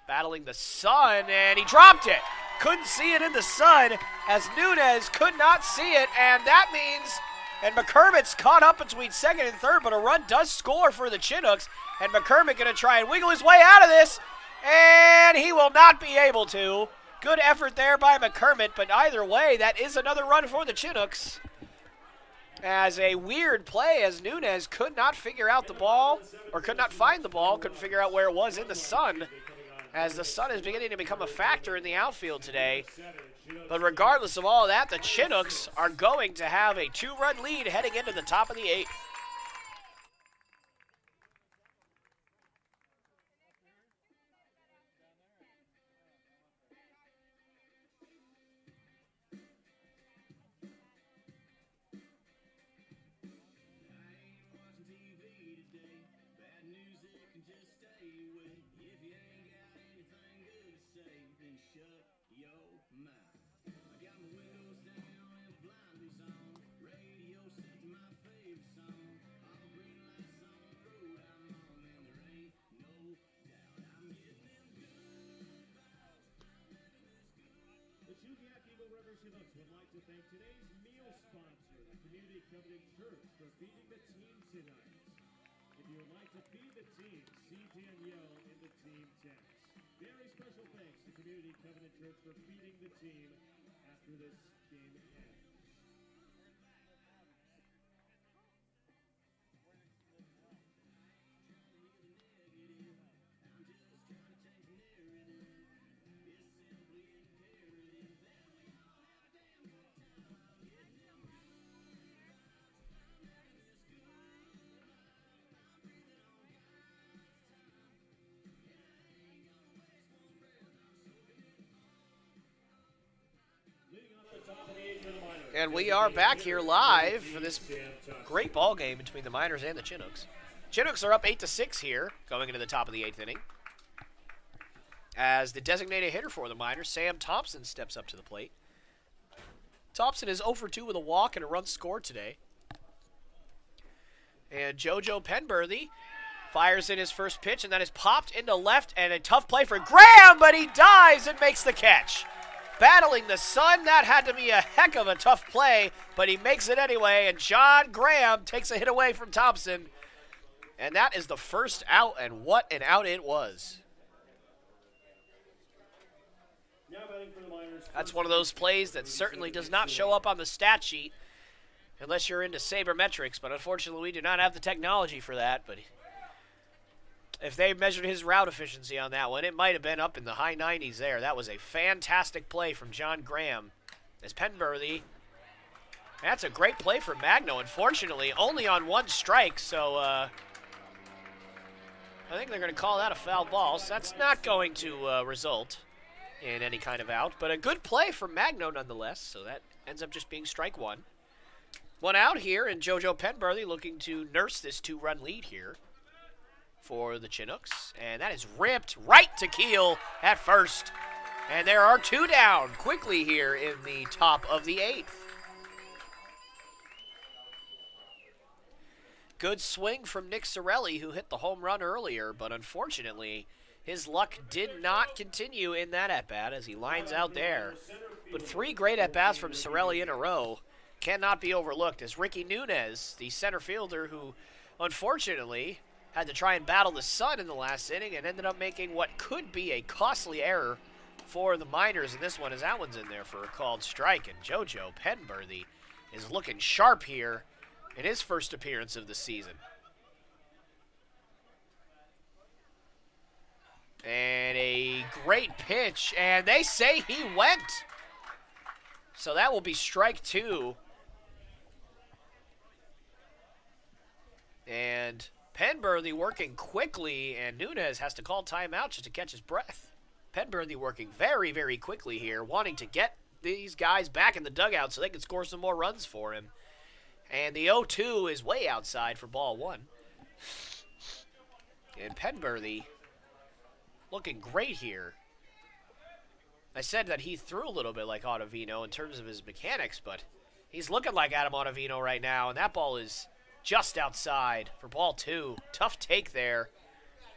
battling the sun, and he dropped it. Couldn't see it in the sun as Nunez could not see it, and that means... And McCormick's caught up between second and third, but a run does score for the Chinooks. And McCormick going to try and wiggle his way out of this. And he will not be able to. Good effort there by McCormick, but either way, that is another run for the Chinooks. As a weird play as Nunez could not figure out the ball, or could not find the ball, couldn't figure out where it was in the sun. As the sun is beginning to become a factor in the outfield today. But regardless of all that, the Chinooks are going to have a 2-run lead heading into the top of the 8th. like to thank today's meal sponsor, the Community Covenant Church, for feeding the team tonight. If you would like to feed the team, see Danielle in the team text. Very special thanks to Community Covenant Church for feeding the team after this game ends. And we are back here live for this great ball game between the Miners and the Chinooks. Chinooks are up 8-6 here, going into the top of the 8th inning. As the designated hitter for the Miners, Sam Thompson, steps up to the plate. Thompson is 0 for 2 with a walk and a run scored today. And JoJo Penberthy fires in his first pitch, and that is popped into left, and a tough play for Graham, but he dives and makes the catch. Battling the sun, that had to be a heck of a tough play, but he makes it anyway, and John Graham takes a hit away from Thompson. And that is the first out, and what an out it was. That's one of those plays that certainly does not show up on the stat sheet unless you're into sabermetrics, but unfortunately we do not have the technology for that. But if they measured his route efficiency on that one, it might have been up in the high 90s there. That was a fantastic play from John Graham. As Penberthy, that's a great play for Magno. Unfortunately, only on one strike, so I think they're going to call that a foul ball. So that's not going to result in any kind of out, but a good play from Magno nonetheless. So that ends up just being strike one. One out here, and JoJo Penberthy looking to nurse this 2-run lead here for the Chinooks, and that is ripped right to Keel at first. And there are 2 down quickly here in the top of the 8th. Good swing from Nick Sorelli, who hit the home run earlier, but unfortunately his luck did not continue in that at-bat as he lines out there. But 3 great at-bats from Sorelli in a row cannot be overlooked, as Ricky Nunez, the center fielder who unfortunately had to try and battle the sun in the last inning and ended up making what could be a costly error for the Miners in this one, as that one's in there for a called strike. And JoJo Penberthy is looking sharp here in his first appearance of the season. And a great pitch, and they say he went. So that will be strike 2. And Penberthy working quickly, and Nunez has to call timeout just to catch his breath. Penberthy working very, very quickly here, wanting to get these guys back in the dugout so they can score some more runs for him. And the 0-2 is way outside for ball 1. And Penberthy looking great here. I said that he threw a little bit like Ottavino in terms of his mechanics, but he's looking like Adam Ottavino right now, and that ball is just outside for ball 2. Tough take there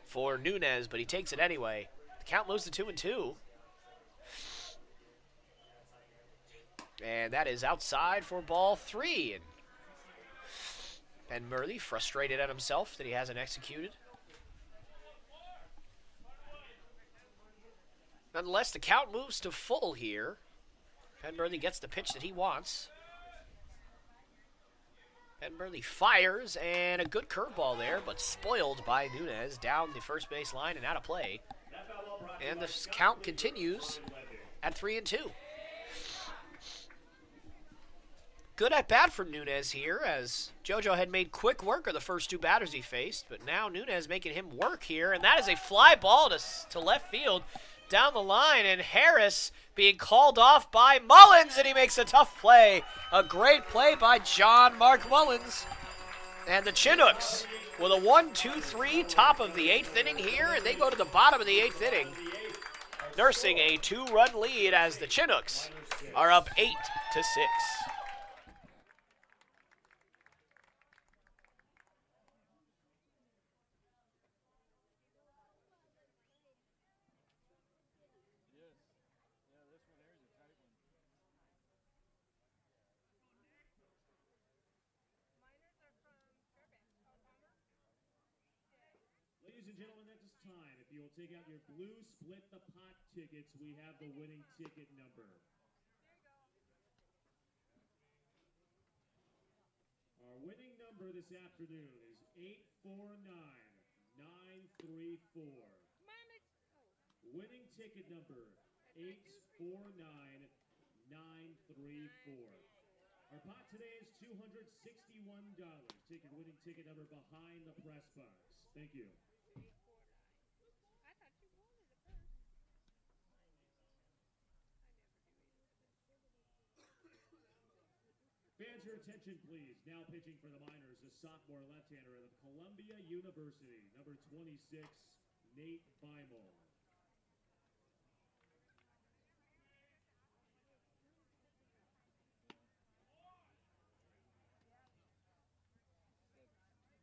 for Nunez, but he takes it anyway. The count moves to 2-2. And that is outside for ball 3. And Penberthy frustrated at himself that he hasn't executed. Nonetheless, the count moves to full here. Penberthy gets the pitch that he wants. Penberthy fires, and a good curveball there, but spoiled by Nunez down the first base line and out of play. And the count continues at 3-2. Good at bat from Nunez here, as JoJo had made quick work of the first 2 batters he faced, but now Nunez making him work here, and that is a fly ball to left field down the line, and Harris being called off by Mullins, and he makes a tough play. A great play by John Mark Mullins. And the Chinooks with a 1-2-3 top of the 8th inning here, and they go to the bottom of the 8th inning, nursing a 2-run lead as the Chinooks are up 8-6. time, if you will take out your blue split the pot tickets, we have the winning ticket number. Our winning number this afternoon is 849934. Winning ticket number 849934. Our pot today is $261. Take your winning ticket number behind the press box. Thank you. Fans, your attention, please. Now pitching for the Miners, the sophomore left-hander of Columbia University, number 26, Nate Beimel.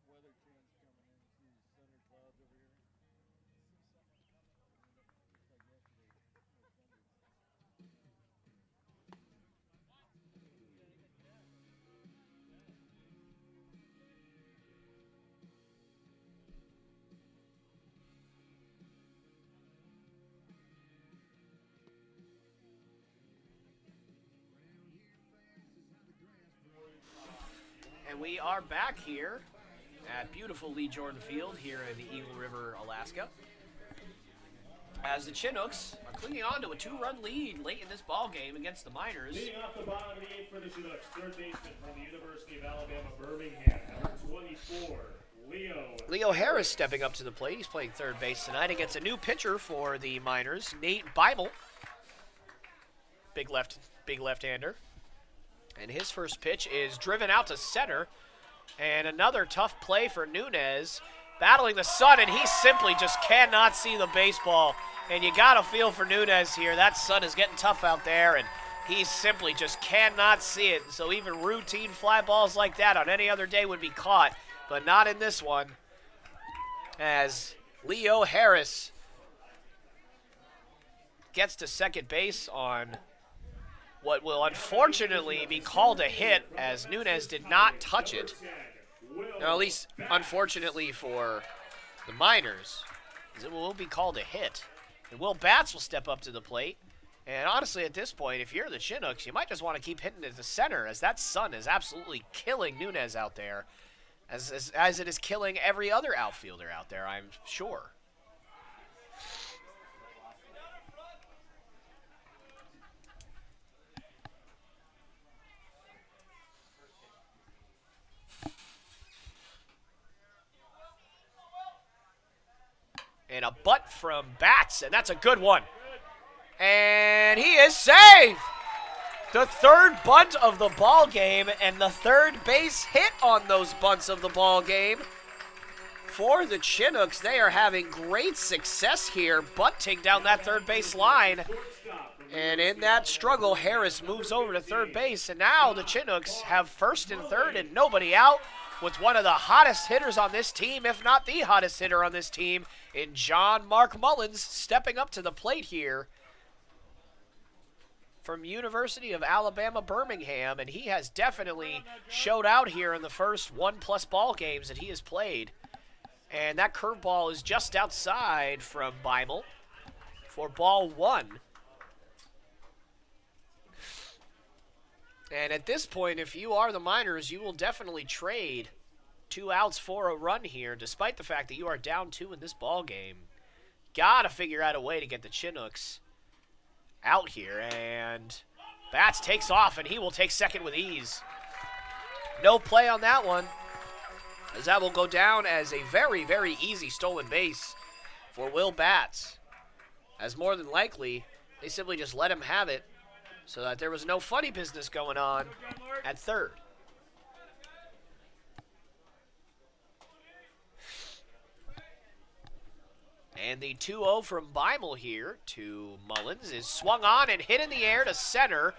Weather change coming in. See center clouds over here. Just like yesterday. And we are back here at beautiful Lee Jordan Field here in Eagle River, Alaska, as the Chinooks are clinging on to a 2-run lead late in this ball game against the Miners. Leading off the bottom of the 8th for the Chinooks, third baseman from the University of Alabama, Birmingham, number 24, Leo Harris stepping up to the plate. He's playing third base tonight against a new pitcher for the Miners, Nate Beimel. Big left-hander. And his first pitch is driven out to center. And another tough play for Nunez, battling the sun, and he simply just cannot see the baseball. And you got to feel for Nunez here. That sun is getting tough out there, and he simply just cannot see it. So even routine fly balls like that on any other day would be caught, but not in this one, as Leo Harris gets to second base on what will unfortunately be called a hit, as Nunez did not touch it. Now, at least unfortunately for the Miners, it will be called a hit. And Will Batts will step up to the plate. And honestly, at this point, if you're the Chinooks, you might just want to keep hitting it to center, as that sun is absolutely killing Nunez out there, as it is killing every other outfielder out there, I'm sure. And a butt from Batts, and that's a good one. And he is safe. The third bunt of the ball game, and the third base hit on those bunts of the ball game. For the Chinooks, they are having great success here, bunting down that third base line. And in that struggle, Harris moves over to third base, and now the Chinooks have first and third and nobody out, with one of the hottest hitters on this team, if not the hottest hitter on this team, in John Mark Mullins, stepping up to the plate here from University of Alabama, Birmingham, and he has definitely showed out here in the first 1+ ball games that he has played. And that curveball is just outside from Beimel for ball 1. And at this point, if you are the Miners, you will definitely trade 2 outs for a run here, despite the fact that you are down 2 in this ball game. Got to figure out a way to get the Chinooks out here. And Batts takes off, and he will take second with ease. No play on that one, as that will go down as a very, very easy stolen base for Will Batts. As more than likely, they simply just let him have it, so that there was no funny business going on at third. And the 2-0 from Beimel here to Mullins is swung on and hit in the air to center.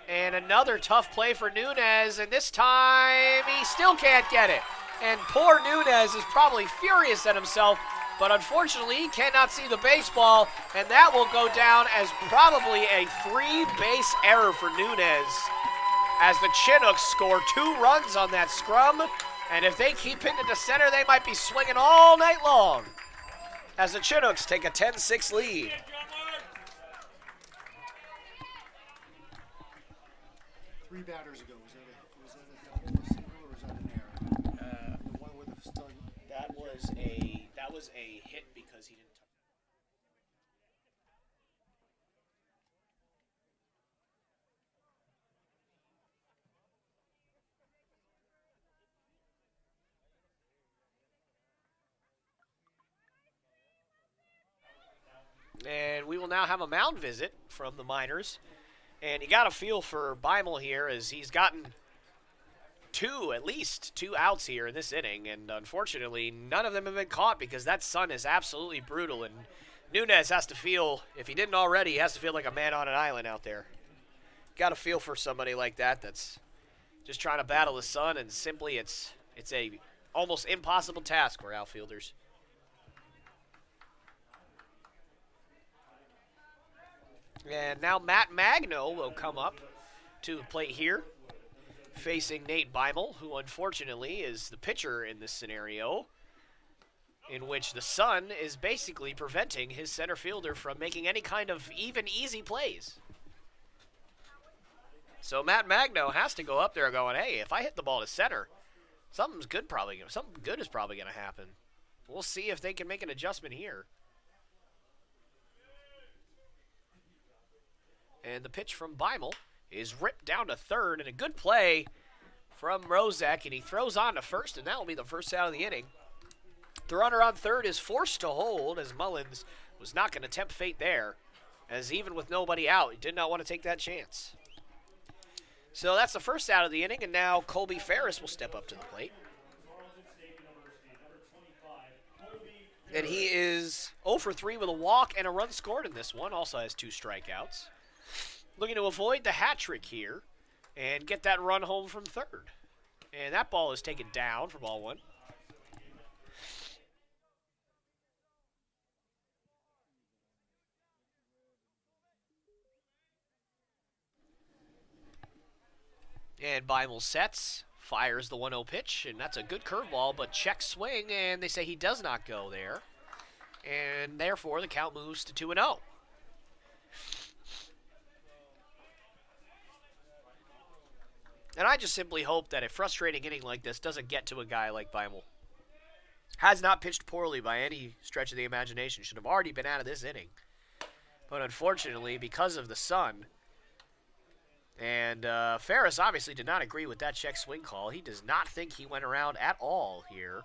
And another tough play for Nunez, and this time he still can't get it. And poor Nunez is probably furious at himself, but unfortunately he cannot see the baseball, and that will go down as probably a 3-base error for Nunez, as the Chinooks score 2 runs on that scrum, and if they keep hitting it to center, they might be swinging all night long. as the Chinooks take a 10-6 lead. Three batters ago, was that a double, a single, or was that an error? The one with the stun. That was a hit because he didn't. And we will now have a mound visit from the minors. And you got to feel for Beimel here as he's gotten at least two outs here in this inning. And unfortunately, none of them have been caught because that sun is absolutely brutal. And Nunez has to feel, if he didn't already, he has to feel like a man on an island out there. Got to feel for somebody like that that's just trying to battle the sun. And simply it's a almost impossible task for outfielders. And now Matt Magno will come up to the plate here, facing Nate Beimel, who unfortunately is the pitcher in this scenario, in which the sun is basically preventing his center fielder from making any kind of even easy plays. So Matt Magno has to go up there going, hey, if I hit the ball to center, something good is probably going to happen. We'll see if they can make an adjustment here. And the pitch from Beimel is ripped down to third, and a good play from Rozek, and he throws on to first, and that will be the first out of the inning. The runner on third is forced to hold, as Mullins was not going to tempt fate there, as even with nobody out, he did not want to take that chance. So that's the first out of the inning, and now Colby Ferris will step up to the plate. And he is 0 for 3 with a walk and a run scored in this one, also has 2 strikeouts. Looking to avoid the hat trick here and get that run home from third. And that ball is taken down for ball 1. And Beimel sets, fires the 1-0 pitch, and that's a good curveball, but check swing, and they say he does not go there. And therefore, the count moves to 2-0. And I just simply hope that a frustrating inning like this doesn't get to a guy like Beimel. Has not pitched poorly by any stretch of the imagination. Should have already been out of this inning. But unfortunately, because of the sun, and Ferris obviously did not agree with that check swing call. He does not think he went around at all here.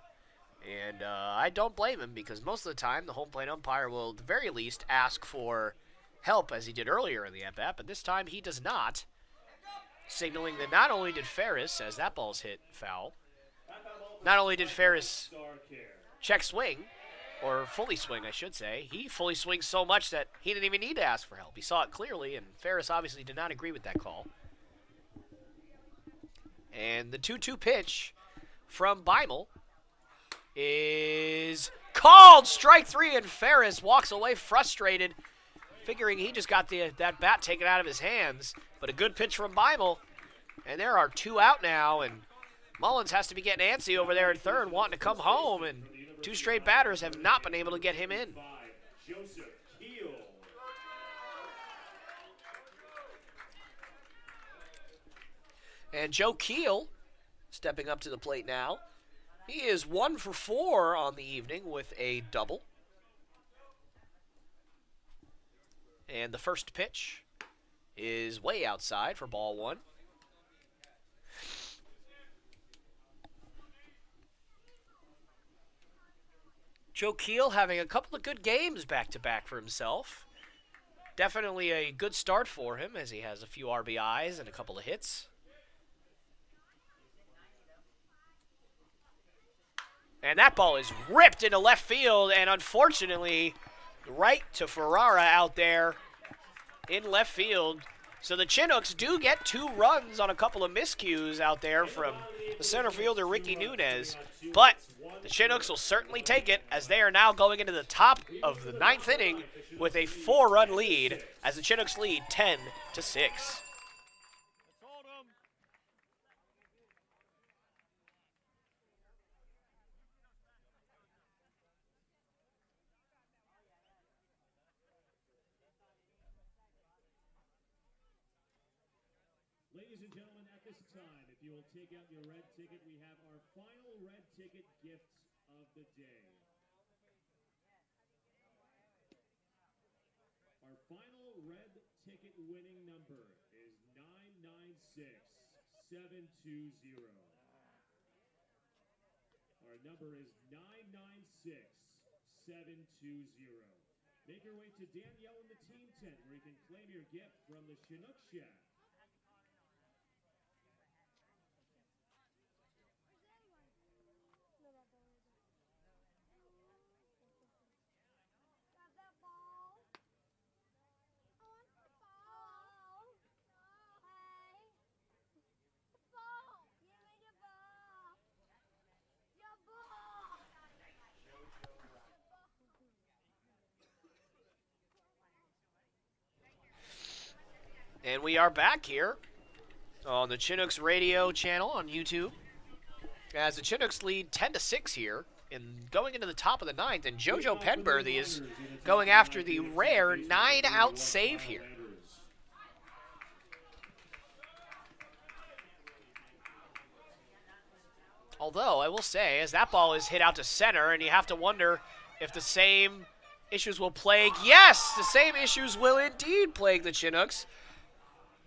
And I don't blame him because most of the time the home plate umpire will at the very least ask for help as he did earlier in the at-bat. But this time he does not. Signaling that not only did Ferris, as that ball's hit foul, not only did Ferris check swing, or fully swing, I should say, he fully swings so much that he didn't even need to ask for help. He saw it clearly, and Ferris obviously did not agree with that call. And the 2-2 pitch from Beimel is called strike 3, and Ferris walks away frustrated, figuring he just got that bat taken out of his hands. But a good pitch from Beimel, and there are 2 out now, and Mullins has to be getting antsy over there at third, wanting to come home, and 2 straight batters have not been able to get him in. And Joe Keel stepping up to the plate now. He is 1 for 4 on the evening with a double. And the first pitch is way outside for ball 1. Joe Keel having a couple of good games back-to-back for himself. Definitely a good start for him as he has a few RBIs and a couple of hits. And that ball is ripped into left field, and unfortunately, right to Ferrara out there in left field. So the Chinooks do get 2 runs on a couple of miscues out there from the center fielder Ricky Nunez. But the Chinooks will certainly take it as they are now going into the top of the 9th inning with a 4-run lead as the Chinooks lead 10-6. Ladies and gentlemen, at this time, if you will take out your red ticket, we have our final red ticket gift of the day. Our final red ticket winning number is 996720. Our number is 996720. Make your way to Danielle in the team tent where you can claim your gift from the Chinooks Shack. And we are back here on the Chinooks radio channel on YouTube as the Chinooks lead 10-6 here and going into the top of the ninth. And JoJo Penberthy is going after the rare 9-out save here. Although, I will say, as that ball is hit out to center, and you have to wonder if the same issues will plague. Yes, the same issues will indeed plague the Chinooks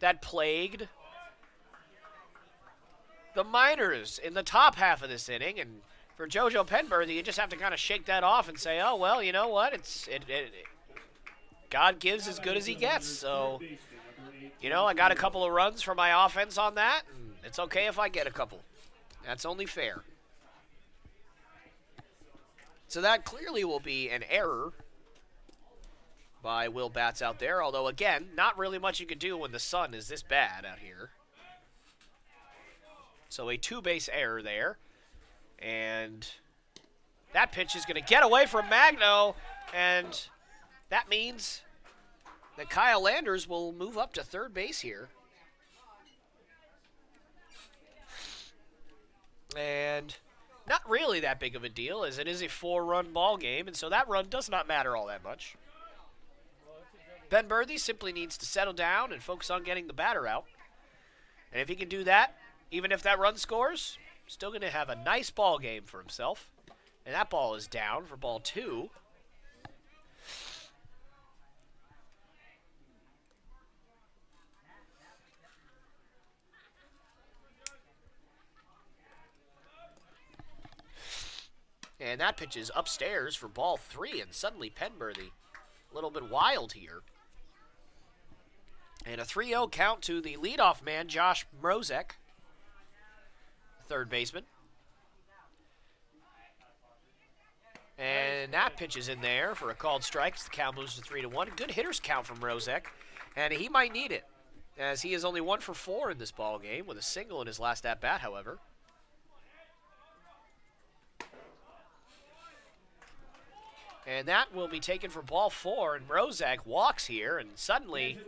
that plagued the Miners in the top half of this inning. And for JoJo Penberthy, you just have to kind of shake that off and say, oh, well, you know what? God gives as good as he gets. So, you know, I got a couple of runs for my offense on that. And it's okay if I get a couple. That's only fair. So that clearly will be an error by Will Batts out there. Although, again, not really much you can do when the sun is this bad out here. So a two-base error there. And that pitch is going to get away from Magno. And that means that Kyle Landers will move up to third base here. And not really that big of a deal, as it is a 4-run ball game, and so that run does not matter all that much. Penberthy simply needs to settle down and focus on getting the batter out. And if he can do that, even if that run scores, still going to have a nice ball game for himself. And that ball is down for ball 2. And that pitch is upstairs for ball 3, and suddenly Penberthy a little bit wild here. And a 3-0 count to the leadoff man, Josh Mrozek, third baseman. And that pitch is in there for a called strike. The count moves to 3-1. Good hitter's count from Mrozek, and he might need it, as he is only 1 for 4 in this ball game, with a single in his last at-bat, however. And that will be taken for ball 4, and Mrozek walks here, and suddenly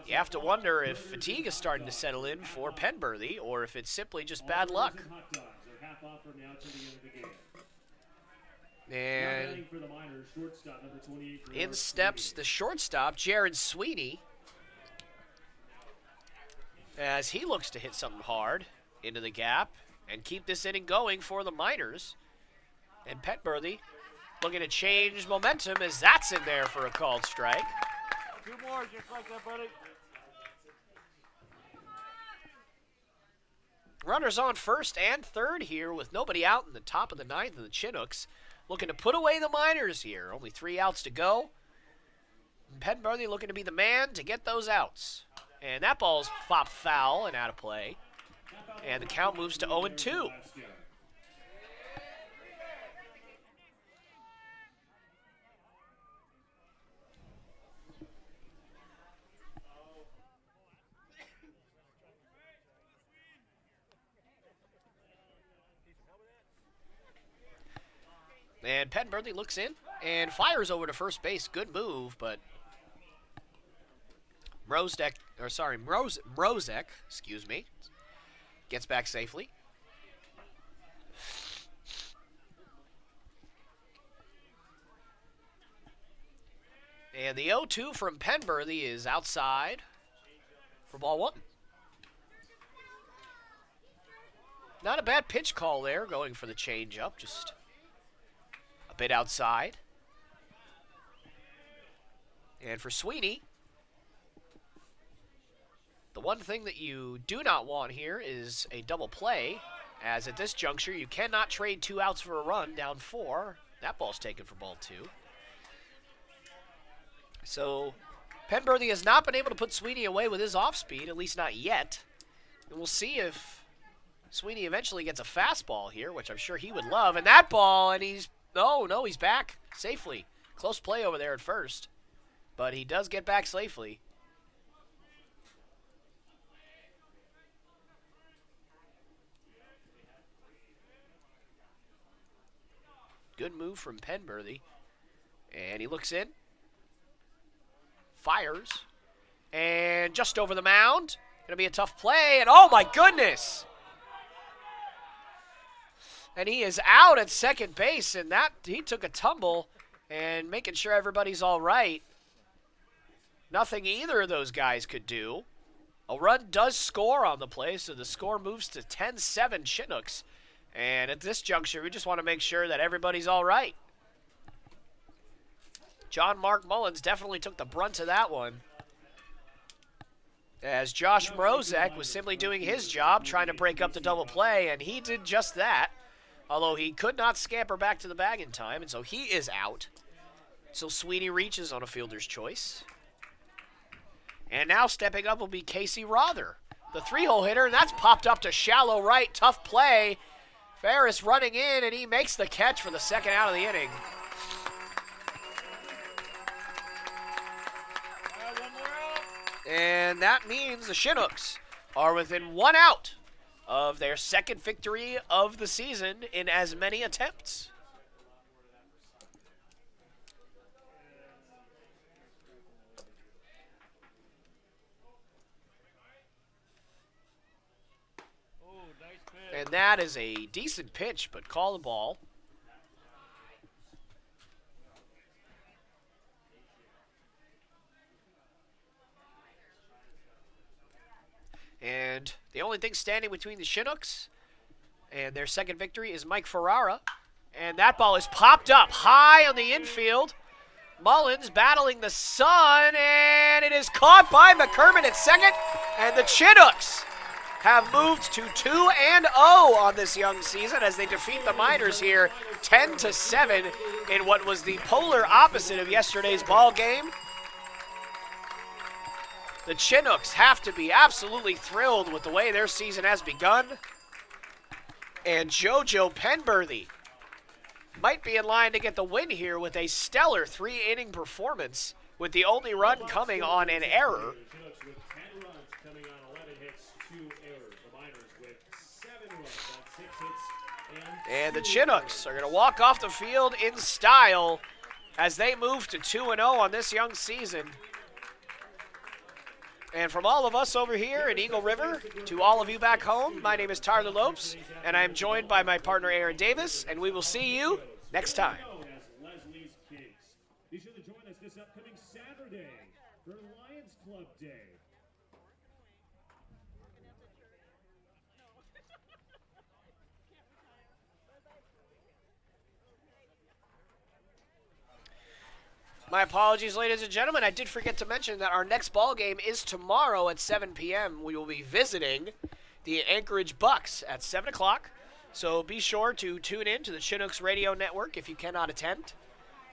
you have to wonder if fatigue is starting to settle in for Penberthy, or if it's simply just bad luck. And in steps the shortstop, Jared Sweeney, as he looks to hit something hard into the gap and keep this inning going for the Miners. And Penberthy looking to change momentum as that's in there for a called strike. 2 more, just like that, buddy. Runners on first and third here with nobody out in the top of the ninth, and the Chinooks looking to put away the Miners here. Only 3 outs to go. Penberthy looking to be the man to get those outs. And that ball's popped foul and out of play. And the count moves to 0-2. And Penberthy looks in and fires over to first base. Good move, but Mrozek, excuse me, gets back safely. And the 0-2 from Penberthy is outside for ball 1. Not a bad pitch call there, going for the changeup, just a bit outside. And for Sweeney, the one thing that you do not want here is a double play, as at this juncture you cannot trade 2 outs for a run, down 4. That ball's taken for ball 2. So Penberthy has not been able to put Sweeney away with his off-speed, at least not yet. And we'll see if Sweeney eventually gets a fastball here, which I'm sure he would love. And that ball, and he's, no, he's back safely. Close play over there at first, but he does get back safely. Good move from Penberthy. And he looks in. Fires. And just over the mound. Going to be a tough play. And oh my goodness! And he is out at second base. And that he took a tumble and making sure everybody's all right. Nothing either of those guys could do. A run does score on the play, so the score moves to 10-7 Chinooks. And at this juncture, we just want to make sure that everybody's all right. John Mark Mullins definitely took the brunt of that one, as Josh Mrozek was simply doing his job, trying to break up the double play, and he did just that, although he could not scamper back to the bag in time, and so he is out. So Sweeney reaches on a fielder's choice. And now stepping up will be Casey Rother, the 3-hole hitter, and that's popped up to shallow right. Tough play. Ferris running in, and he makes the catch for the second out of the inning. And that means the Chinooks are within 1 out of their second victory of the season in as many attempts. And that is a decent pitch, but call the ball. And the only thing standing between the Chinooks and their second victory is Mike Ferrara. And that ball is popped up high on the infield. Mullins battling the sun, and it is caught by McKerman at second. And the Chinooks have moved to 2-0 on this young season as they defeat the Miners here 10-7 in what was the polar opposite of yesterday's ball game. The Chinooks have to be absolutely thrilled with the way their season has begun. And JoJo Penberthy might be in line to get the win here with a stellar 3-inning performance, with the only run coming on an error. And the Chinooks are going to walk off the field in style as they move to 2-0 on this young season. And from all of us over here in Eagle River to all of you back home, my name is Tyler Lopes, and I am joined by my partner Aaron Davis, and we will see you next time. Be sure to join us this upcoming Saturday for Lions Club Day. My apologies, ladies and gentlemen. I did forget to mention that our next ball game is tomorrow at 7 p.m. We will be visiting the Anchorage Bucks at 7 o'clock. So be sure to tune in to the Chinooks Radio Network if you cannot attend.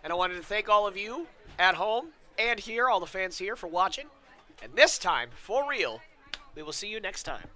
And I wanted to thank all of you at home and here, all the fans here, for watching. And this time, for real, we will see you next time.